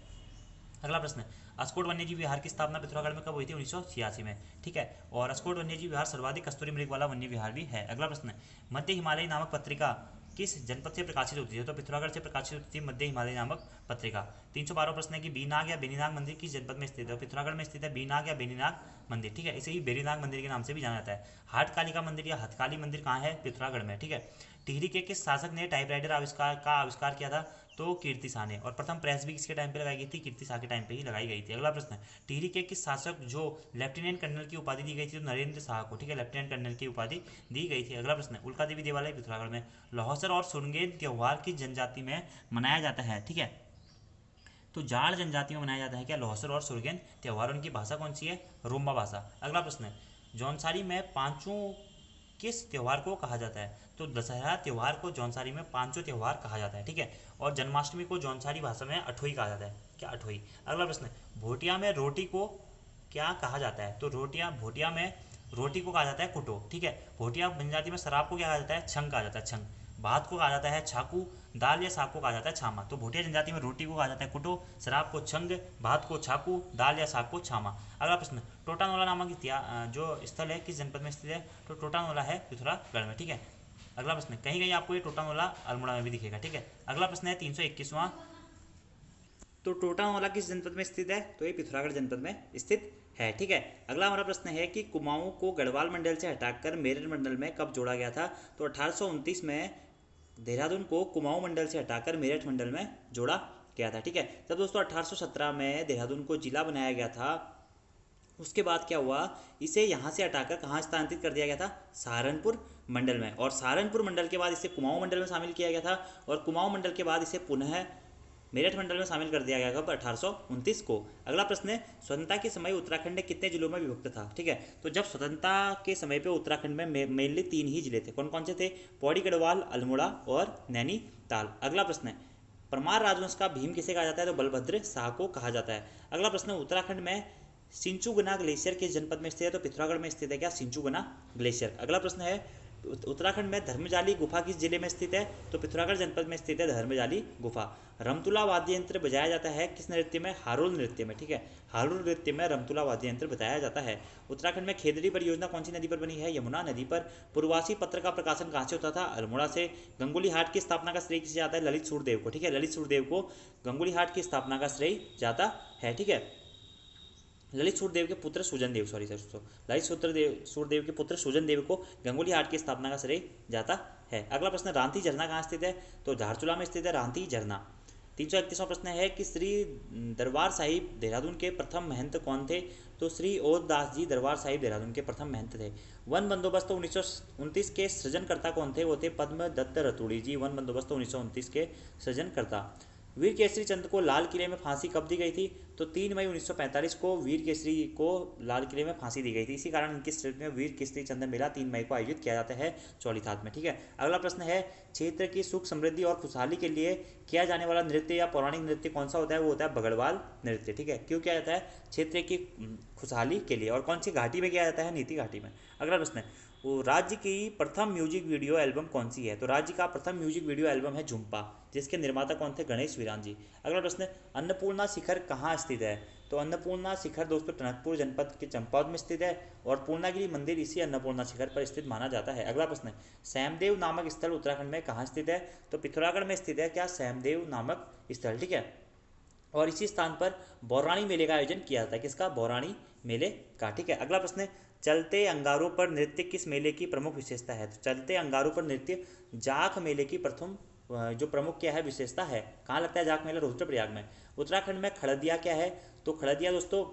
A: अगला प्रश्न, अस्कोट वन्यजीव विहार की स्थापना पिथौरागढ़ में कब हुई थी? 1986 में। ठीक है, और अस्कोट वन्यजीव विहार सर्वाधिक कस्तूरी मृग वाला वन्य विहार भी है। अगला प्रश्न, मध्य हिमालय नामक पत्रिका किस जनपद से प्रकाशित होती है? तो पिथौरागढ़ से प्रकाशित होती थी मध्य हिमालय नामक पत्रिका। 312 प्रश्न है कि बीनाग या बेनीनाग मंदिर किस जनपद में स्थित है? पिथौरागढ़ में स्थित है बीनाग या बेनीनाग मंदिर। ठीक है, इसे ही बेरीनाग मंदिर के नाम से भी जाना जाता है। हाट कालिका मंदिर या हथकाली मंदिर कहाँ है? पिथौरागढ़ में। ठीक है, टिहरी के किस शासक ने टाइपराइटर आविष्कार किया था? तो कीर्ति शाह ने। और प्रथम प्रेस भी किसके टाइम पे लगाई गई थी? कीर्ति शाह के टाइम पे ही लगाई गई थी। अगला प्रश्न है, टिहरी के किस शासक जो लेफ्टिनेंट कर्नल की उपाधि दी गई थी? तो नरेंद्र शाह को, ठीक है, लेफ्टिनेंट कर्नल की उपाधि दी गई थी। अगला प्रश्न है, उल्का देवी देवालय पिथौरागढ़ में लौहसर और सुरंगेन त्योहार किस जनजाति में मनाया जाता है? ठीक है, तो जाट जनजाति में मनाया जाता है क्या? लौहसर और सुरगेन त्यौहार। उनकी भाषा कौन सी है? रोम्बा भाषा। अगला प्रश्न है, जौनसारी में पांचों किस त्यौहार को कहा जाता है? तो दशहरा त्यौहार को जौनसारी में पांचों त्यौहार कहा जाता है, ठीक है। और जन्माष्टमी को जौनसारी भाषा में अठोई कहा जाता है, क्या? अठोई। अगला प्रश्न है, भोटिया में रोटी को क्या कहा जाता है? तो भोटिया में रोटी को कहा जाता है कुटो, ठीक है। भोटिया जनजाति में शराब को क्या कहा जाता है? छंग कहा जाता है, छंग। भात को कहा जाता है छाकू, दाल या साग को कहा जाता है छामा। तो भोटिया जनजाति में रोटी को कहा जाता है कुटो, शराब को छंग, भात को छाकू, दाल या साग को छामा। अगला प्रश्न, टोटानोला नामक जो स्थल है किस जनपद में स्थित है? तो टोटानोला है पिथौरागढ़ में, ठीक है। अगला प्रश्न, कहीं कहीं आपको ये टोटानोला अल्मोड़ा में भी दिखेगा, ठीक है। अगला प्रश्न है 321वां, तो टोटानोला किस जनपद में स्थित है? तो ये पिथौरागढ़ जनपद में स्थित है, ठीक है। अगला हमारा प्रश्न है कि कुमाऊं को गढ़वाल मंडल से हटाकर मेरठ मंडल में कब जोड़ा गया था? तो 1829 में देहरादून को कुमाऊं मंडल से हटाकर मेरठ मंडल में जोड़ा गया था, ठीक है। तब दोस्तों 1817 में देहरादून को जिला बनाया गया था। उसके बाद क्या हुआ, इसे यहाँ से हटाकर कहाँ स्थानांतरित कर दिया गया था? सहारनपुर मंडल में। और सहारनपुर मंडल के बाद इसे कुमाऊं मंडल में शामिल किया गया था। और कुमाऊं मंडल के बाद इसे पुनः मेरठ मंडल में शामिल कर दिया गया कब? 1829 को। अगला प्रश्न है, स्वतंत्रता के समय उत्तराखंड ने कितने जिलों में विभक्त था? ठीक है, तो जब स्वतंत्रता के समय पे उत्तराखंड में मेनली 3 ही जिले थे। कौन कौन से थे? पौड़ी, गढ़वाल, अल्मोड़ा और नैनीताल। अगला प्रश्न है, परमार राजवंश का भीम किसे कहा जाता है? तो बलभद्र शाह को कहा जाता है। अगला प्रश्न, उत्तराखंड में सिंचुगुना ग्लेशियर किस जनपद में स्थित है? तो पिथौरागढ़ में स्थित है, क्या? सिंचुगुना ग्लेशियर। अगला प्रश्न है, उत्तराखंड में धर्मजाली गुफा किस जिले में स्थित है? तो पिथौरागढ़ जनपद में स्थित है धर्मजाली गुफा। रमतुला वाद्य यंत्र बजाया जाता है किस नृत्य में? हारोल नृत्य में, ठीक है। हारोल नृत्य में रमतुला वाद्य यंत्र बताया जाता है। उत्तराखंड में खेदड़ी परियोजना कौन सी नदी पर बनी है? यमुना नदी पर। पूर्वासी पत्र का प्रकाशन कहाँ से होता था? अल्मोड़ा से। गंगुली हाट की स्थापना का श्रेय किसे जाता है? ललित सूरदेव को, ठीक है। ललित सूरदेव को गंगुली हाट की स्थापना का श्रेय जाता है, ठीक है। ललित सूरदेव के पुत्र सुजन देव, ललित सूरदेव के पुत्र सुजन देव को गंगुली हाट की स्थापना का श्रेय जाता है। अगला प्रश्न, रांती झरना कहाँ स्थित है? तो धारचूला में स्थित है रांती झरना। 331वां प्रश्न है कि श्री दरबार साहिब देहरादून के प्रथम महंत कौन थे? तो श्री ओध दास जी दरबार साहिब देहरादून के प्रथम महंत थे। वन बंदोबस्त 1929 के सृजनकर्ता कौन थे? वो थे पद्म दत्त रतूड़ी जी, वन बंदोबस्त 1929 के सृजनकर्ता। वीर केसरी चंद को लाल किले में फांसी कब दी गई थी? तो 3 मई 1945 को वीर केसरी को लाल किले में फांसी दी गई थी। इसी कारण इनकी स्मृति में वीर केसरी चंद मेला 3 मई को आयोजित किया जाता है चौलीथात में, ठीक है। अगला प्रश्न है, क्षेत्र की सुख समृद्धि और खुशहाली के लिए किया जाने वाला नृत्य या पौराणिक नृत्य कौन सा होता है? वो होता है बगड़वाल नृत्य, ठीक है। क्यों किया जाता है? क्षेत्र की खुशहाली के लिए। और कौन सी घाटी में किया जाता है? नीति घाटी में। अगला प्रश्न है, वो राज्य की प्रथम म्यूजिक वीडियो एल्बम कौन सी है? तो राज्य का प्रथम म्यूजिक वीडियो एल्बम है झुम्पा, जिसके निर्माता कौन थे? गणेश वीरान जी। अगला प्रश्न, अन्नपूर्णा शिखर कहाँ स्थित है? तो अन्नपूर्णा शिखर दोस्तों टनकपुर जनपद के चंपावत में स्थित है। और पूर्णागिरी मंदिर इसी अन्नपूर्णा शिखर पर स्थित माना जाता है। अगला प्रश्न, सैमदेव नामक स्थल उत्तराखंड में कहाँ स्थित है? तो पिथौरागढ़ में स्थित है, क्या? सैमदेव नामक स्थल, ठीक है। और इसी स्थान पर बौराणी मेले का आयोजन किया जाता है। किसका? बौराणी मेले का, ठीक है। अगला प्रश्न, चलते अंगारों पर नृत्य किस मेले की प्रमुख विशेषता है? तो चलते अंगारों पर नृत्य जाख मेले की प्रथम जो प्रमुख क्या है? विशेषता है। कहाँ लगता है जाख मेला? रुद्रप्रयाग में। उत्तराखंड में खड़दिया क्या है? तो खड़दिया दोस्तों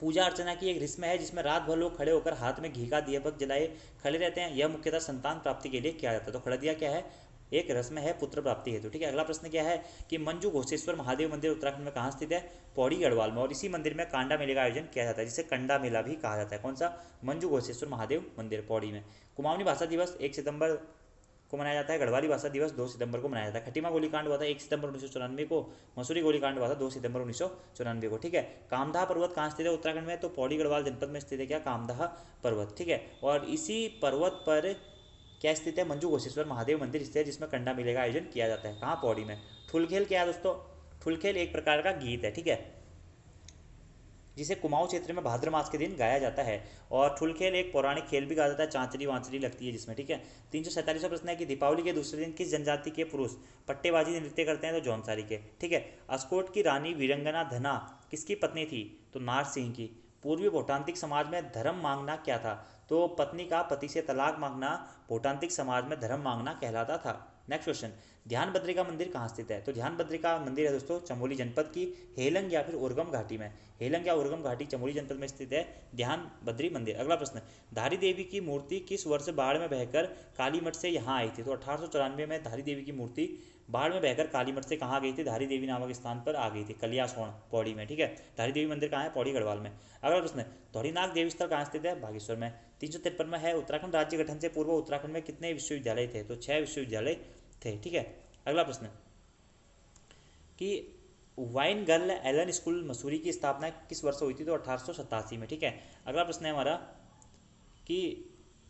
A: पूजा अर्चना की एक रस्म है, जिसमें रात भर लोग खड़े होकर हाथ में घी का दीपक जलाए खड़े रहते हैं। यह मुख्यतः संतान प्राप्ति के लिए किया जाता है। तो खड़दिया क्या है? एक रस्म है पुत्र प्राप्ति हेतु, ठीक है। अगला प्रश्न क्या है कि मंजू घोषेश्वर महादेव मंदिर उत्तराखंड में कहाँ स्थित है? पौड़ी गढ़वाल में। और इसी मंदिर में कांडा मेले का आयोजन किया जाता है, जिसे कंडा मेला भी कहा जाता है। कौन सा? मंजू घोषेश्वर महादेव मंदिर पौड़ी में। कुमाऊनी भाषा दिवस 1 सितंबर को मनाया जाता है। गढ़वाली भाषा दिवस 2 सितंबर को मनाया जाता है। खटीमा गोलीकांड हुआ था 1 सितंबर 1994 को। मसूरी गोलीकांड हुआ था 2 सितंबर 1994 को, ठीक है। कामदाह पर्वत कहाँ स्थित है उत्तराखंड में? तो पौड़ी गढ़वाल जनपद में स्थित है, क्या? कामदाह पर्वत, ठीक है। और इसी पर्वत पर क्या स्थित है? मंजू घोषेश्वर महादेव मंदिर स्थित है, जिसमें कंडा मेले का आयोजन किया जाता है। कहाँ? पौड़ी में। ठुलखेल क्या है दोस्तों? ठुलखेल एक प्रकार का गीत है, ठीक है, जिसे कुमाऊं क्षेत्र में भाद्र मास के दिन गाया जाता है। और ठुलखेल एक पौराणिक खेल भी कहा जाता है, चांचरी वांचरी लगती है जिसमें, ठीक है। 347वां प्रश्न है कि दीपावली के दूसरे दिन किस जनजाति के पुरुष पट्टेबाजी नृत्य करते हैं? तो जौनसारी के, ठीक है। अस्कोट की रानी वीरंगना धना किसकी पत्नी थी? तो नार सिंह की। पूर्वी भोटांतिक समाज में धर्म मांगना क्या था? तो पत्नी का पति से तलाक मांगना भोटांतिक समाज में धर्म मांगना कहलाता था। नेक्स्ट क्वेश्चन, ध्यान बद्रिका मंदिर कहाँ स्थित है? तो ध्यान बद्रिका मंदिर है दोस्तों चमोली जनपद की हेलंग या फिर उर्गम घाटी में। हेलंग या उर्गम घाटी चमोली जनपद में स्थित है ध्यान बद्री मंदिर। अगला प्रश्न, धारी देवी की मूर्ति किस वर्ष बाढ़ में बहकर कालीमठ से यहाँ आई थी? तो 1894 में धारी देवी की मूर्ति बाढ़ में बहकर कालीमठ से कहाँ गई थी? धारी देवी नामक स्थान पर आ गई थी, कलियासोण पौड़ी में। ठीक है, धारी देवी मंदिर कहाँ है? पौड़ी गढ़वाल में। अगला प्रश्न, धौरीनाग देवी स्थल कहाँ स्थित है? बागेश्वर में। 353 में है, उत्तराखंड राज्य गठन से पूर्व उत्तराखंड में कितने विश्वविद्यालय थे? तो 6 विश्वविद्यालय थे। ठीक है, अगला प्रश्न कि Wynberg Allen school Mussoorie की स्थापना किस वर्ष हुई थी? तो 1887 में। ठीक है, अगला प्रश्न है हमारा कि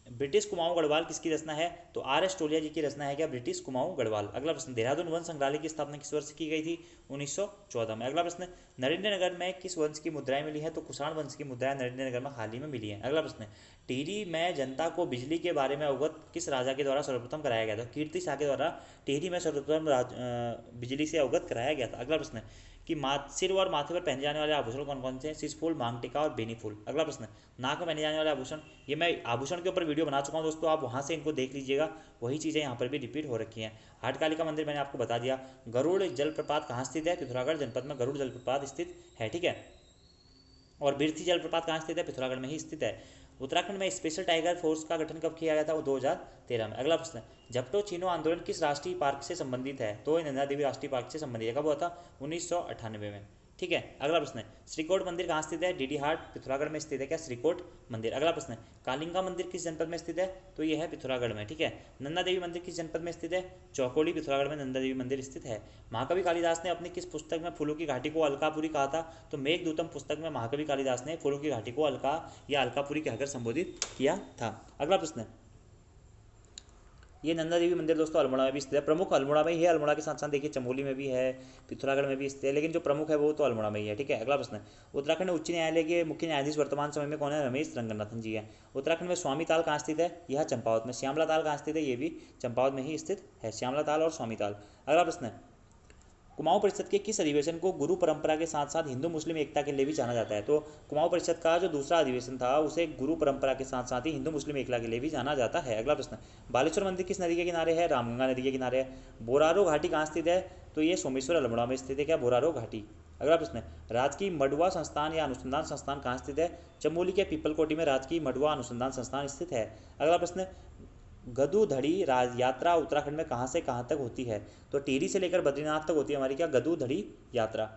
A: ब्रिटिश कुमाऊं गढ़वाल किसकी रचना है? तो R.S. टोलिया जी की रचना है क्या? ब्रिटिश कुमाऊं गढ़वाल। अगला प्रश्न, देहरादून वन संग्रहालय की स्थापना किस वर्ष की गई थी? 1914 में। अगला प्रश्न, नरेंद्रनगर में किस वंश की मुद्राएं मिली है? तो कुषाण वंश की मुद्राएं नरेंद्रनगर में हाल ही में मिली है। अगला प्रश्न, टिहरी में जनता को बिजली के बारे में अवगत किस राजा के द्वारा सर्वप्रथम कराया गया था? कीर्ति शाह के द्वारा टिहरी में सर्वप्रथम बिजली से अवगत कराया गया था। अगला प्रश्न कि सिर और माथे पर पहने जाने वाले आभूषण कौन कौन से हैं? सिसफूल, मांगटिका और बेनी फूल। अगला प्रश्न, नाक में पहने जाने वाले आभूषण, ये मैं आभूषण के ऊपर वीडियो बना चुका हूँ दोस्तों, आप वहाँ से इनको देख लीजिएगा, वही चीज़ें यहाँ पर भी रिपीट हो रखी हैं। हाटकालिका मंदिर मैंने आपको बता दिया। गरुड़ जलप्रपात कहाँ स्थित है? पिथौरागढ़ जनपद में गरुड़ जलप्रपात स्थित है। ठीक है, और बिरथी जलप्रपात कहाँ स्थित है? पिथौरागढ़ में ही स्थित है। उत्तराखंड में स्पेशल टाइगर फोर्स का गठन कब किया गया था? वो 2013 में। अगला प्रश्न, झपटो चीनो आंदोलन किस राष्ट्रीय पार्क से संबंधित है? तो नंदा देवी राष्ट्रीय पार्क से संबंधित है। कब हुआ था? 1998 में। ठीक है, अगला प्रश्न, श्रीकोट मंदिर कहाँ स्थित है? डीडी हाट पिथौरागढ़ में स्थित है क्या? श्रीकोट मंदिर। अगला प्रश्न, कालिंगा मंदिर किस जनपद में स्थित है? तो यह है पिथौरागढ़ में। ठीक है, नंदा देवी मंदिर किस जनपद में स्थित है? चौकोली पिथौरागढ़ में नंदा देवी मंदिर स्थित है। महाकवि कालिदास ने अपनी किस पुस्तक में फूलों की घाटी को अलकापुरी कहा था? तो मेघदूतम पुस्तक में महाकवि कालिदास ने फूलों की घाटी को अलका या अलकापुरी कहकर संबोधित किया था। अगला प्रश्न, ये नंदा देवी मंदिर दोस्तों अल्मोड़ा में भी स्थित है। प्रमुख अल्मोड़ा में ही है, अल्मोड़ा के साथ साथ देखिए चमोली में भी है, पिथौरागढ़ में भी स्थित है, लेकिन जो प्रमुख है वो तो अल्मोड़ा में ही है। ठीक है, अगला प्रश्न, उत्तराखंड उच्च न्यायालय के मुख्य न्यायाधीश वर्तमान समय में कौन है? रमेश रंगनाथन जी है। उत्तराखंड में स्वामी ताल कहाँ स्थित है? यह चंपावत में। श्यामला ताल कहाँ स्थित है? ये भी चंपावत में ही स्थित है, श्यामला ताल और स्वामी ताल। अगला प्रश्न, कुमाऊं परिषद के किस अधिवेशन को गुरु परंपरा के साथ साथ हिंदू मुस्लिम एकता के लिए भी जाना जाता है? तो कुमाऊं परिषद का जो दूसरा अधिवेशन था उसे गुरु परंपरा के साथ साथ ही हिंदू मुस्लिम एकता के लिए भी जाना जाता है। अगला प्रश्न, बालेश्वर मंदिर किस नदी के किनारे है? रामगंगा नदी के किनारे है। बोरारो घाटी कहाँ स्थित है? तो ये सोमेश्वर अल्मोड़ा में स्थित है क्या? बोरारो घाटी। अगला प्रश्न, राजकीय मडुआ संस्थान या अनुसंधान संस्थान कहाँ स्थित है? चमोली के पीपलकोटी में राजकीय मडुआ अनुसंधान संस्थान स्थित है। अगला प्रश्न, गदू धड़ी यात्रा उत्तराखंड में कहाँ से कहाँ तक होती है? तो टिहरी से लेकर बद्रीनाथ तक होती है हमारी क्या? गदू धड़ी यात्रा।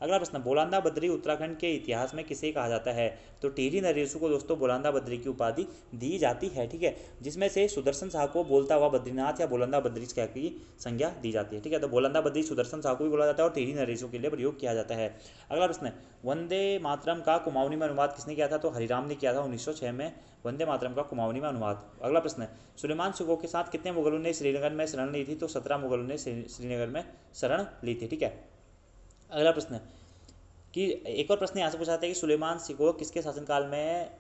A: अगला प्रश्न, बोलांदा बद्री उत्तराखंड के इतिहास में किसे कहा जाता है? तो टिहरी नरेशु को दोस्तों बोलांदा बद्री की उपाधि दी जाती है। ठीक है, जिसमें से सुदर्शन साह को बोलता हुआ बद्रीनाथ या बोलंदा बद्री की संज्ञा दी जाती है। ठीक है, तो बोलंदा बद्री सुदर्शन साह को भी बोला जाता है और टिहरी नरेशु के लिए प्रयोग किया जाता है। अगला प्रश्न, वंदे मातरम का कुमाऊनी में अनुवाद किसने किया था? तो हरिराम ने किया था 1906 में वंदे मातरम का कुमाऊनी में अनुवाद। अगला प्रश्न, सुलेमान सुगो के साथ कितने मुगलों ने श्रीनगर में शरण ली थी? तो 17 मुगलों ने श्रीनगर में शरण ली थी। ठीक है, अगला प्रश्न कि एक और प्रश्न यहाँ से पूछा जाता है कि सुलेमान सिगो किसके शासनकाल में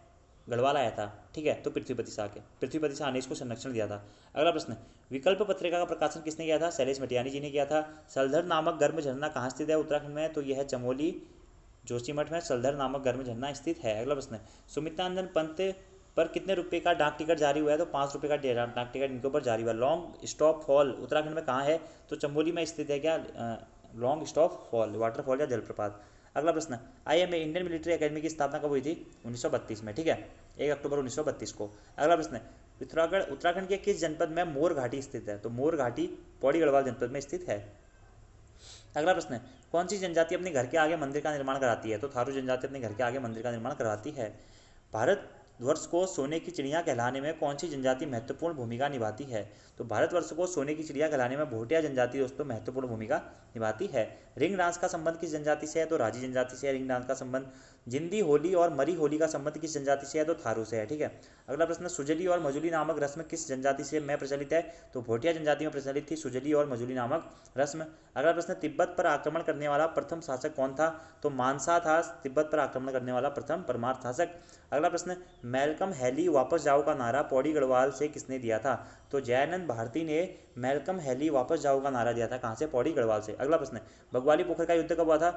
A: गढ़वाल आया था? ठीक है, तो पृथ्वीपति शाह ने इसको संरक्षण दिया था। अगला प्रश्न, विकल्प पत्रिका का प्रकाशन किसने किया था? शैलेश मटियानी जी ने किया था। सलधर नामक गर्म झरना कहाँ स्थित है उत्तराखंड में? तो यह है चमोली जोशीमठ में सलधर नामक गर्म झरना स्थित है। अगला प्रश्न, सुमित्रानंदन पंत पर कितने रुपए का डाक टिकट जारी हुआ है? तो 5 रुपये का डाक टिकट इनके ऊपर जारी हुआ। लॉन्ग स्टॉप फॉल उत्तराखंड में कहाँ है? तो चमोली में स्थित है क्या? लॉन्ग स्टॉप फॉल वाटरफॉल या जलप्रपात। अगला प्रश्न, IMA इंडियन मिलिट्री एकेडमी की स्थापना कब हुई थी? 1932 में। ठीक है, 1 अक्टूबर 1932 को। अगला प्रश्न, पिथौरागढ़ उत्तराखंड के किस जनपद में मोर घाटी स्थित है? तो मोर घाटी पौड़ी गढ़वाल जनपद में स्थित है। अगला प्रश्न, कौन सी जनजाति अपने घर के आगे मंदिर का निर्माण कराती है? तो थारू जनजाति अपने घर के आगे मंदिर का निर्माण करवाती है। भारतवर्ष को सोने की चिड़िया कहलाने में कौन सी जनजाति महत्वपूर्ण भूमिका निभाती है? तो भारतवर्ष को सोने की चिड़िया कहलाने में भोटिया जनजाति दोस्तों महत्वपूर्ण भूमिका निभाती है। रिंग डांस का संबंध किस जनजाति से है? तो राजी जनजाति से है रिंग डांस का संबंध। जिंदी होली और मरी होली का संबंध किस जनजाति से है? तो थारू से है। ठीक है, अगला प्रश्न, सुजली और मजुली नामक रस्म किस जनजाति से में प्रचलित है? तो भोटिया जनजाति में प्रचलित थी सुजली और मजुली नामक रस्म। अगला प्रश्न, तिब्बत पर आक्रमण करने वाला प्रथम शासक कौन था? तो मानसा था तिब्बत पर आक्रमण करने वाला प्रथम परमार्थ शासक। अगला प्रश्न, मैल्कम हैली वापस जाओ का नारा पौड़ी गढ़वाल से किसने दिया था? तो जयानंद भारती ने मैल्कम हैली वापस जाओ का नारा दिया था। कहाँ से? पौड़ी गढ़वाल से। अगला प्रश्न, बगवाली पोखर का युद्ध कब हुआ था?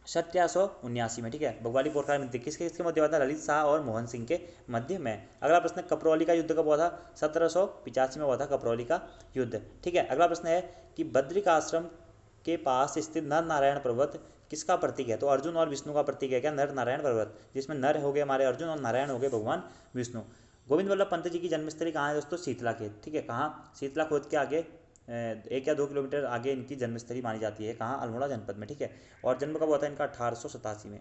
A: 1779 में, ठीक है। बग्वाली पोरखार में किसके किसके मध्य हुआ था? ललित शाह और मोहन सिंह के मध्य में। अगला प्रश्न, कपरौली का युद्ध कब हुआ था? 1785 में हुआ था कपरौली का युद्ध, ठीक है। अगला प्रश्न है कि बद्रिकाश्रम के पास स्थित नर नारायण पर्वत किसका प्रतीक है? तो अर्जुन और विष्णु का प्रतीक है क्या? नर नारायण पर्वत, जिसमें नर हो गए हमारे अर्जुन और नारायण हो गए भगवान विष्णु। गोविंद वल्लभ पंत जी की जन्मस्थली कहाँ है दोस्तों? शीतला खेत, ठीक है। कहाँ? शीतला खोद के आगे 1 या 2 किलोमीटर आगे इनकी जन्मस्थली मानी जाती है। कहाँ? अल्मोड़ा जनपद में, ठीक है। और जन्म कब हुआ था इनका? 1887 में,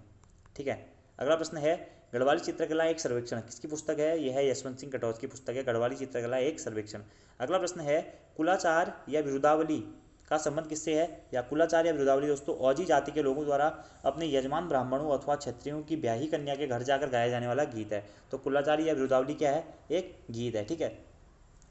A: ठीक है। अगला प्रश्न है, गढ़वाली चित्रकला एक सर्वेक्षण किसकी पुस्तक है? यह है यशवंत सिंह कटौज की पुस्तक है, गढ़वाली चित्रकला एक सर्वेक्षण। अगला प्रश्न है, कुलाचार या विरुदावली का संबंध किससे है? या कुलाचार या विरुदावली दोस्तों ओजी जाति के लोगों द्वारा अपने यजमान ब्राह्मणों अथवा क्षत्रियों की ब्याही कन्या के घर जाकर गाया जाने वाला गीत है। तो कुलाचार या विरुदावली क्या है? एक गीत है, ठीक है,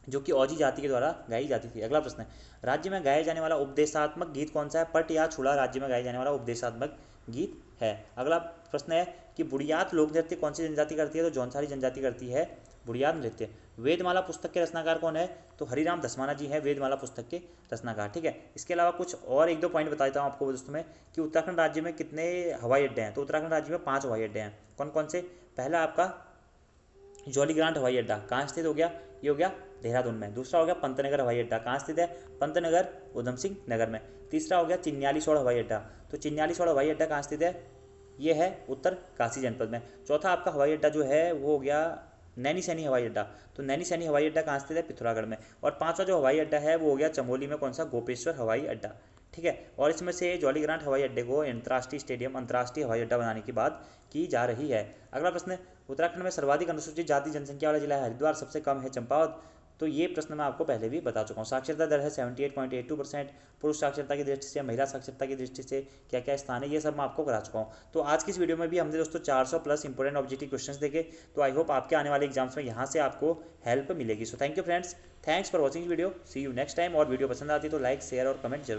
A: जो कि ओजी जाति के द्वारा गाई जाती थी। अगला प्रश्न है, राज्य में गाया जाने वाला उपदेशात्मक गीत कौन सा है? पट या छुड़ा राज्य में गाया जाने वाला उपदेशात्मक गीत है। अगला प्रश्न है कि बुढ़ियात लोक नृत्य कौन सी जनजाति करती है? तो जौनसारी जनजाति करती है बुढ़ियात नृत्य। वेदमाला पुस्तक के रचनाकार कौन है? तो हरिराम दसमाना जी है वेदमाला पुस्तक के रचनाकार, ठीक है। इसके अलावा कुछ और 1-2 पॉइंट बताता हूँ आपको दोस्तों में कि उत्तराखंड राज्य में कितने हवाई अड्डे हैं? तो उत्तराखंड राज्य में 5 हवाई अड्डे हैं। कौन कौन से? पहला आपका जौलीग्रांट हवाई अड्डा कहाँ स्थित हो गया? ये हो गया देहरादून में। दूसरा हो गया पंतनगर हवाई अड्डा, कहाँ स्थित है? पंतनगर उधम सिंह नगर में। तीसरा हो गया चिन्यालीसौड़ हवाई अड्डा, तो चिन्यालीसौड़ हवाई अड्डा कहाँ स्थित है? ये है उत्तर काशी जनपद में। चौथा आपका हवाई अड्डा जो है वो हो गया नैनीसैनी हवाई अड्डा, तो नैनीसैनी हवाई अड्डा कहाँ स्थित है? पिथौरागढ़ में। और पांचवा जो हवाई अड्डा है वो हो गया चमोली में, कौन सा? गोपेश्वर हवाई अड्डा, ठीक है। और इसमें से जौलीग्रांट हवाई अड्डे को अंतर्राष्ट्रीय स्टेडियम, अंतर्राष्ट्रीय हवाई अड्डा बनाने की बात की जा रही है। अगला प्रश्न, उत्तराखंड में सर्वाधिक अनुसूचित जाति जनसंख्या वाला जिला है हरिद्वार, सबसे कम है चंपावत। तो ये प्रश्न मैं आपको पहले भी बता चुका हूँ। साक्षरता दर है 78.82%। पुरुष साक्षरता की दृष्टि से, महिला साक्षरता की दृष्टि से क्या क्या स्थान है, ये सब मैं आपको करा चुका हूँ। तो आज की इस वीडियो में भी हमने दोस्तों 400 प्लस इंपोर्टेंट ऑब्जेक्टिव क्वेश्चंस देखे। तो आई होप आपके आने वाले एग्जाम्स में यहाँ से आपको हेल्प मिलेगी। So thank you friends, thanks for watching video, see you next time. और वीडियो पसंद आती है तो लाइक, शेयर और कमेंट जरूर।